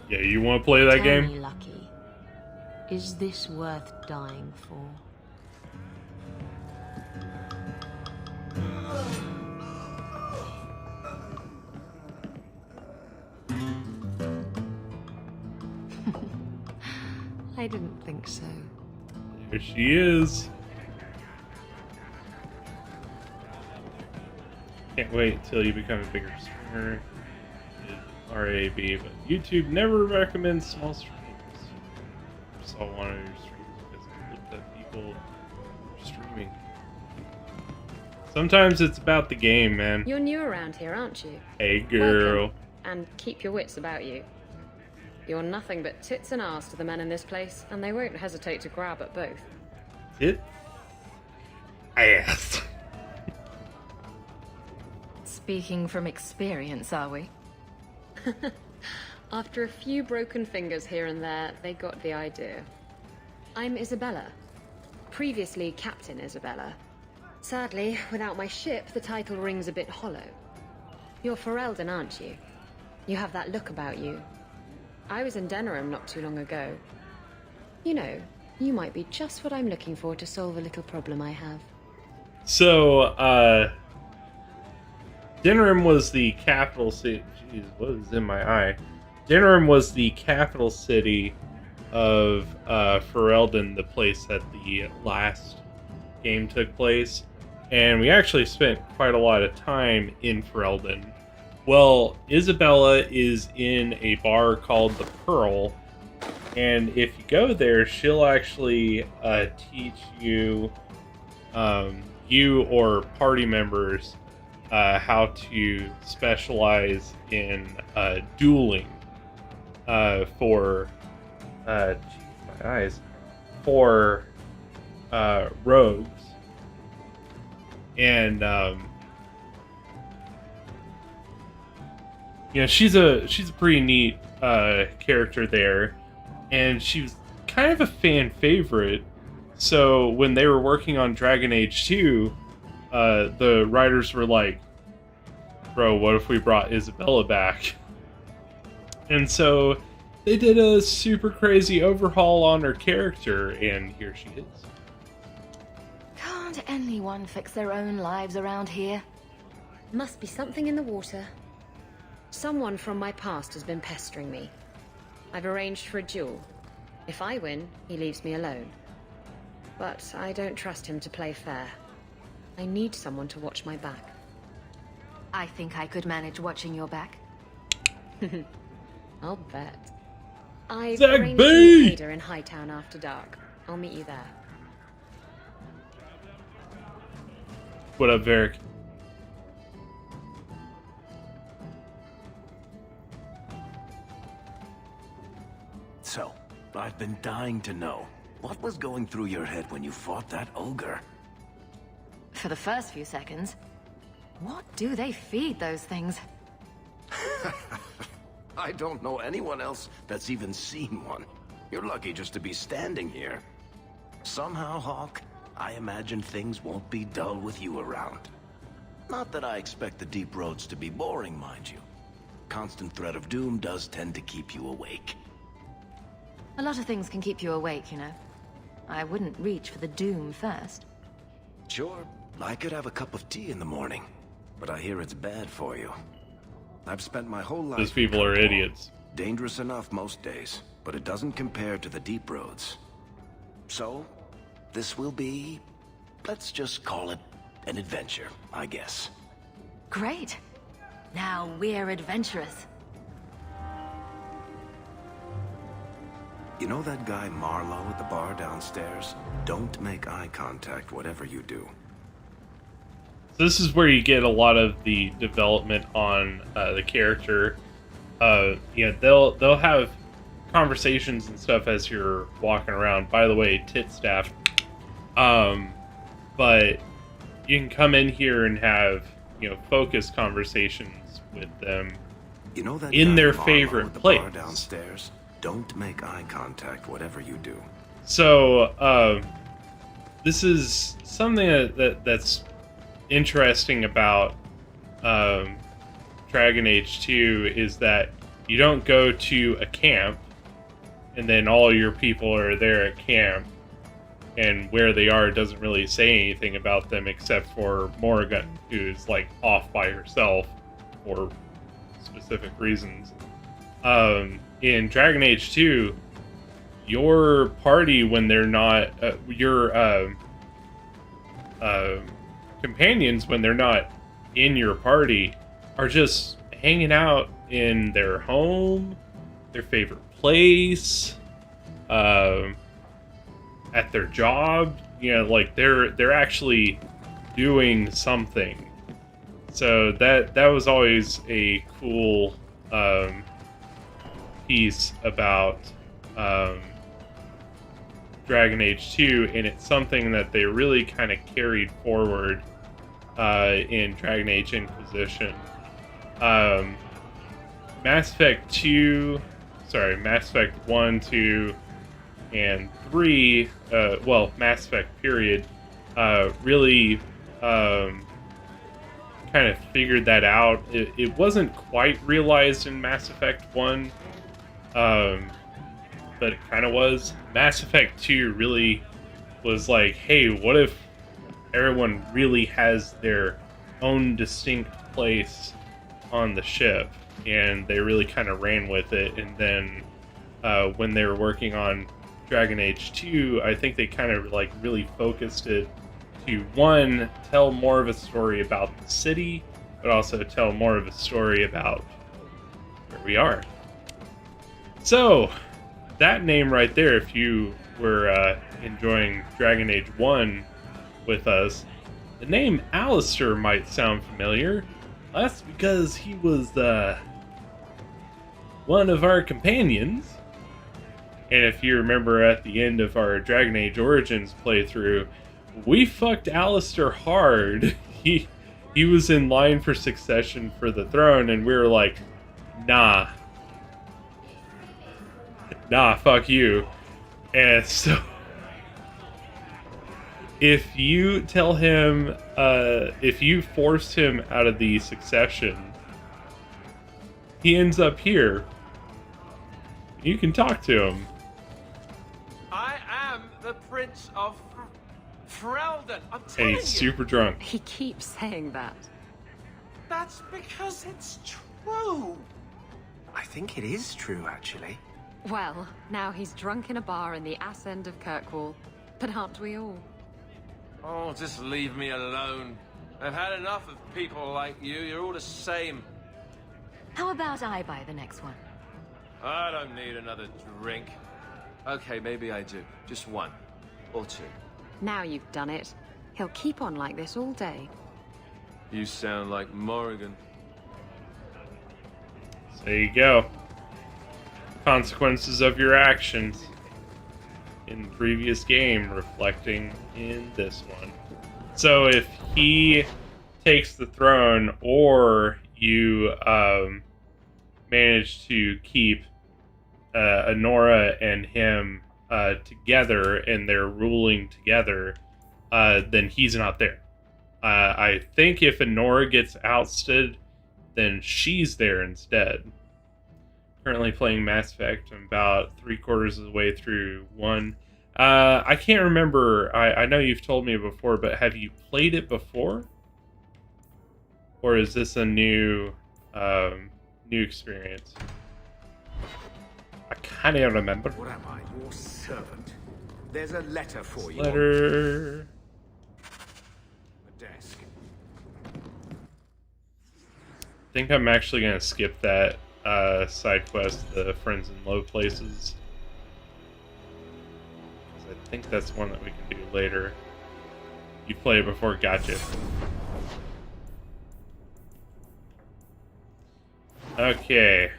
Yeah, you want to play that Tell game? me, Lucky, is this worth dying for? I didn't think so. Here she is. Can't wait until you become a bigger streamer. RAB, but YouTube never recommends small streams. I saw one of your streams because I looked at people streaming. Sometimes it's about the game, man. You're new around here, aren't you? Hey, girl. Welcome. And keep your wits about you. You're nothing but tits and arse to the men in this place, and they won't hesitate to grab at both. Tit? Ass. Speaking from experience, are we? After a few broken fingers here and there, they got the idea. I'm Isabella. Previously Captain Isabella. Sadly, without my ship, the title rings a bit hollow. You're Ferelden, aren't you? You have that look about you. I was in Denerim not too long ago. You know, you might be just what I'm looking for to solve a little problem I have. So, Denerim was the capital city. Jeez, what is in my eye? Denerim was the capital city of Ferelden, the place that the last game took place. And we actually spent quite a lot of time in Ferelden. Well, Isabella is in a bar called the Pearl. And if you go there, she'll actually teach you, you or party members, how to specialize in dueling for geez, my eyes, for rogues. And you know, she's a pretty neat character there, and she was kind of a fan favorite. So when they were working on Dragon Age 2, the writers were like, bro, what if we brought Isabella back? And so they did a super crazy overhaul on her character, and here she is. Can't anyone fix their own lives around here? Must be something in the water. Someone from my past has been pestering me. I've arranged for a duel. If I win, he leaves me alone. But I don't trust him to play fair. I need someone to watch my back. I think I could manage watching your back. I'll bet. I've Zach arranged B! to meet Ada in Hightown after dark. I'll meet you there. What up, Varric? So, I've been dying to know. What was going through your head when you fought that ogre? For the first few seconds. What do they feed those things? I don't know anyone else that's even seen one. You're lucky just to be standing here. Somehow, Hawk, I imagine things won't be dull with you around. Not that I expect the deep roads to be boring, mind you. Constant threat of doom does tend to keep you awake. A lot of things can keep you awake, you know. I wouldn't reach for the doom first. Sure, I could have a cup of tea in the morning, but I hear it's bad for you. I've spent my whole life... Those people are idiots. Dangerous enough most days, but it doesn't compare to the deep roads. So, this will be... let's just call it an adventure, I guess. Great. Now we're adventurous. You know that guy Marlowe at the bar downstairs? Don't make eye contact whatever you do. This is where you get a lot of the development on the character. They'll have conversations and stuff as you're walking around. By the way, tit staff. But you can come in here and have focused conversations with them. You know that in guy their Marlowe favorite at the place. bar downstairs? Don't make eye contact whatever you do. So this is something that's interesting about Dragon Age 2 is that you don't go to a camp and then all your people are there at camp, and where they are doesn't really say anything about them except for Morrigan, who's like off by herself for specific reasons. In Dragon Age 2, your party, when they're not your companions, when they're not in your party, are just hanging out in their home, their favorite place, at their job. Like they're actually doing something. So that was always a cool piece about Dragon Age 2, and it's something that they really kind of carried forward in Dragon Age Inquisition. Mass Effect 1, 2, and 3, Mass Effect period, really kind of figured that out. It wasn't quite realized in Mass Effect 1, but it kind of was. Mass Effect 2 really was like, hey, what if everyone really has their own distinct place on the ship? And they really kind of ran with it. And then when they were working on Dragon Age 2, I think they kind of like really focused it to, one, tell more of a story about the city, but also tell more of a story about where we are. So, that name right there, if you were enjoying Dragon Age 1 with us, the name Alistair might sound familiar. That's because he was one of our companions. And if you remember at the end of our Dragon Age Origins playthrough, we fucked Alistair hard. He was in line for succession for the throne, and we were like, nah, fuck you. And so if you tell him, if you force him out of the succession, he ends up here. You can talk to him. I am the Prince of Ferelden. I'm And telling you. he's super drunk. He keeps saying that. That's because it's true. I think it is true, actually. Well, now he's drunk in a bar in the ass end of Kirkwall. But aren't we all? Oh, just leave me alone. I've had enough of people like you. You're all the same. How about I buy the next one? I don't need another drink. Okay, maybe I do. Just one. Or two. Now you've done it. He'll keep on like this all day. You sound like Morrigan. So there you go. Consequences of your actions in the previous game reflecting in this one. So if he takes the throne, or you manage to keep Honora and him together and they're ruling together, then he's not there. I think if Honora gets ousted, then she's there instead. Currently playing Mass Effect. I'm about 3/4 of the way through 1. I can't remember. I know you've told me before, but have you played it before? Or is this a new experience? I kind of remember. What am I, your servant? There's a letter for you. Letter. The desk. I think I'm actually going to skip that side quest, the Friends in Low Places. I think that's one that we can do later. You play it before, gotcha. Okay.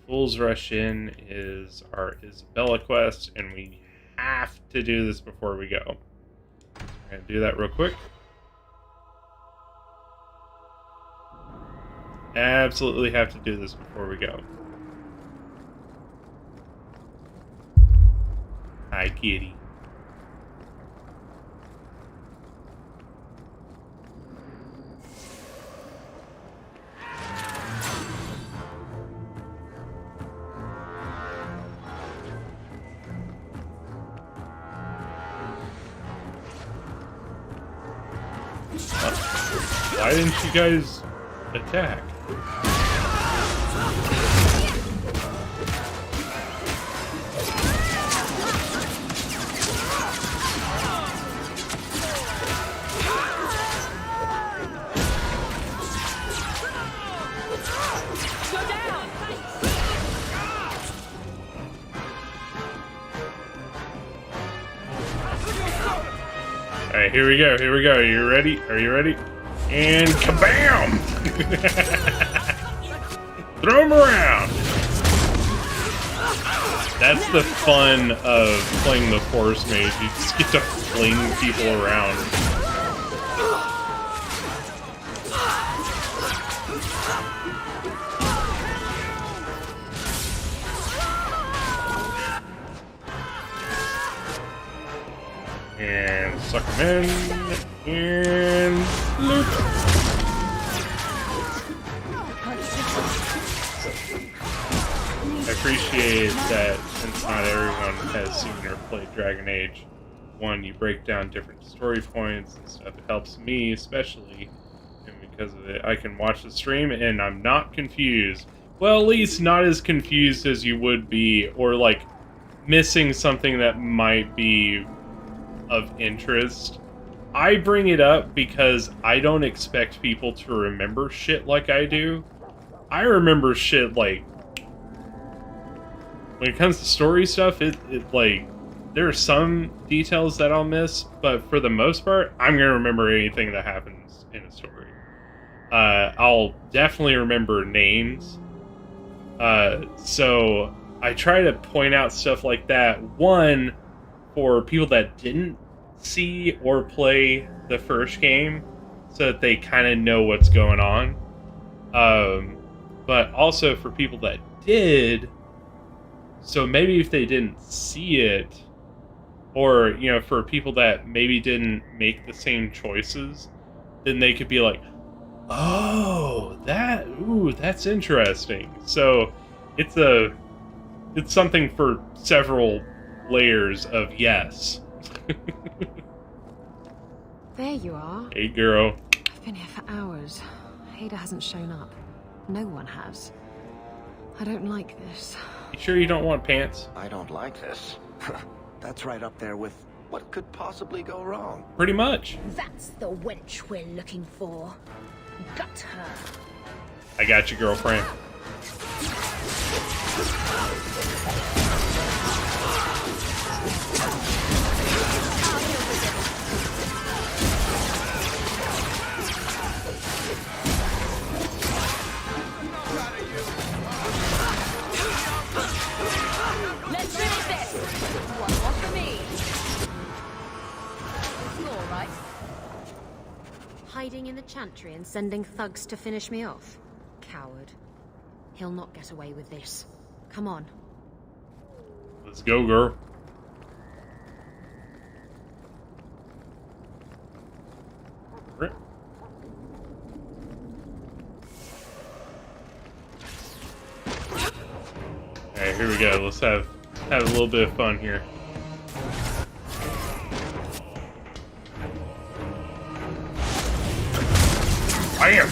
Fools Rush In is our Isabella quest, and we have to do this before we go. So we're going to do that real quick. Absolutely have to do this before we go. Hi, kitty. Why didn't you guys attack? Alright, here we go, here we go. Are you ready? Are you ready? And kabam! Throw him around! That's the fun of playing the Force Mage. You just get to fling people around. And suck him in. And loop. I appreciate that since not everyone has seen or played Dragon Age 1, you break down different story points and stuff. It helps me especially, and because of it, I can watch the stream and I'm not confused. Well, at least not as confused as you would be, or like missing something that might be of interest. I bring it up because I don't expect people to remember shit like I do. I remember shit like, when it comes to story stuff, it like, there are some details that I'll miss, but for the most part, I'm gonna remember anything that happens in a story. I'll definitely remember names. So I try to point out stuff like that. One, for people that didn't see or play the first game, so that they kind of know what's going on. But also for people that did, So maybe if they didn't see it, or, you know, for people that maybe didn't make the same choices, then they could be like, oh, that's interesting. So it's something for several layers of yes. There you are. Hey, girl. I've been here for hours. Hader hasn't shown up. No one has. I don't like this. You sure you don't want pants? I don't like this. That's right up there with what could possibly go wrong. Pretty much. That's the wench we're looking for. Gut her. I got you, girlfriend. Let's finish this! One more for me! All right. Hiding in the chantry and sending thugs to finish me off? Coward. He'll not get away with this. Come on. Let's go, girl. Alright, here we go. Let's have a little bit of fun here. Bam!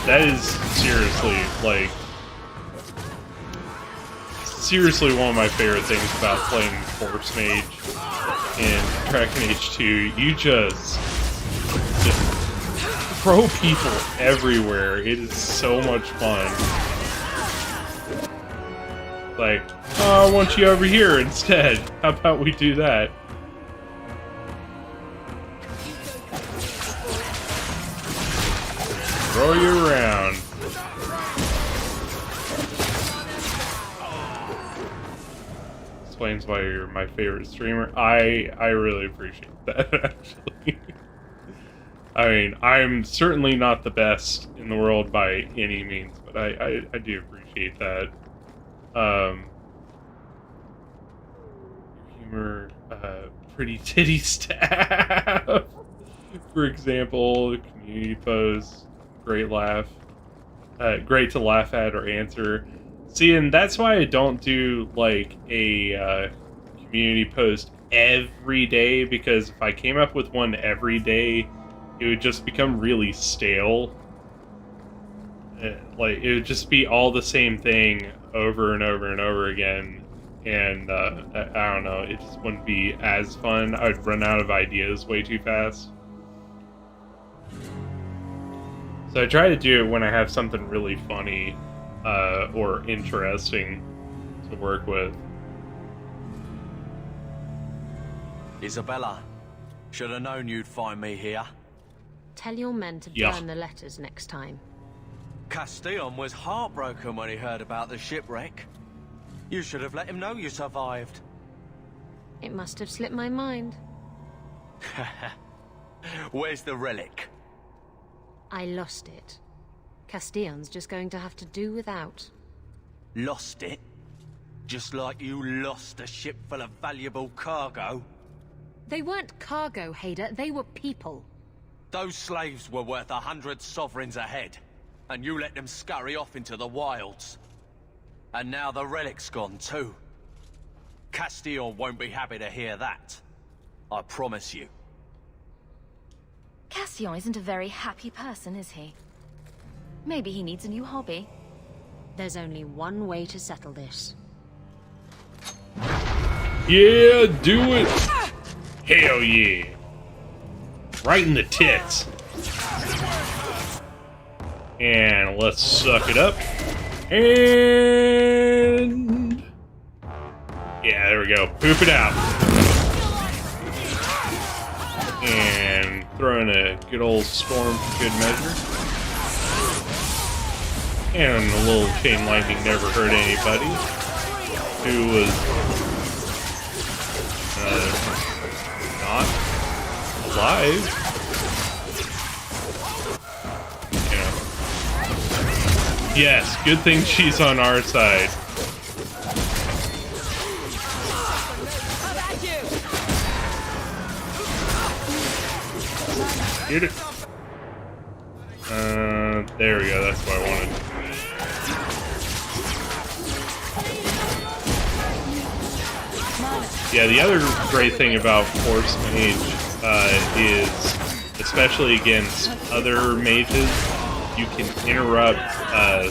That is seriously, like, seriously one of my favorite things about playing Force Mage in Dragon Age 2. You just throw people everywhere. It is so much fun. Like, oh, I want you over here instead. How about we do that? Throw you around. Explains why you're my favorite streamer. I really appreciate that, actually. I mean, I'm certainly not the best in the world by any means, but I do appreciate that. Humor, pretty titty staff, for example, community post. Great laugh. Great to laugh at or answer. See, and that's why I don't do, like, a community post every day, because if I came up with one every day, it would just become really stale. Like, it would just be all the same thing over and over and over again, and I don't know, it just wouldn't be as fun. I'd run out of ideas way too fast. So I try to do it when I have something really funny or interesting to work with. Isabella, should have known you'd find me here. Tell your men to burn the letters next time. Castillon was heartbroken when he heard about the shipwreck. You should have let him know you survived. It must have slipped my mind. Where's the relic? I lost it. Castillon's just going to have to do without. Lost it? Just like you lost a ship full of valuable cargo? They weren't cargo, Hader. They were people. Those slaves were worth 100 sovereigns a head, and you let them scurry off into the wilds. And now the relic's gone too. Castillon won't be happy to hear that. I promise you. Castillon isn't a very happy person, is he? Maybe he needs a new hobby. There's only one way to settle this. Yeah, do it! Hell yeah! Right in the tits. And let's suck it up. And... yeah, there we go. Poop it out. And throw in a good old storm for good measure. And a little chain lightning never hurt anybody. Who was not alive. You know. Yes, good thing she's on our side. Get it. There we go, that's what I wanted. Yeah, the other great thing about Force Mage is, especially against other mages, you can interrupt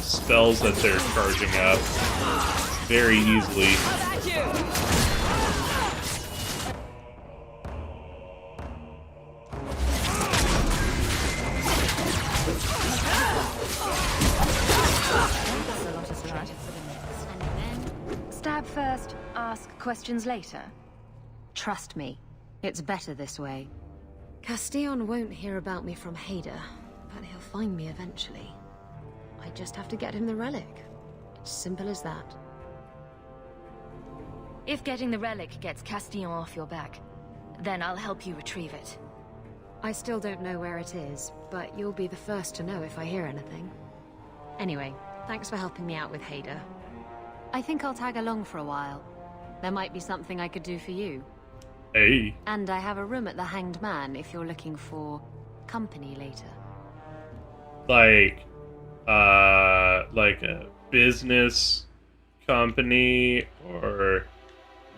spells that they're charging up very easily. Stab first, ask questions later. Trust me, it's better this way. Castillon won't hear about me from Hader, but he'll find me eventually. I just have to get him the relic. It's simple as that. If getting the relic gets Castillon off your back, then I'll help you retrieve it. I still don't know where it is, but you'll be the first to know if I hear anything. Anyway, thanks for helping me out with Hader. I think I'll tag along for a while. There might be something I could do for you. Hey. And I have a room at the Hanged Man if you're looking for company later. Like a business company, or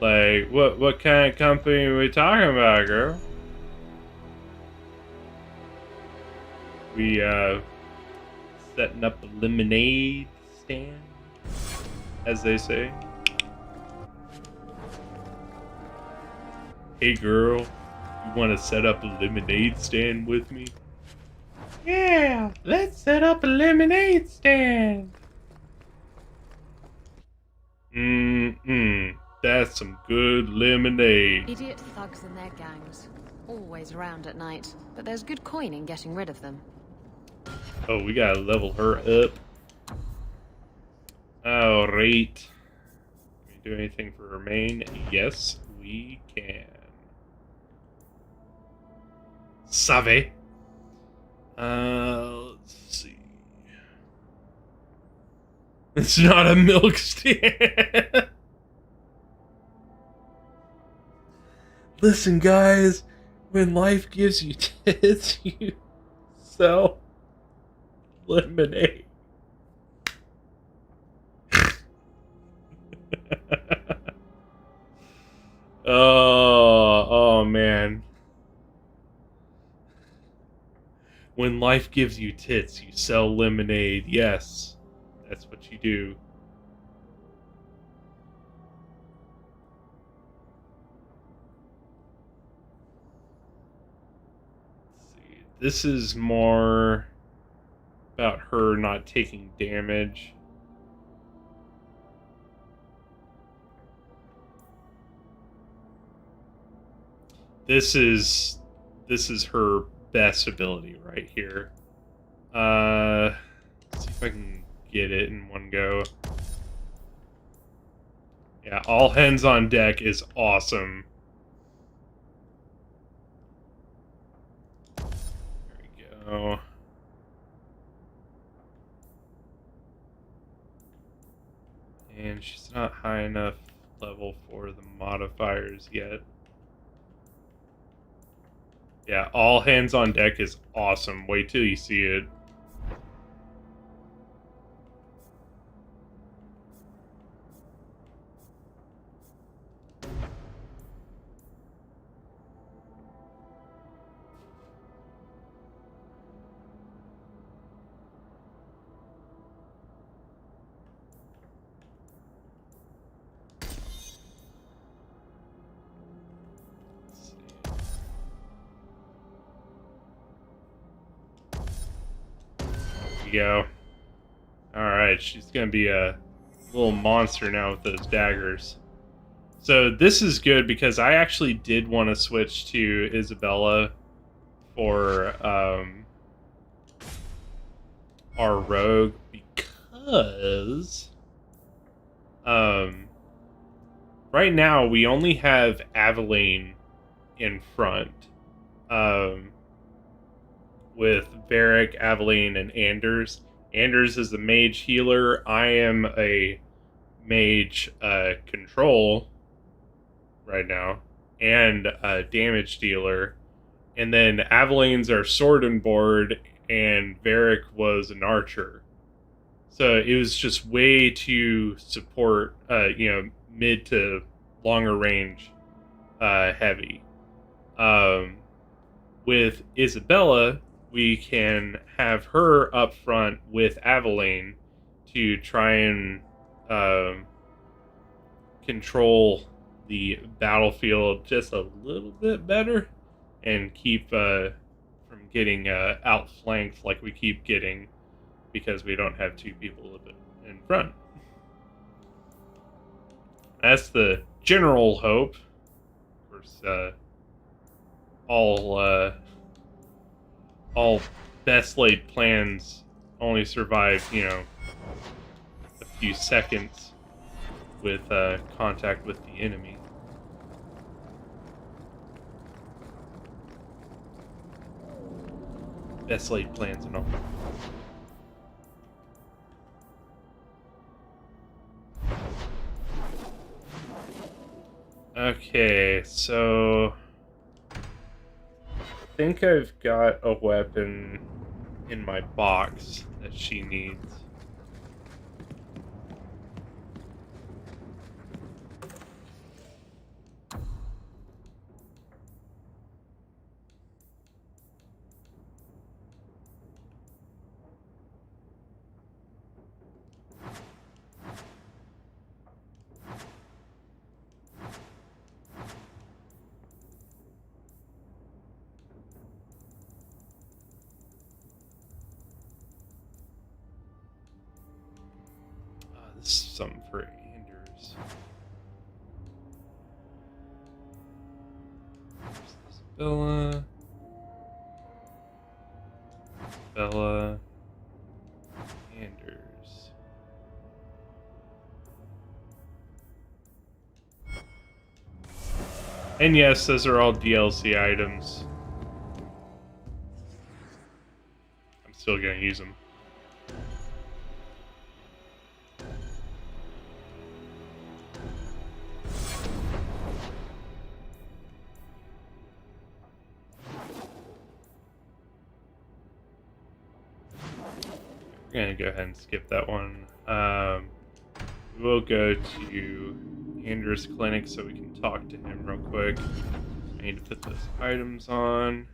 like what kind of company are we talking about, girl? We setting up a lemonade stand, as they say. Hey girl, you want to set up a lemonade stand with me? Yeah, let's set up a lemonade stand. That's some good lemonade. Idiot thugs and their gangs. Always around at night, but there's good coin in getting rid of them. Oh, we gotta level her up. Alright. Can we do anything for her main? Yes, we can. Save. Let's see. It's not a milk stand. Listen, guys. When life gives you tits, you sell lemonade. Oh man. When life gives you tits, you sell lemonade. Yes, that's what you do. Let's see. This is more about her not taking damage. This is her best ability right here. Let's see if I can get it in one go. Yeah, all hands on deck is awesome. There we go. And she's not high enough level for the modifiers yet. Yeah, all hands on deck is awesome. Wait till you see it. Go. Alright, she's gonna be a little monster now with those daggers. So this is good because I actually did want to switch to Isabella for our rogue because right now we only have Aveline in front. With Varric, Aveline, and Anders. Anders is a mage healer. I am a mage control right now, and a damage dealer. And then Aveline's our sword and board, and Varric was an archer. So it was just way to support, mid to longer range heavy. With Isabella, we can have her up front with Aveline to try and control the battlefield just a little bit better and keep from getting outflanked like we keep getting because we don't have two people in front. That's the general hope. Of course, all best laid plans only survive, a few seconds with contact with the enemy. Best laid plans and all. Okay, so I think I've got a weapon in my box that she needs. This is something for Anders. Bella. Anders. And yes, those are all DLC items. I'm still gonna use them. We're gonna go ahead and skip that one. We'll go to Anders' clinic so we can talk to him real quick. I need to put those items on.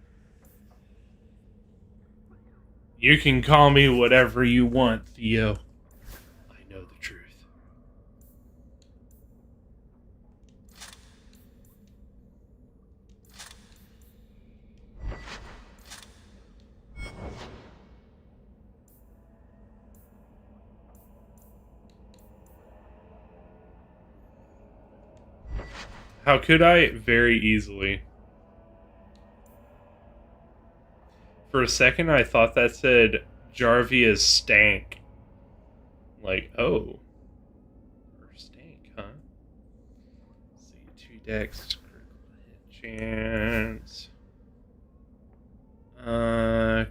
You can call me whatever you want, Theo. I know the truth. How could I? Very easily. For a second, I thought that said Jarvia's stank. Like, oh. Or stank, huh? Let's see, 2 decks, critical hit chance.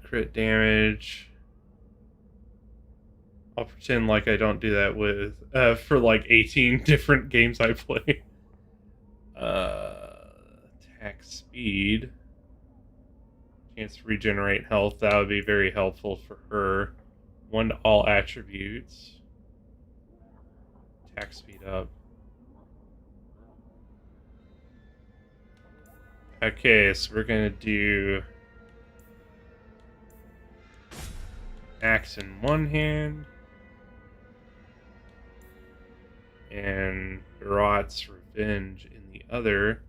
Crit damage. I'll pretend like I don't do that with, for like 18 different games I play. Attack speed. Chance to regenerate health. That would be very helpful for her. 1 to all attributes. Attack speed up. Okay, so we're gonna do axe in one hand and Rot's Revenge in the other,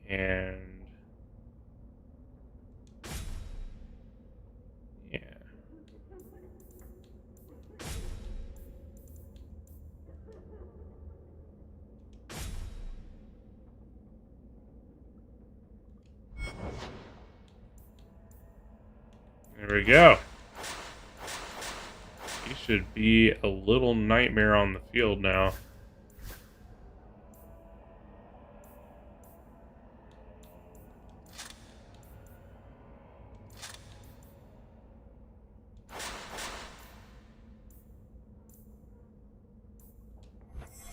and yeah. There we go. He should be a little nightmare on the field now.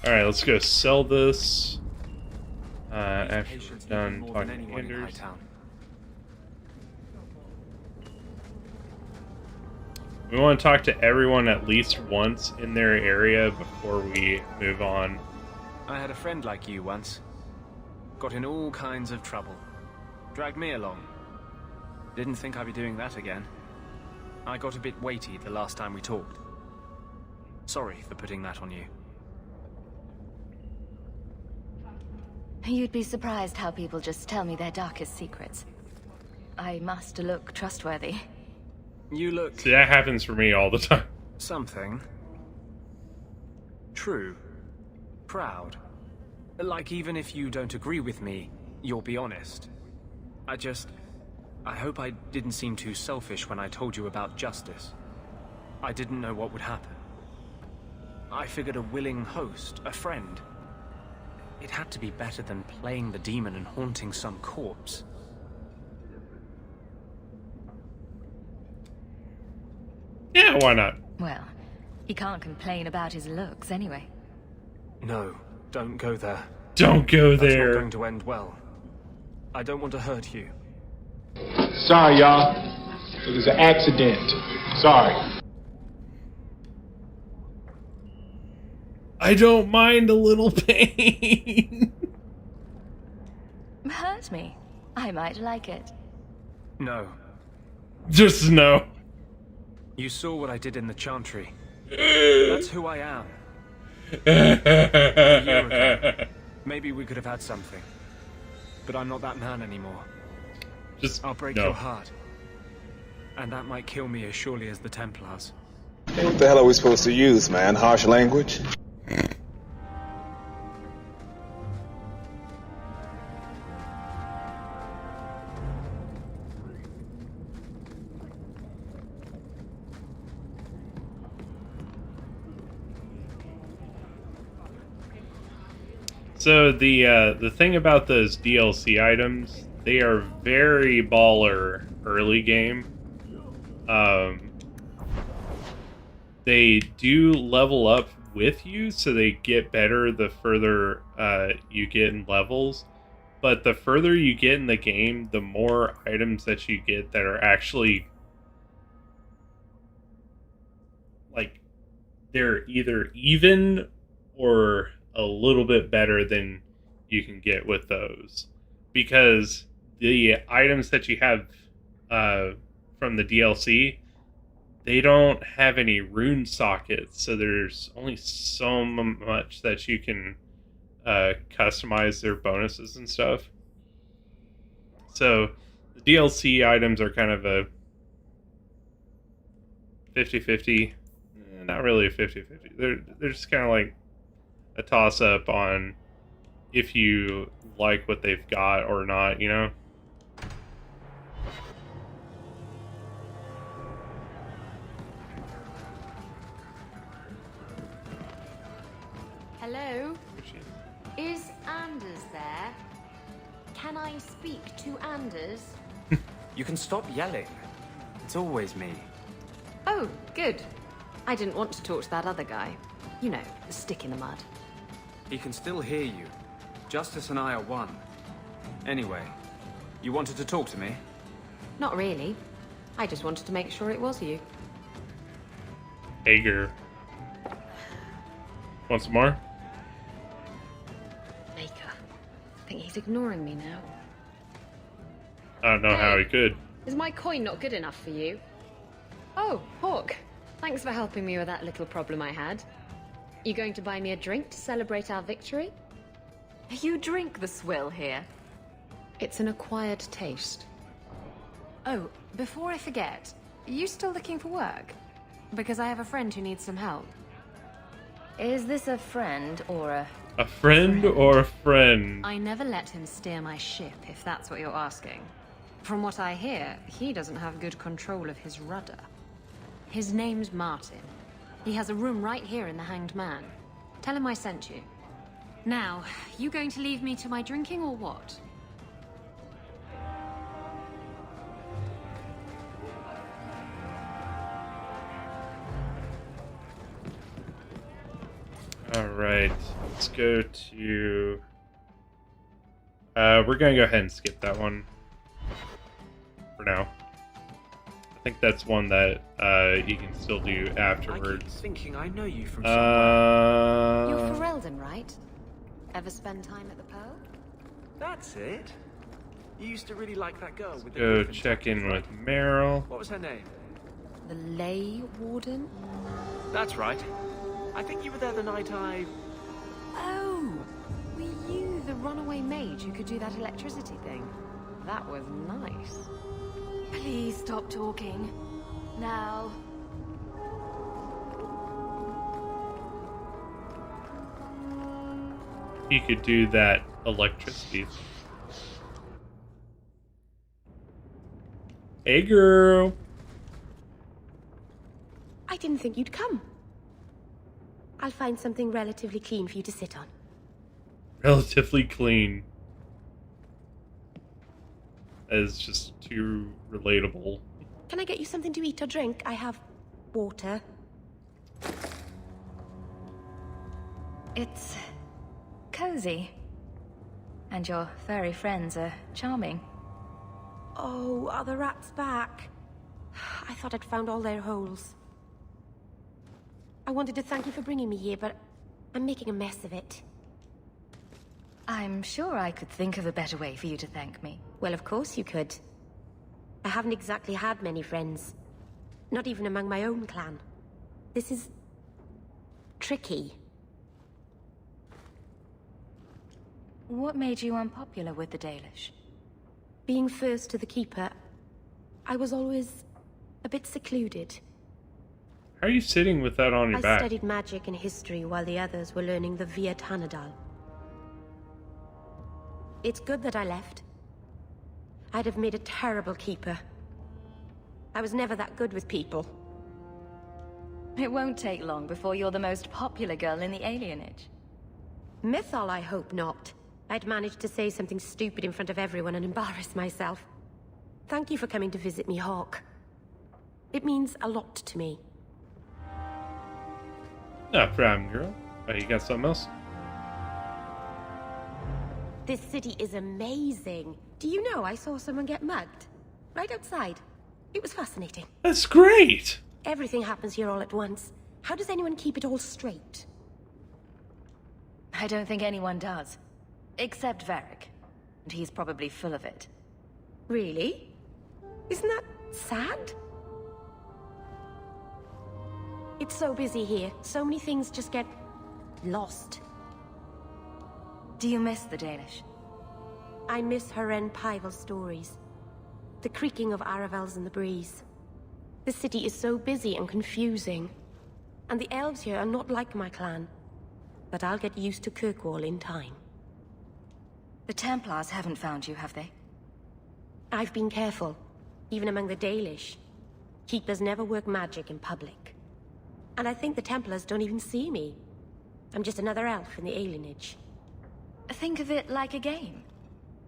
Alright, let's go sell this. After we're done talking to Anders. We want to talk to everyone at least once in their area before we move on. I had a friend like you once. Got in all kinds of trouble. Dragged me along. Didn't think I'd be doing that again. I got a bit weighty the last time we talked. Sorry for putting that on you. You'd be surprised how people just tell me their darkest secrets. I must look trustworthy. You look... See, that happens for me all the time. something. True. Proud. Like, even if you don't agree with me, you'll be honest. I hope I didn't seem too selfish when I told you about justice. I didn't know what would happen. I figured a willing host, a friend. It had to be better than playing the demon and haunting some corpse. Yeah, why not? Well, he can't complain about his looks anyway. No, don't go there. Don't go That's there. not going to end well. I don't want to hurt you. Sorry, y'all. It was an accident. Sorry. I don't mind a little pain. Hurt me. I might like it. No. Just no. You saw what I did in the Chantry. That's who I am. A year ago, maybe we could have had something. But I'm not that man anymore. I'll break your heart. And that might kill me as surely as the Templars. Hey, what the hell are we supposed to use, man? Harsh language? So the thing about those DLC items, they are very baller early game. They do level up with you, so they get better the further you get in levels. But the further you get in the game, the more items that you get that are actually like they're either even or a little bit better than you can get with those, because the items that you have from the DLC, they don't have any rune sockets, so there's only so much that you can customize their bonuses and stuff. So the DLC items are kind of a 50-50. Not really a 50-50. They're just kind of like a toss-up on if you like what they've got or not, you know? Hello? Is Anders there? Can I speak to Anders? You can stop yelling. It's always me. Oh, good. I didn't want to talk to that other guy. You know, the stick in the mud. He can still hear you. Justice and I are one. Anyway, you wanted to talk to me? Not really. I just wanted to make sure it was you. Hager. Want some more? Maker. I think he's ignoring me now. I don't know how he could. Is my coin not good enough for you? Oh, Hawk. Thanks for helping me with that little problem I had. You going to buy me a drink to celebrate our victory? You drink the swill here. It's an acquired taste. Oh, before I forget, you still looking for work? Because I have a friend who needs some help. Is this a friend or a... A friend or a friend? I never let him steer my ship, if that's what you're asking. From what I hear, he doesn't have good control of his rudder. His name's Martin. He has a room right here in the Hanged Man. Tell him I sent you. Now, you going to leave me to my drinking or what? Alright, let's go to... we're gonna go ahead and skip that one. For now. I think that's one that, you can still do afterwards. I keep thinking I know you from somewhere. You're Ferelden, right? Ever spend time at the Pearl? That's it. You used to really like that girl with the Go griffin check in tattoos, with right? Meryl. What was her name? The Ley Warden? That's right. I think you were there the night I... Oh! Were you the runaway mage who could do that electricity thing? That was nice. Please stop talking. Now. He could do that electricity. Hey, girl. I didn't think you'd come. I'll find something relatively clean for you to sit on. Relatively clean. That is just too relatable. Can I get you something to eat or drink? I have water. It's cozy. And your furry friends are charming. Oh, are the rats back? I thought I'd found all their holes. I wanted to thank you for bringing me here, but I'm making a mess of it. I'm sure I could think of a better way for you to thank me. Well, of course you could. I haven't exactly had many friends. Not even among my own clan. This is... tricky. What made you unpopular with the Dalish? Being first to the Keeper, I was always a bit secluded. How are you sitting with that on your back? I studied magic and history while the others were learning the Via Tanadal. It's good that I left. I'd have made a terrible keeper. I was never that good with people. It won't take long before you're the most popular girl in the alienage. Mythol, I hope not. I'd managed to say something stupid in front of everyone and embarrass myself. Thank you for coming to visit me, Hawk. It means a lot to me. No problem, girl. Oh, you got something else? This city is amazing. Do you know I saw someone get mugged? Right outside. It was fascinating. That's great! Everything happens here all at once. How does anyone keep it all straight? I don't think anyone does. Except Varric. And he's probably full of it. Really? Isn't that sad? It's so busy here. So many things just get... lost. Do you miss the Dalish? I miss Haren Pyval's stories. The creaking of Aravels in the breeze. The city is so busy and confusing. And the elves here are not like my clan. But I'll get used to Kirkwall in time. The Templars haven't found you, have they? I've been careful, even among the Dalish. Keepers never work magic in public. And I think the Templars don't even see me. I'm just another elf in the alienage. Think of it like a game.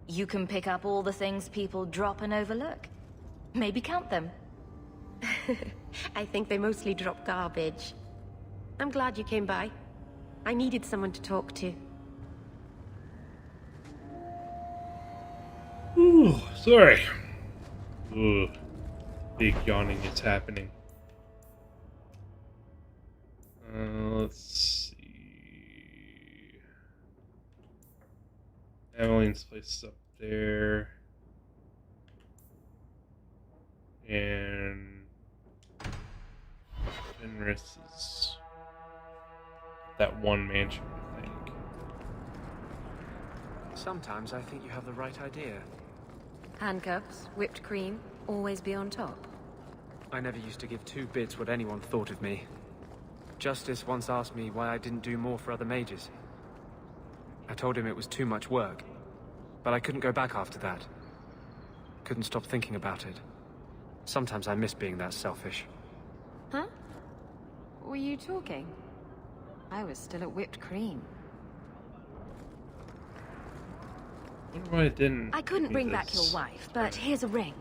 You can pick up all the things people drop and overlook. Maybe count them. I think they mostly drop garbage. I'm glad you came by. I needed someone to talk to. Ooh, sorry. Ooh, big yawning is happening. Let's see. Emmeline's place is up there. And Fenris is that one mansion, I think. Sometimes I think you have the right idea. Handcuffs, whipped cream, always be on top. I never used to give two bits what anyone thought of me. Justice once asked me why I didn't do more for other mages. I told him it was too much work, but I couldn't go back after that. Couldn't stop thinking about it. Sometimes I miss being that selfish. Huh? Were you talking? I was still at whipped cream. I wonder why I didn't. I couldn't do bring back this. your wife, but here's a ring.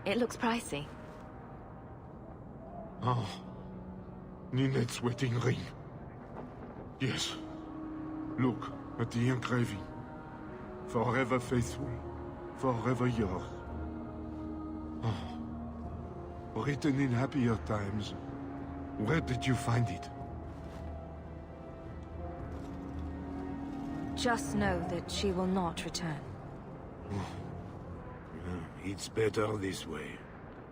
It looks pricey. Oh, Ninet's wedding ring. Yes. Look at the engraving. Forever faithful, forever yours. Oh. Written in happier times. Where did you find it? Just know that she will not return. It's better this way.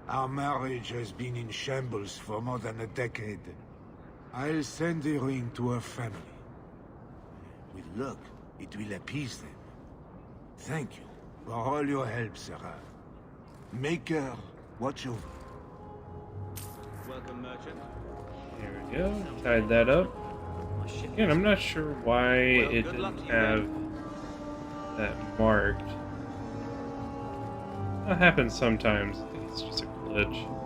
Our marriage has been in shambles for more than a decade. I'll send the ring to her family. With luck, it will appease them. Thank you for all your help, Sarah. Make her watch over. Welcome, merchant. There we go. Tied that up. Again, I'm not sure why it didn't have that marked. That happens sometimes. I think it's just a glitch.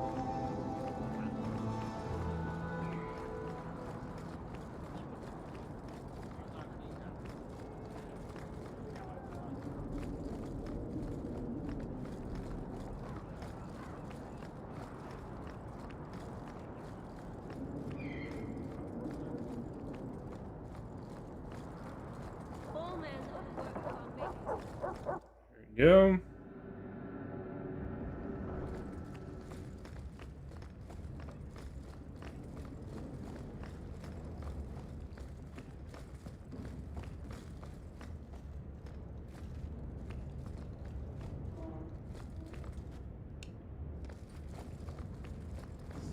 There we go.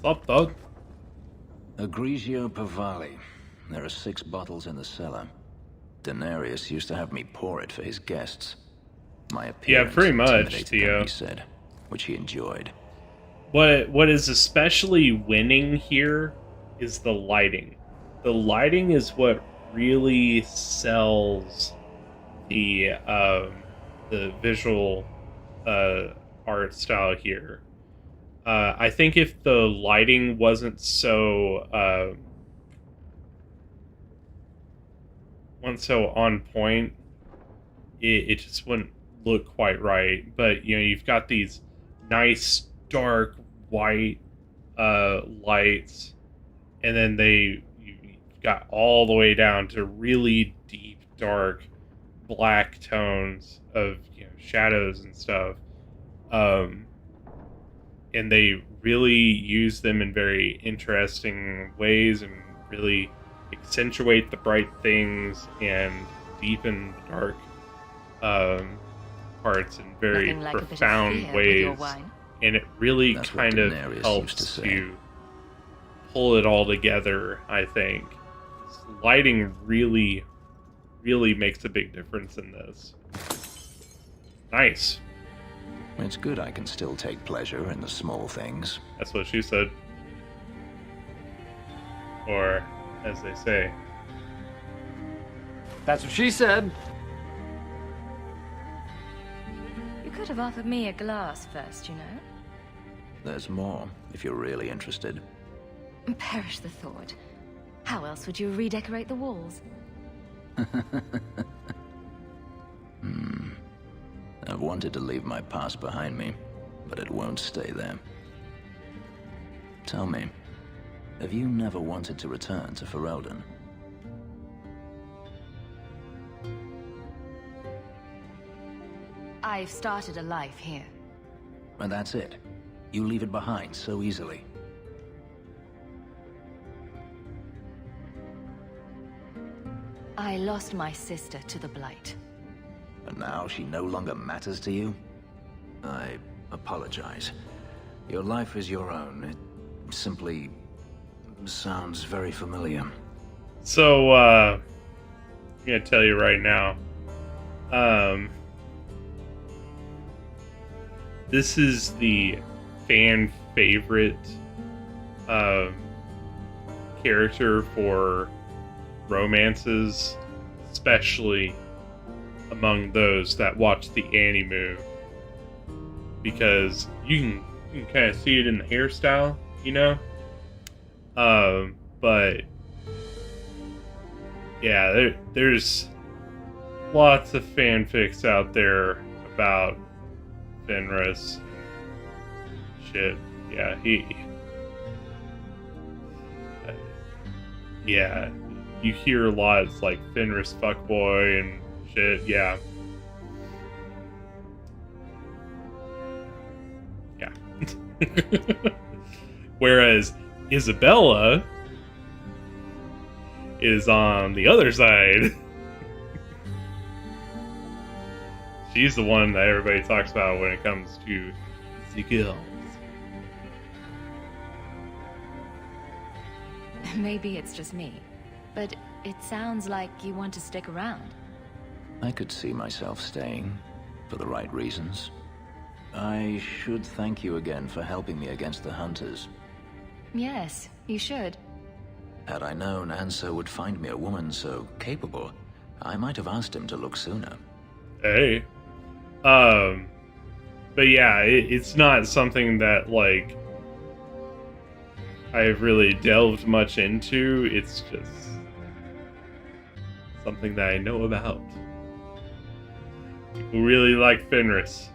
Up, dog. Egregio Pavali. There are 6 bottles in the cellar. Denarius used to have me pour it for his guests. My appearance pretty much, intimidated Theo. them, he said, which he enjoyed. What is especially winning here is the lighting. The lighting is what really sells the visual art style here. I think if the lighting wasn't so on point, it just wouldn't look quite right. But you know, you've got these nice dark white lights, and then you've got all the way down to really deep dark black tones of, you know, shadows and stuff. And they really use them in very interesting ways and really accentuate the bright things and deepen dark parts in very Nothing like a bit of profound fear with your ways. wine. And it really That's kind what of Denarius used helps to say. to pull it all together, I think. Lighting really, really makes a big difference in this. Nice. It's good I can still take pleasure in the small things. That's what she said. Or, as they say. That's what she said. You could have offered me a glass first, you know. There's more, if you're really interested. Perish the thought. How else would you redecorate the walls? I've wanted to leave my past behind me, but it won't stay there. Tell me, have you never wanted to return to Ferelden? I've started a life here. And that's it. You leave it behind so easily. I lost my sister to the Blight. And now she no longer matters to you? I apologize. Your life is your own. It simply sounds very familiar. So, I'm gonna tell you right now. This is the fan favorite character for romances, especially among those that watch the anime, because you can kind of see it in the hairstyle, you know. But yeah, there's lots of fanfics out there about Fenris. Shit, yeah, you hear lots like Fenris fuckboy and shit. Yeah. Yeah. Whereas Isabella is on the other side. She's the one that everybody talks about when it comes to the girls. Maybe it's just me, but it sounds like you want to stick around. I could see myself staying, for the right reasons. I should thank you again for helping me against the hunters. Yes, you should. Had I known Ansel would find me a woman so capable, I might have asked him to look sooner. Hey. But yeah, it's not something that, like, I've really delved much into. It's just something that I know about. People really like Fenris.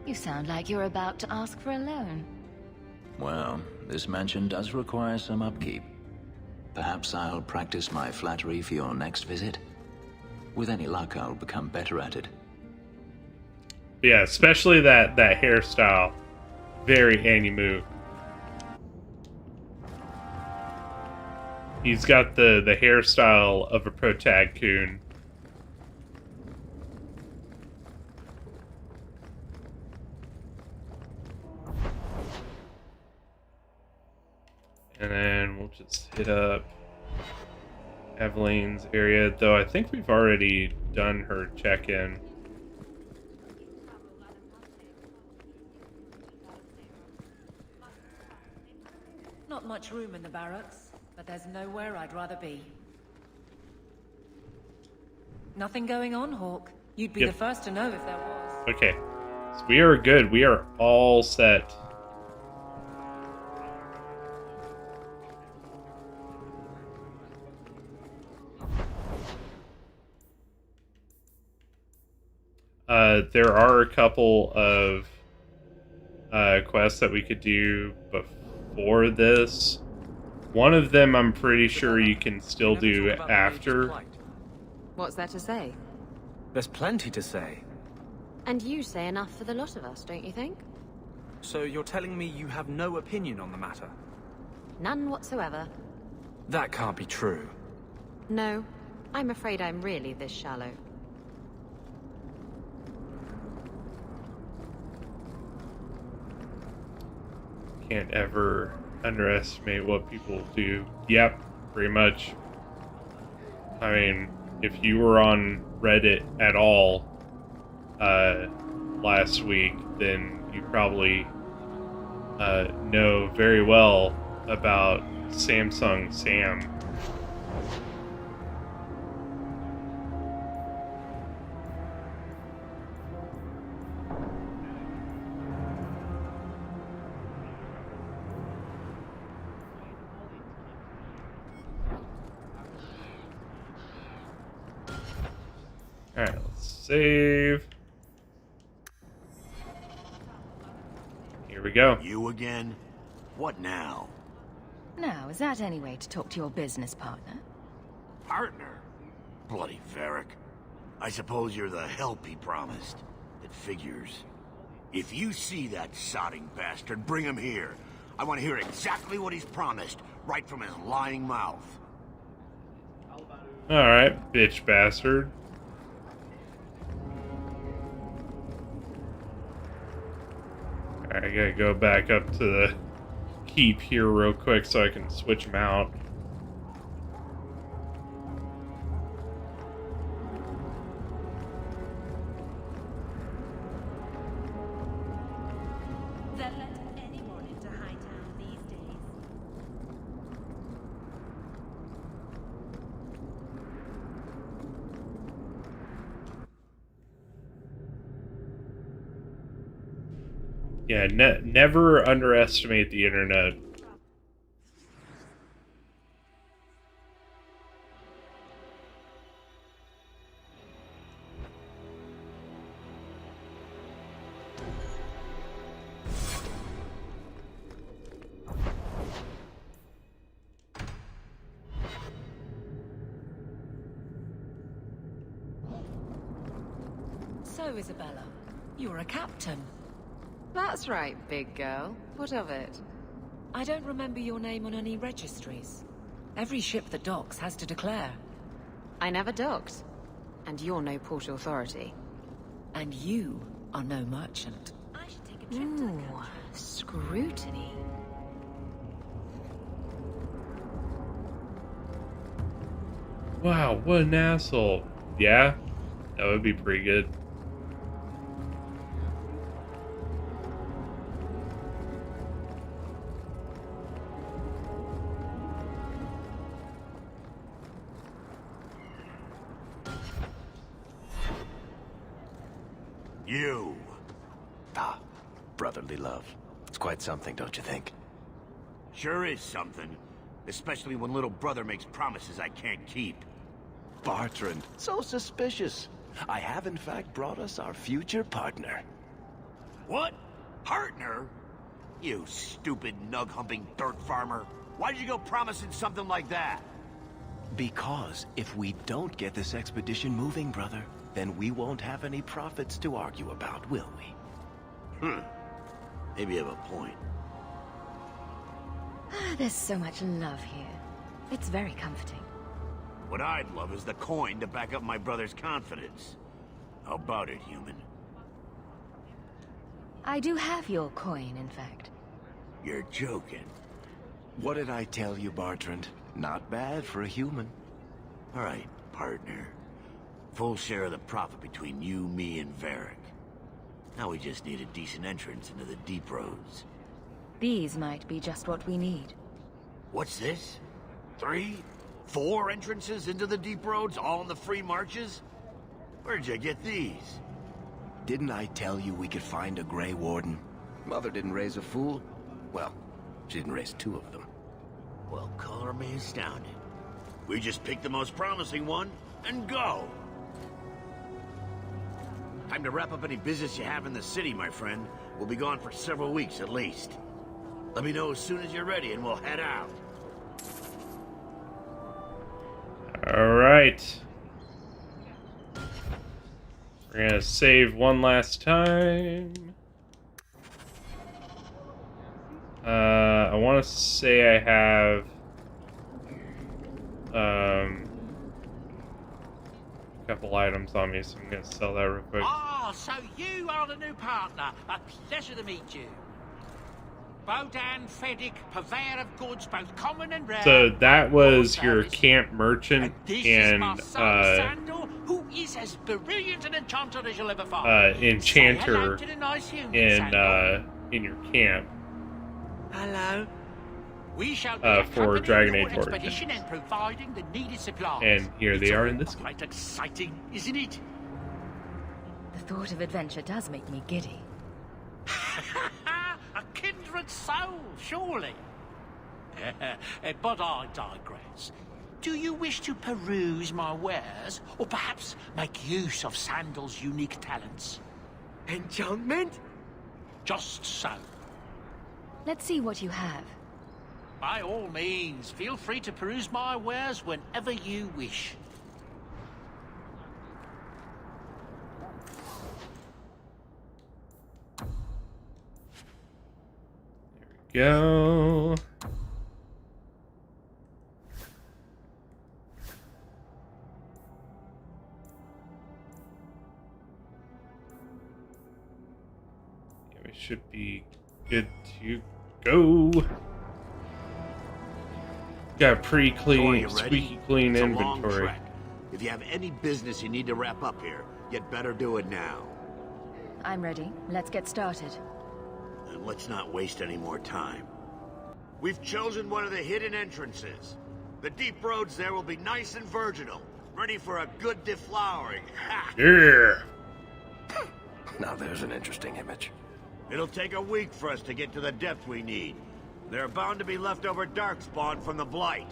You sound like you're about to ask for a loan. Well, this mansion does require some upkeep. Perhaps I'll practice my flattery for your next visit. With any luck, I'll become better at it. Yeah, especially that hairstyle. Very Animu. He's got the hairstyle of a protag-coon. And then we'll just hit up Eveline's area, though I think we've already done her check-in. Not much room in the barracks, but there's nowhere I'd rather be. Nothing going on, Hawk. You'd be Yep. the first to know if there was. Okay. So we are good. We are all set. There are a couple of quests that we could do before this. One of them I'm pretty sure you can still do after. What's there to say? There's plenty to say. And you say enough for the lot of us, don't you think? So you're telling me you have no opinion on the matter? None whatsoever. That can't be true. No, I'm afraid I'm really this shallow. Can't ever underestimate what people do. Yep, pretty much. I mean, if you were on Reddit at all last week, then you probably know very well about Samsung Sam. Alright, let's save. Here we go. You again? What now? Now, is that any way to talk to your business partner? Partner? Bloody Varric. I suppose you're the help he promised. It figures. If you see that sodding bastard, bring him here. I want to hear exactly what he's promised, right from his lying mouth. Alright, bitch bastard. Alright, I gotta go back up to the keep here real quick so I can switch them out. They'll let anyone into Hightown these days. Yeah, never underestimate the internet. So, Isabella, you're a captain. That's right, big girl. What of it? I don't remember your name on any registries. Every ship that docks has to declare. I never docked. And you're no port authority. And you are no merchant. I should take a trip to the country. Scrutiny. Wow, what an asshole. Yeah, that would be pretty good. You. Ah, brotherly love. It's quite something, don't you think? Sure is something. Especially when little brother makes promises I can't keep. Bertrand, so suspicious. I have in fact brought us our future partner. What? Partner? You stupid nug-humping dirt farmer. Why did you go promising something like that? Because if we don't get this expedition moving, brother, then we won't have any profits to argue about, will we? Maybe you have a point. There's so much love here. It's very comforting. What I'd love is the coin to back up my brother's confidence. How about it, human? I do have your coin, in fact. You're joking. What did I tell you, Bertrand? Not bad for a human. All right, partner. Full share of the profit between you, me, and Varric. Now we just need a decent entrance into the deep roads. These might be just what we need. What's this? 3? 4 entrances into the deep roads, all in the free marches? Where'd you get these? Didn't I tell you we could find a Grey Warden? Mother didn't raise a fool. Well, she didn't raise 2 of them. Well, color me astounded. We just pick the most promising one and go. Time to wrap up any business you have in the city, my friend. We'll be gone for several weeks at least. Let me know as soon as you're ready and we'll head out. All right. We're gonna save one last time. I want to say I have a couple items on me, so I'm gonna sell that real quick. Ah, so you are the new partner. A pleasure to meet you. Bodan Fedic, purveyor of goods, both common and rare. So that was your camp merchant and Sandal, who is as brilliant an enchanter as you'll ever find. enchanter to the nice human, in your camp. Hello. We shall for Dragon Age expedition and providing the needed supplies. And here they are in this. Quite exciting, isn't it? The thought of adventure does make me giddy. A kindred soul, surely. But I digress. Do you wish to peruse my wares, or perhaps make use of Sandal's unique talents? Enchantment? Just so. Let's see what you have. By all means, feel free to peruse my wares whenever you wish. Go. Yeah, we should be good to go. Got a pretty clean, squeaky clean It's a long inventory. trek. If you have any business you need to wrap up here, you'd better do it now. I'm ready. Let's get started. And let's not waste any more time. We've chosen one of the hidden entrances. The deep roads there will be nice and virginal, ready for a good deflowering. Ha! Yeah. Now there's an interesting image. It'll take a week for us to get to the depth we need. There are bound to be leftover Darkspawn from the Blight.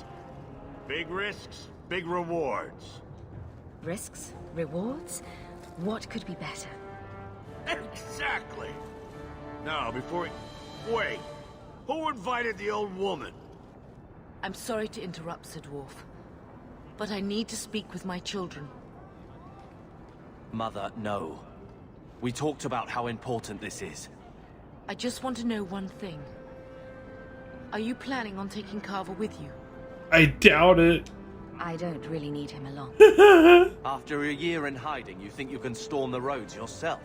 Big risks, big rewards. Risks? Rewards? What could be better? Exactly! Now, before we... Wait! Who invited the old woman? I'm sorry to interrupt, Sir Dwarf, but I need to speak with my children. Mother, no. We talked about how important this is. I just want to know one thing. Are you planning on taking Carver with you? I doubt it. I don't really need him along. After a year in hiding, you think you can storm the roads yourself?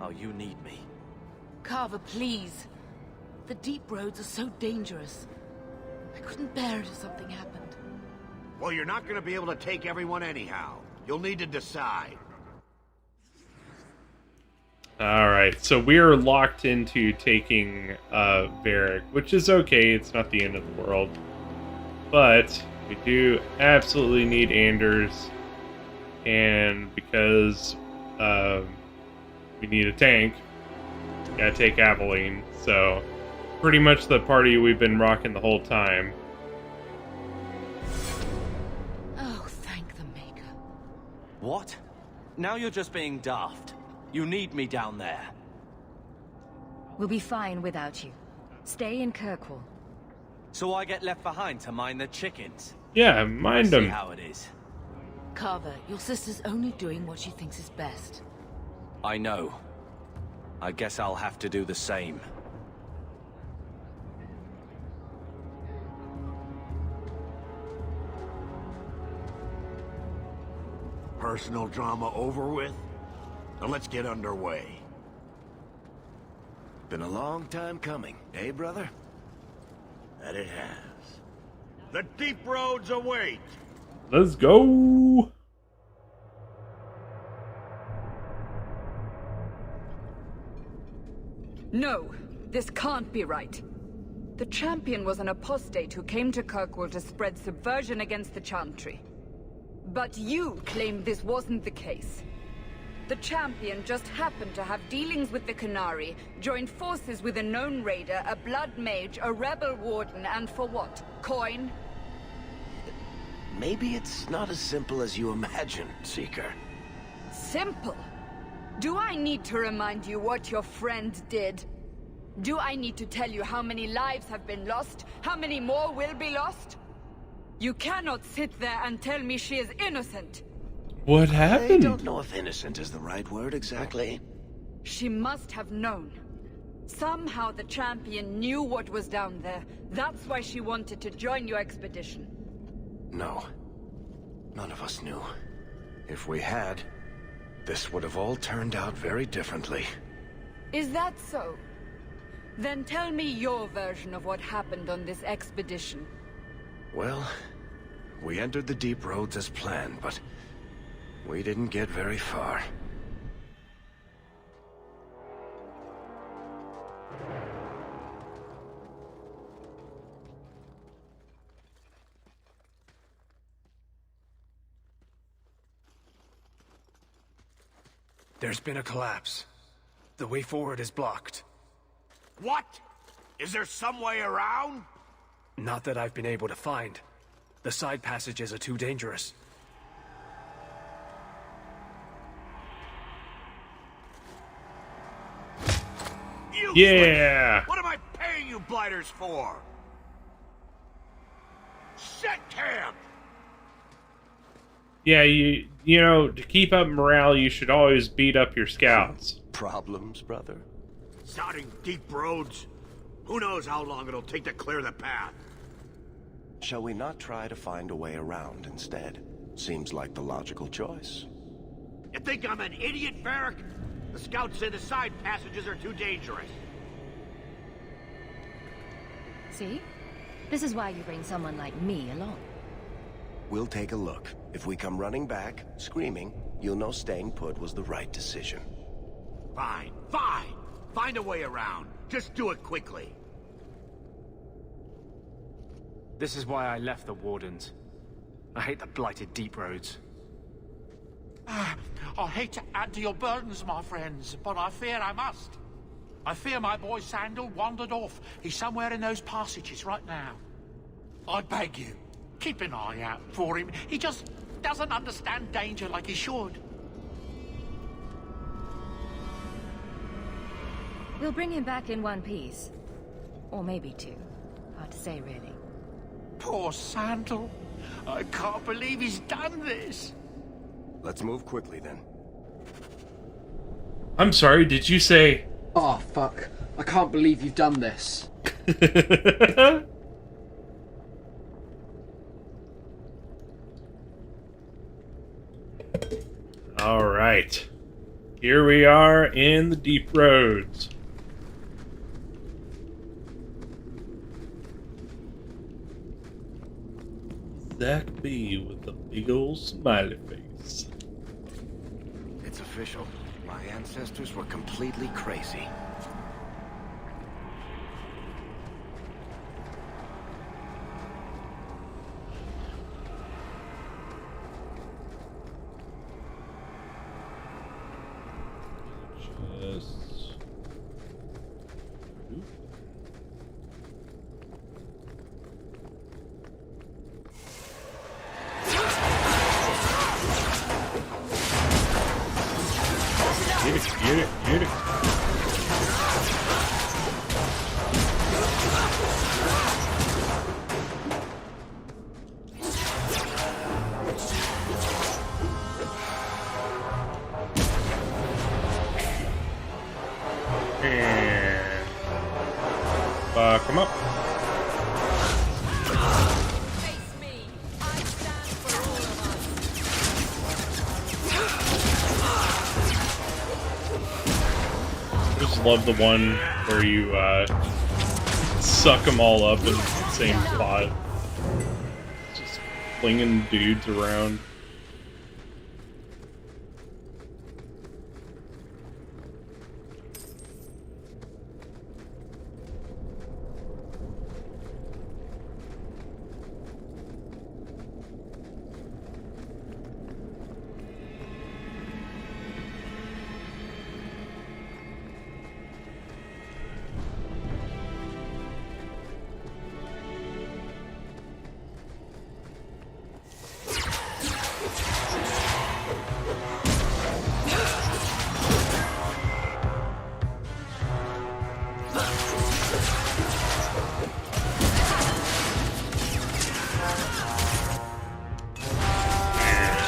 Oh, you need me. Carver, please. The deep roads are so dangerous. I couldn't bear it if something happened. Well, you're not gonna be able to take everyone anyhow. You'll need to decide. Alright, so we're locked into taking Varric, which is okay, it's not the end of the world. But we do absolutely need Anders, and because we need a tank, gotta take Aveline, so pretty much the party we've been rocking the whole time. Oh, thank the Maker. What? Now you're just being daft. You need me down there. We'll be fine without you. Stay in Kirkwall. So I get left behind to mind the chickens? Yeah, mind them. See how it is. Carver, your sister's only doing what she thinks is best. I know. I guess I'll have to do the same. Personal drama over with? Now let's get underway. Been a long time coming, eh, brother? That it has. The deep roads await! Let's go! No, this can't be right. The champion was an apostate who came to Kirkwall to spread subversion against the Chantry. But you claim this wasn't the case. The champion just happened to have dealings with the Canary, joined forces with a known raider, a blood mage, a rebel warden, and for what? Coin? Maybe it's not as simple as you imagine, Seeker. Simple? Do I need to remind you what your friend did? Do I need to tell you how many lives have been lost? How many more will be lost? You cannot sit there and tell me she is innocent. What happened? I don't know if innocent is the right word exactly. She must have known. Somehow the champion knew what was down there. That's why she wanted to join your expedition. No. None of us knew. If we had, this would have all turned out very differently. Is that so? Then tell me your version of what happened on this expedition. Well, we entered the deep roads as planned, but we didn't get very far. There's been a collapse. The way forward is blocked. What? Is there some way around? Not that I've been able to find. The side passages are too dangerous. Yeah! What am I paying you blighters for? Set camp! Yeah, you know, to keep up morale, you should always beat up your scouts. Problems, brother? Sodding deep roads. Who knows how long it'll take to clear the path? Shall we not try to find a way around instead? Seems like the logical choice. You think I'm an idiot, Varric? The scouts say the side passages are too dangerous. See? This is why you bring someone like me along. We'll take a look. If we come running back, screaming, you'll know staying put was the right decision. Fine, fine! Find a way around. Just do it quickly. This is why I left the Wardens. I hate the blighted deep roads. I hate to add to your burdens, my friends, but I fear I must. I fear my boy Sandal wandered off. He's somewhere in those passages right now. I beg you, keep an eye out for him. He just doesn't understand danger like he should. We'll bring him back in one piece. Or maybe two. Hard to say, really. Poor Sandal. I can't believe he's done this. Let's move quickly, then. I'm sorry, did you say... Oh, fuck. I can't believe you've done this. Alright. Here we are in the deep roads. Zach B with the big old smiley face. It's official. My ancestors were completely crazy. Get it. And fuck him up. Love the one where you suck them all up in the same spot. Just flinging dudes around.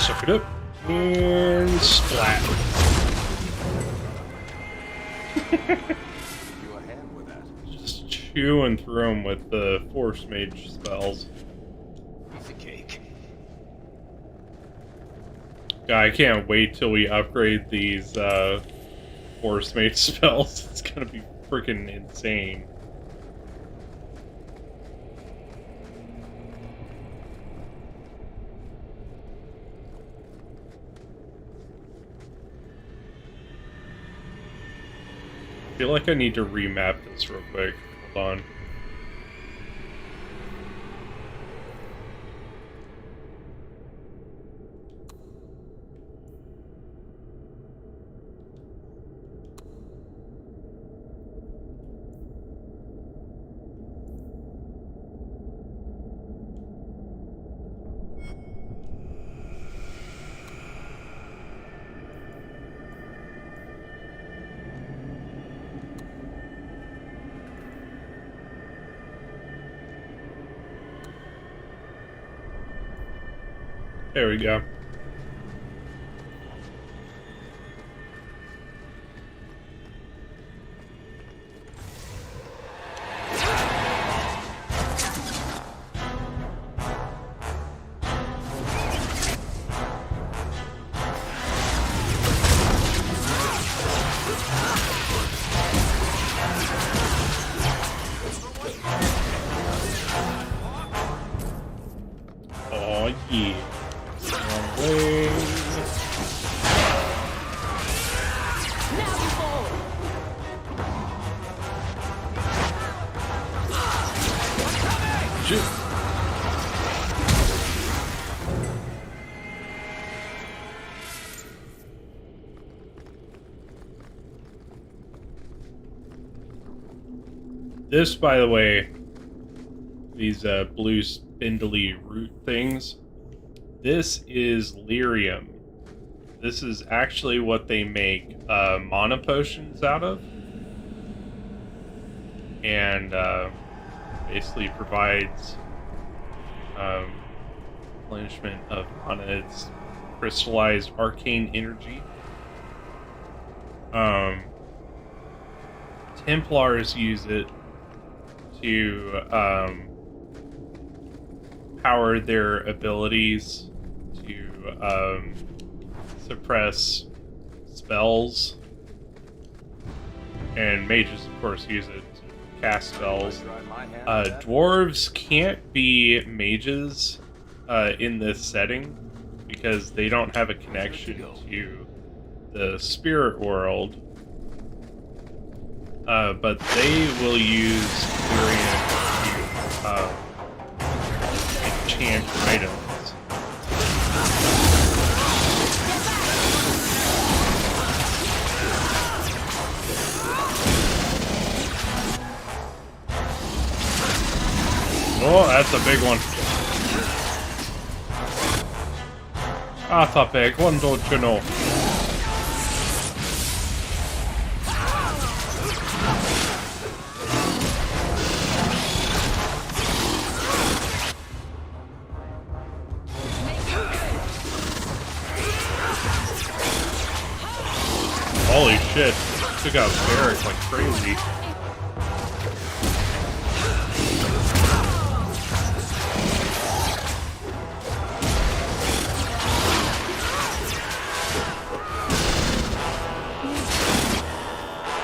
Suck it up and splat. Just chewing through them with the Force Mage spells. Piece of cake. God, I can't wait till we upgrade these Force Mage spells. It's gonna be freaking insane. I feel like I need to remap this real quick. Hold on. There we go. Oh yeah. Shoot. This, by the way, these blue spindly root things, this is lyrium. This is actually what they make mana potions out of, and basically provides replenishment of mana. It's crystallized arcane energy. Templars use it to power their abilities to suppress spells, and mages, of course, use it to cast spells. Dwarves can't be mages in this setting because they don't have a connection to the spirit world, but they will use Quirion to enchant items. Oh, that's a big one. That's a big one, don't you know? Holy shit, took out Barrack like crazy.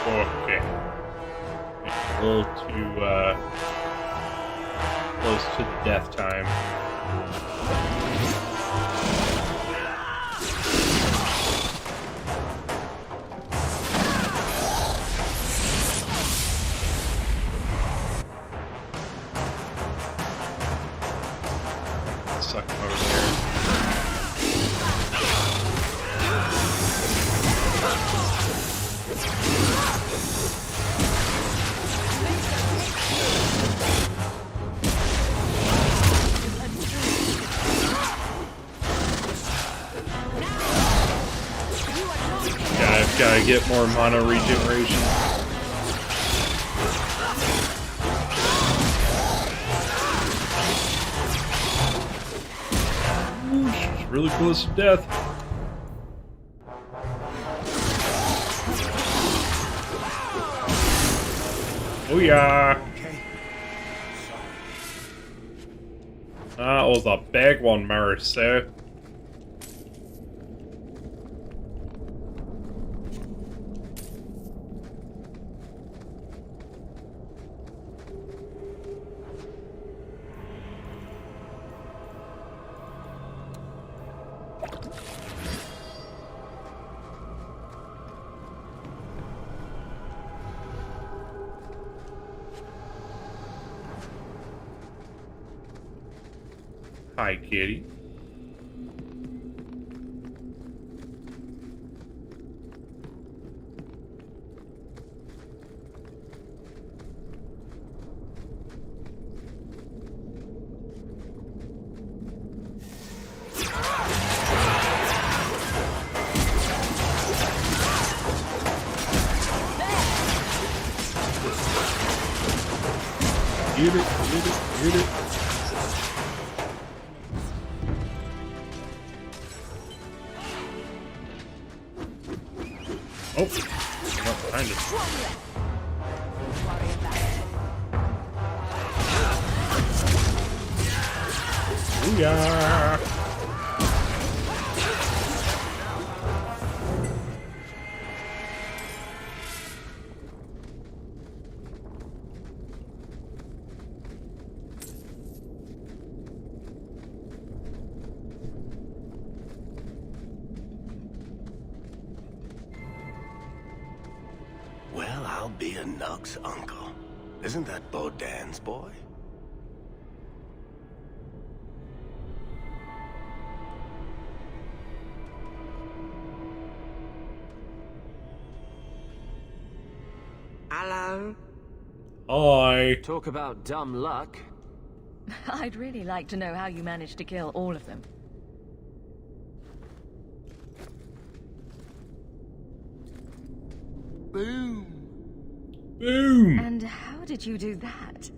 Okay. A little too close to the death time. Suck him over there. Gotta get more mana regeneration. Ooh, she's really close to death. Oh yeah. That was a big one, Marissa. Hi, kitty. Get it. Oh, not behind us. Booyah! Well, I'll be a Nug's uncle. Isn't that Bodan's boy? Hello. Hi. Talk about dumb luck. I'd really like to know how you managed to kill all of them. Boom. Boom. And how did you do that?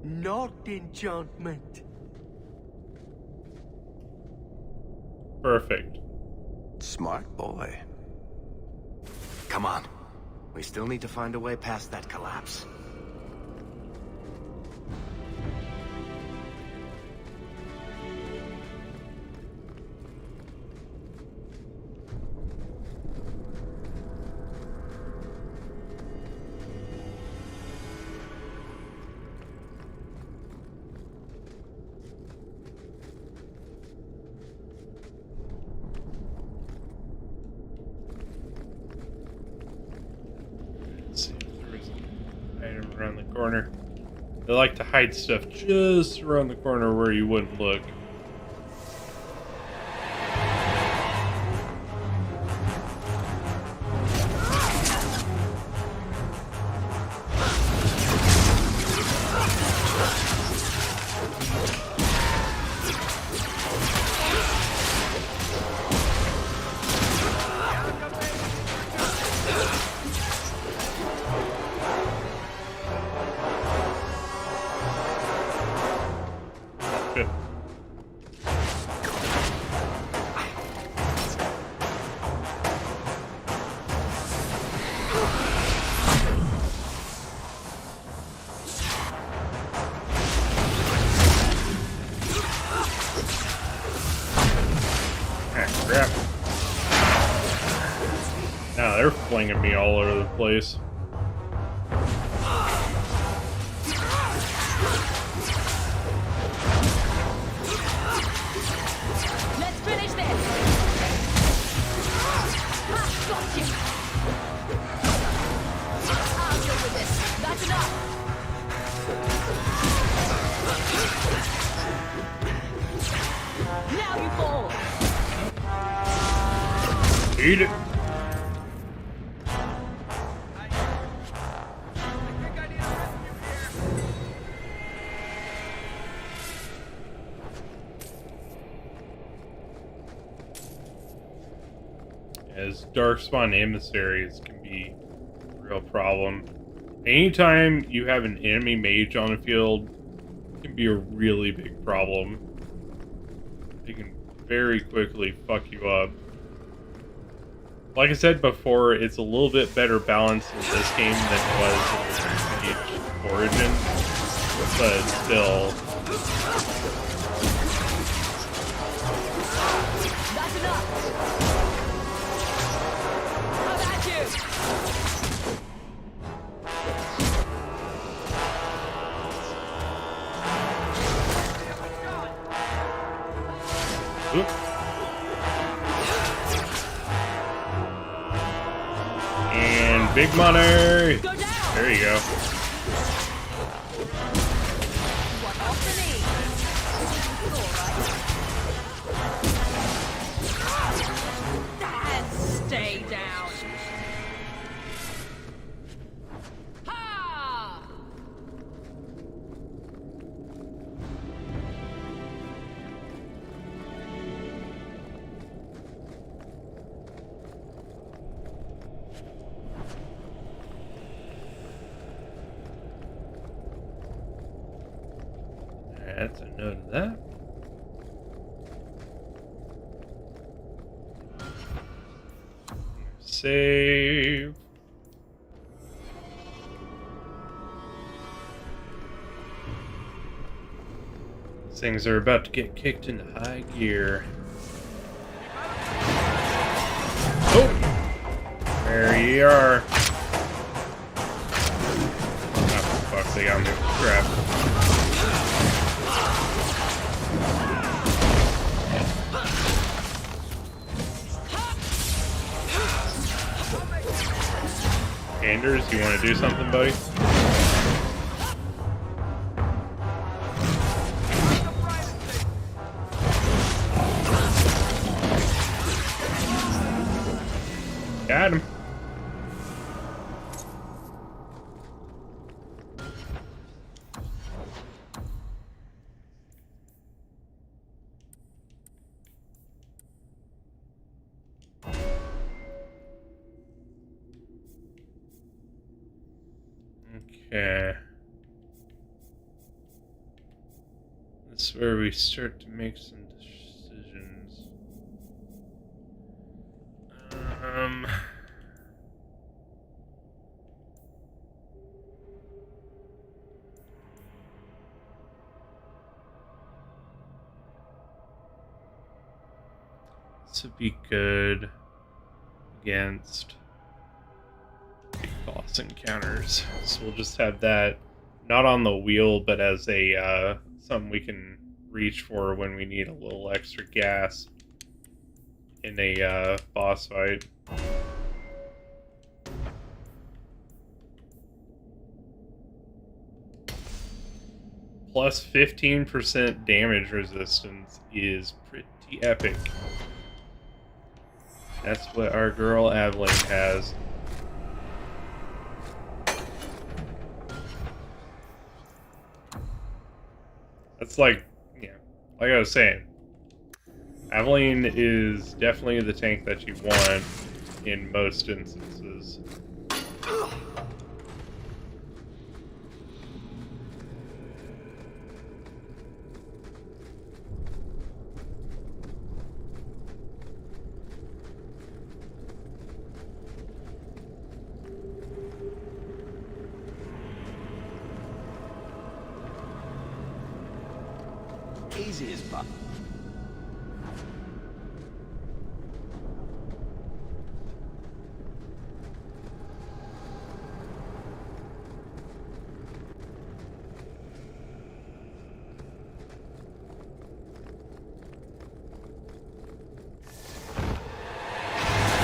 Not enchantment. Perfect. Smart boy. Come on. We still need to find a way past that collapse. Around the corner. They like to hide stuff just around the corner where you wouldn't look. Crap. Now they're flinging me all over the place. Let's finish this! Got you! I'll deal with this. That's enough! Now you fall! Eat it. As Darkspawn emissaries can be a real problem. Anytime you have an enemy mage on the field, it can be a really big problem. They can very quickly fuck you up. Like I said before, it's a little bit better balanced in this game than it was in Mage Origin, but still. That's enough! How about you? Oop. And big money! There you go. One off the knee. All right. And stay down. Ha! That's a note of that. Save. These things are about to get kicked into high gear. Oh! There you are. Oh, fuck, they got me with crap. Anders, you want to do something, buddy? Got him. Okay. This is where we start to make some decisions. Um. This would be good against big boss encounters. So we'll just have that not on the wheel, but as a something we can reach for when we need a little extra gas in a boss fight. Plus 15% damage resistance is pretty epic. That's what our girl Aveline has. That's like, yeah, like I was saying, Aveline is definitely the tank that you want in most instances. Easy as fuck.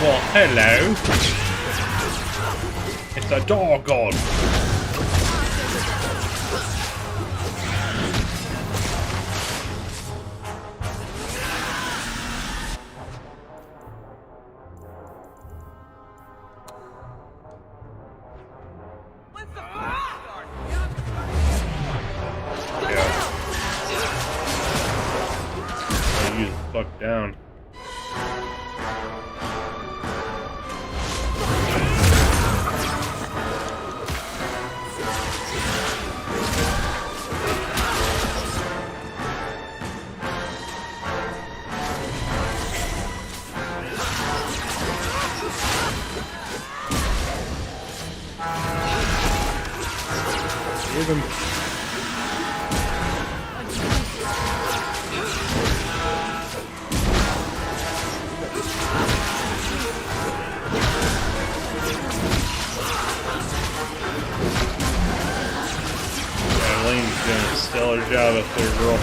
Well, hello. It's a doggone. You the fuck down. Hit him. Evelyn's doing a stellar job up there, girl.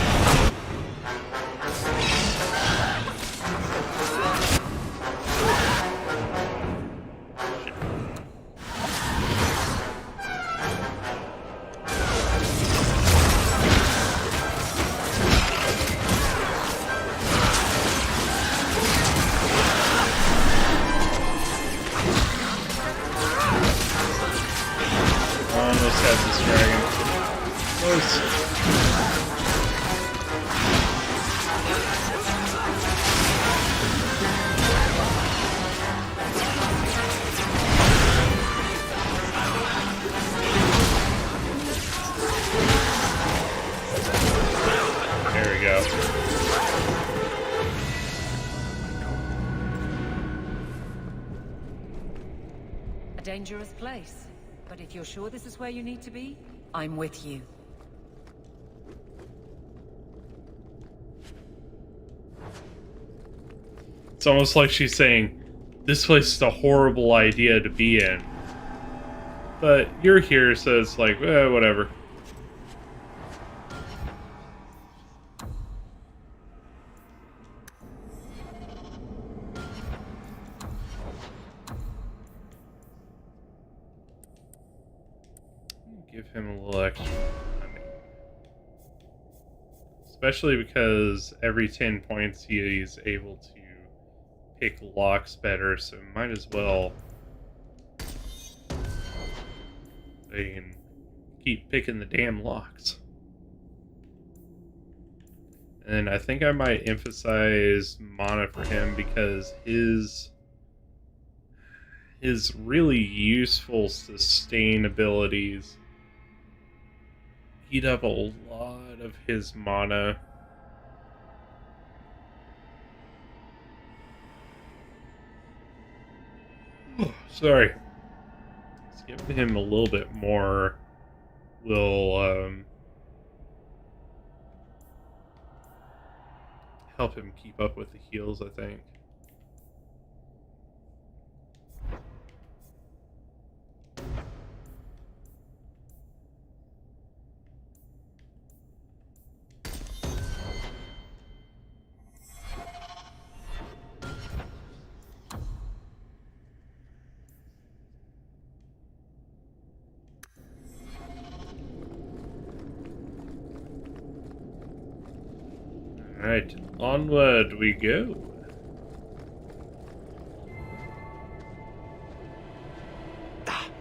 Almost had this dragon. Close. There we go. A dangerous place. But if you're sure this is where you need to be, I'm with you. It's almost like she's saying, this place is a horrible idea to be in. But you're here, so it's like, whatever. Give him a little extra money. Especially because every 10 points he's able to pick locks better, so might as well. So you can keep picking the damn locks. And I think I might emphasize mana for him because his really useful sustain abilities eat up a lot of his mana. Sorry. Let's give him a little bit more. Will help him keep up with the heals, I think. Alright, onward we go.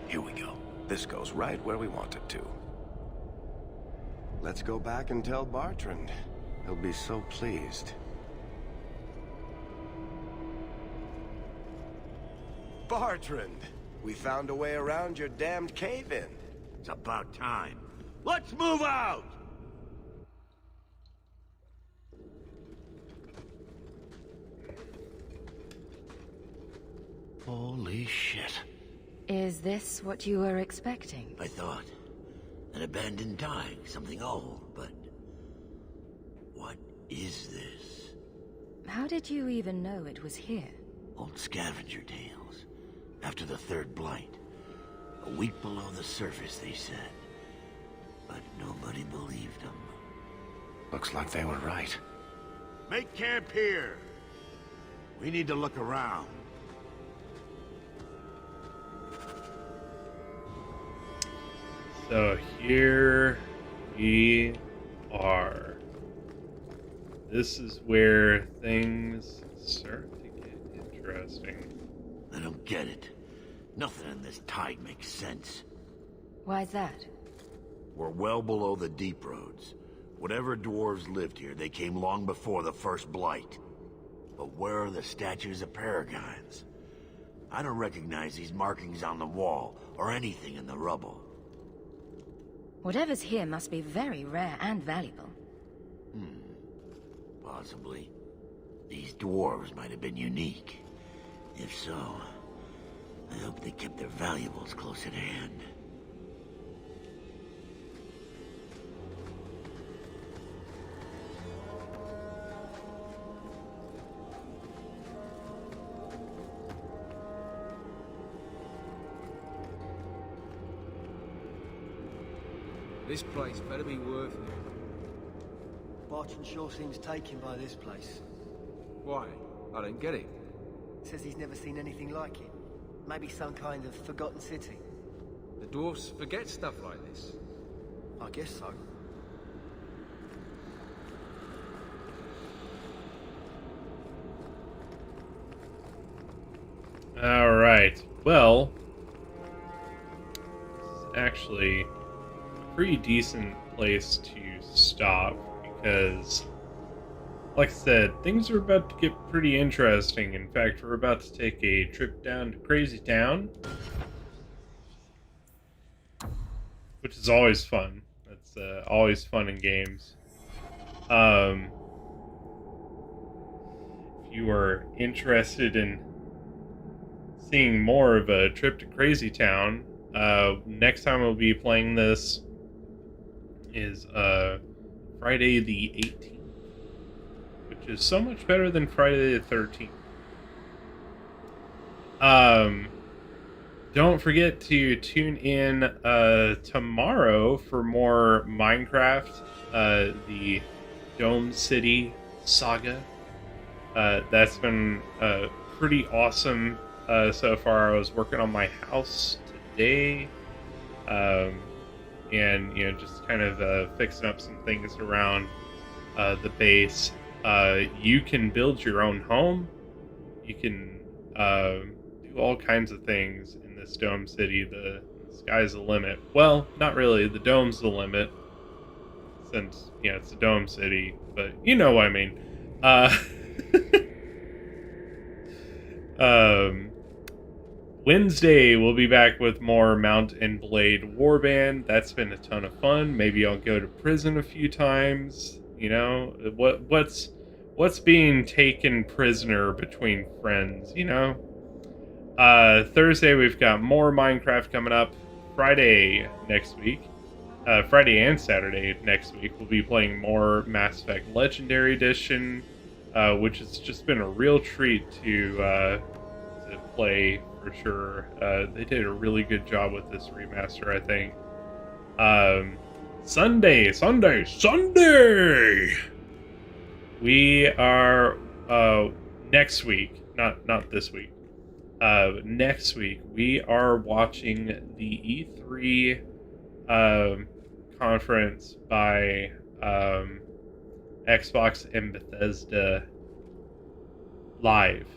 Here we go. This goes right where we want it to. Let's go back and tell Bartrand. He'll be so pleased. Bartrand! We found a way around your damned cave-in. It's about time. Let's move out! Holy shit. Is this what you were expecting? I thought. An abandoned dike, something old, but... what is this? How did you even know it was here? Old scavenger tales. After the third blight. A week below the surface, they said. But nobody believed them. Looks like they were right. Make camp here! We need to look around. So here we are. This is where things start to get interesting. I don't get it. Nothing in this tide makes sense. Why's that? We're well below the deep roads. Whatever dwarves lived here, they came long before the first blight. But where are the statues of paragons? I don't recognize these markings on the wall, or anything in the rubble. Whatever's here must be very rare and valuable. Possibly. These dwarves might have been unique. If so, I hope they kept their valuables close at hand. This place better be worth it. Bartrand sure seems taken by this place. Why? I don't get it. Says he's never seen anything like it. Maybe some kind of forgotten city. The dwarfs forget stuff like this. I guess so. Alright, well, this is actually a pretty decent place to stop because, like I said, things are about to get pretty interesting. In fact, we're about to take a trip down to Crazy Town, which is always fun. That's always fun in games. If you are interested in seeing more of a trip to Crazy Town, next time we'll be playing this is Friday the 18th, which is so much better than Friday the 13th. Don't forget to tune in tomorrow for more Minecraft, the Dome City saga. That's been pretty awesome so far. I was working on my house today, and just kind of fixing up some things around the base. You can build your own home. You can do all kinds of things in this Dome City. The sky's the limit. Well, not really. The dome's the limit, since it's a Dome City. But you know what I mean. Wednesday, we'll be back with more Mount and Blade Warband. That's been a ton of fun. Maybe I'll go to prison a few times. What's being taken prisoner between friends, Thursday, we've got more Minecraft coming up. Friday next week. Friday and Saturday next week, we'll be playing more Mass Effect Legendary Edition, which has just been a real treat to play for sure. They did a really good job with this remaster, I think. Sunday! We are next week, not this week. Next week we are watching the E3 conference by Xbox and Bethesda live.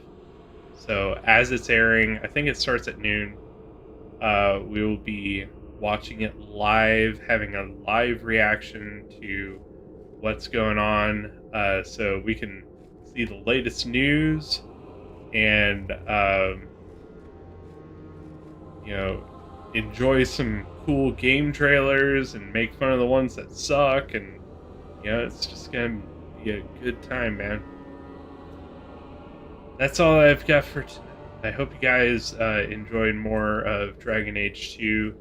So as it's airing, I think it starts at noon. We will be watching it live, having a live reaction to what's going on, so we can see the latest news and enjoy some cool game trailers and make fun of the ones that suck, and it's just gonna be a good time, man. That's all I've got for tonight. I hope you guys enjoyed more of Dragon Age 2.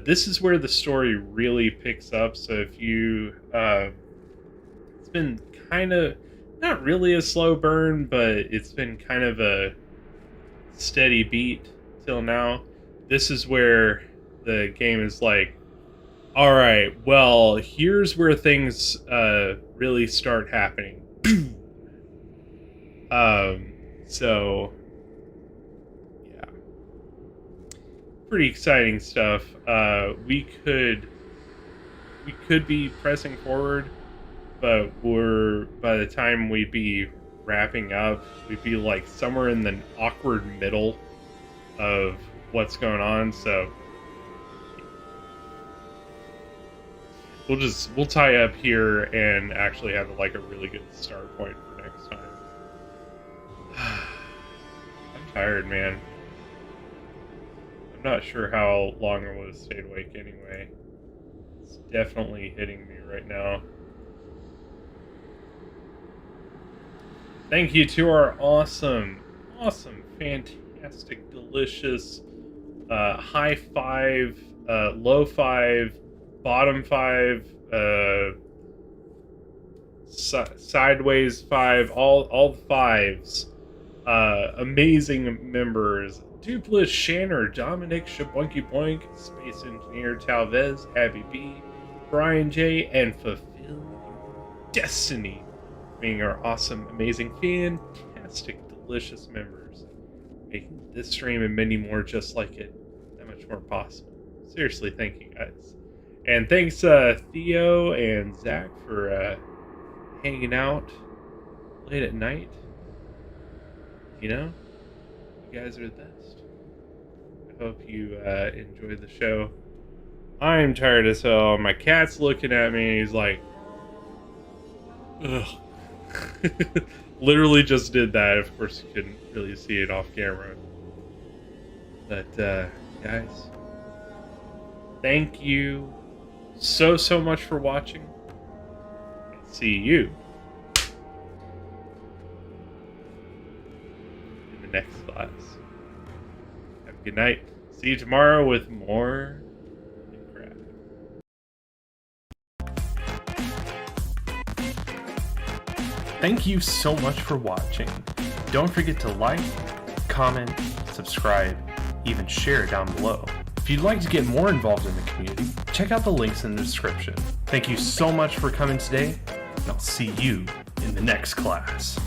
This is where the story really picks up, so if you it's been kind of not really a slow burn, but it's been kind of a steady beat till now. This is where the game is like, all right, well, here's where things really start happening. So yeah, pretty exciting stuff. We could be pressing forward, but by the time we'd be wrapping up, we'd be like somewhere in the awkward middle of what's going on. So we'll tie up here and actually have like a really good start point for next time. I'm tired, man. I'm not sure how long I would have stayed awake anyway. It's definitely hitting me right now. Thank you to our awesome, fantastic, delicious, high 5, low 5, bottom 5, sideways 5, all 5s. Amazing members: Duplis, Shanner, Dominic, Shaboinky Boink, Space Engineer, Talvez, Abby B, Brian J, and Fulfill Your Destiny, being our awesome, amazing, fantastic, delicious members, making this stream and many more just like it that much more possible. Seriously, thank you guys. And thanks Theo and Zach for hanging out late at night. You guys are the best. I hope you enjoyed the show. I'm tired as hell. My cat's looking at me and he's like, ugh. Literally just did that. Of course, you couldn't really see it off camera. But, guys, thank you so much for watching. See you in the next class. Have a good night. See you tomorrow with more Minecraft. Thank you so much for watching. Don't forget to like, comment, subscribe, even share down below. If you'd like to get more involved in the community, check out the links in the description. Thank you so much for coming today, and I'll see you in the next class.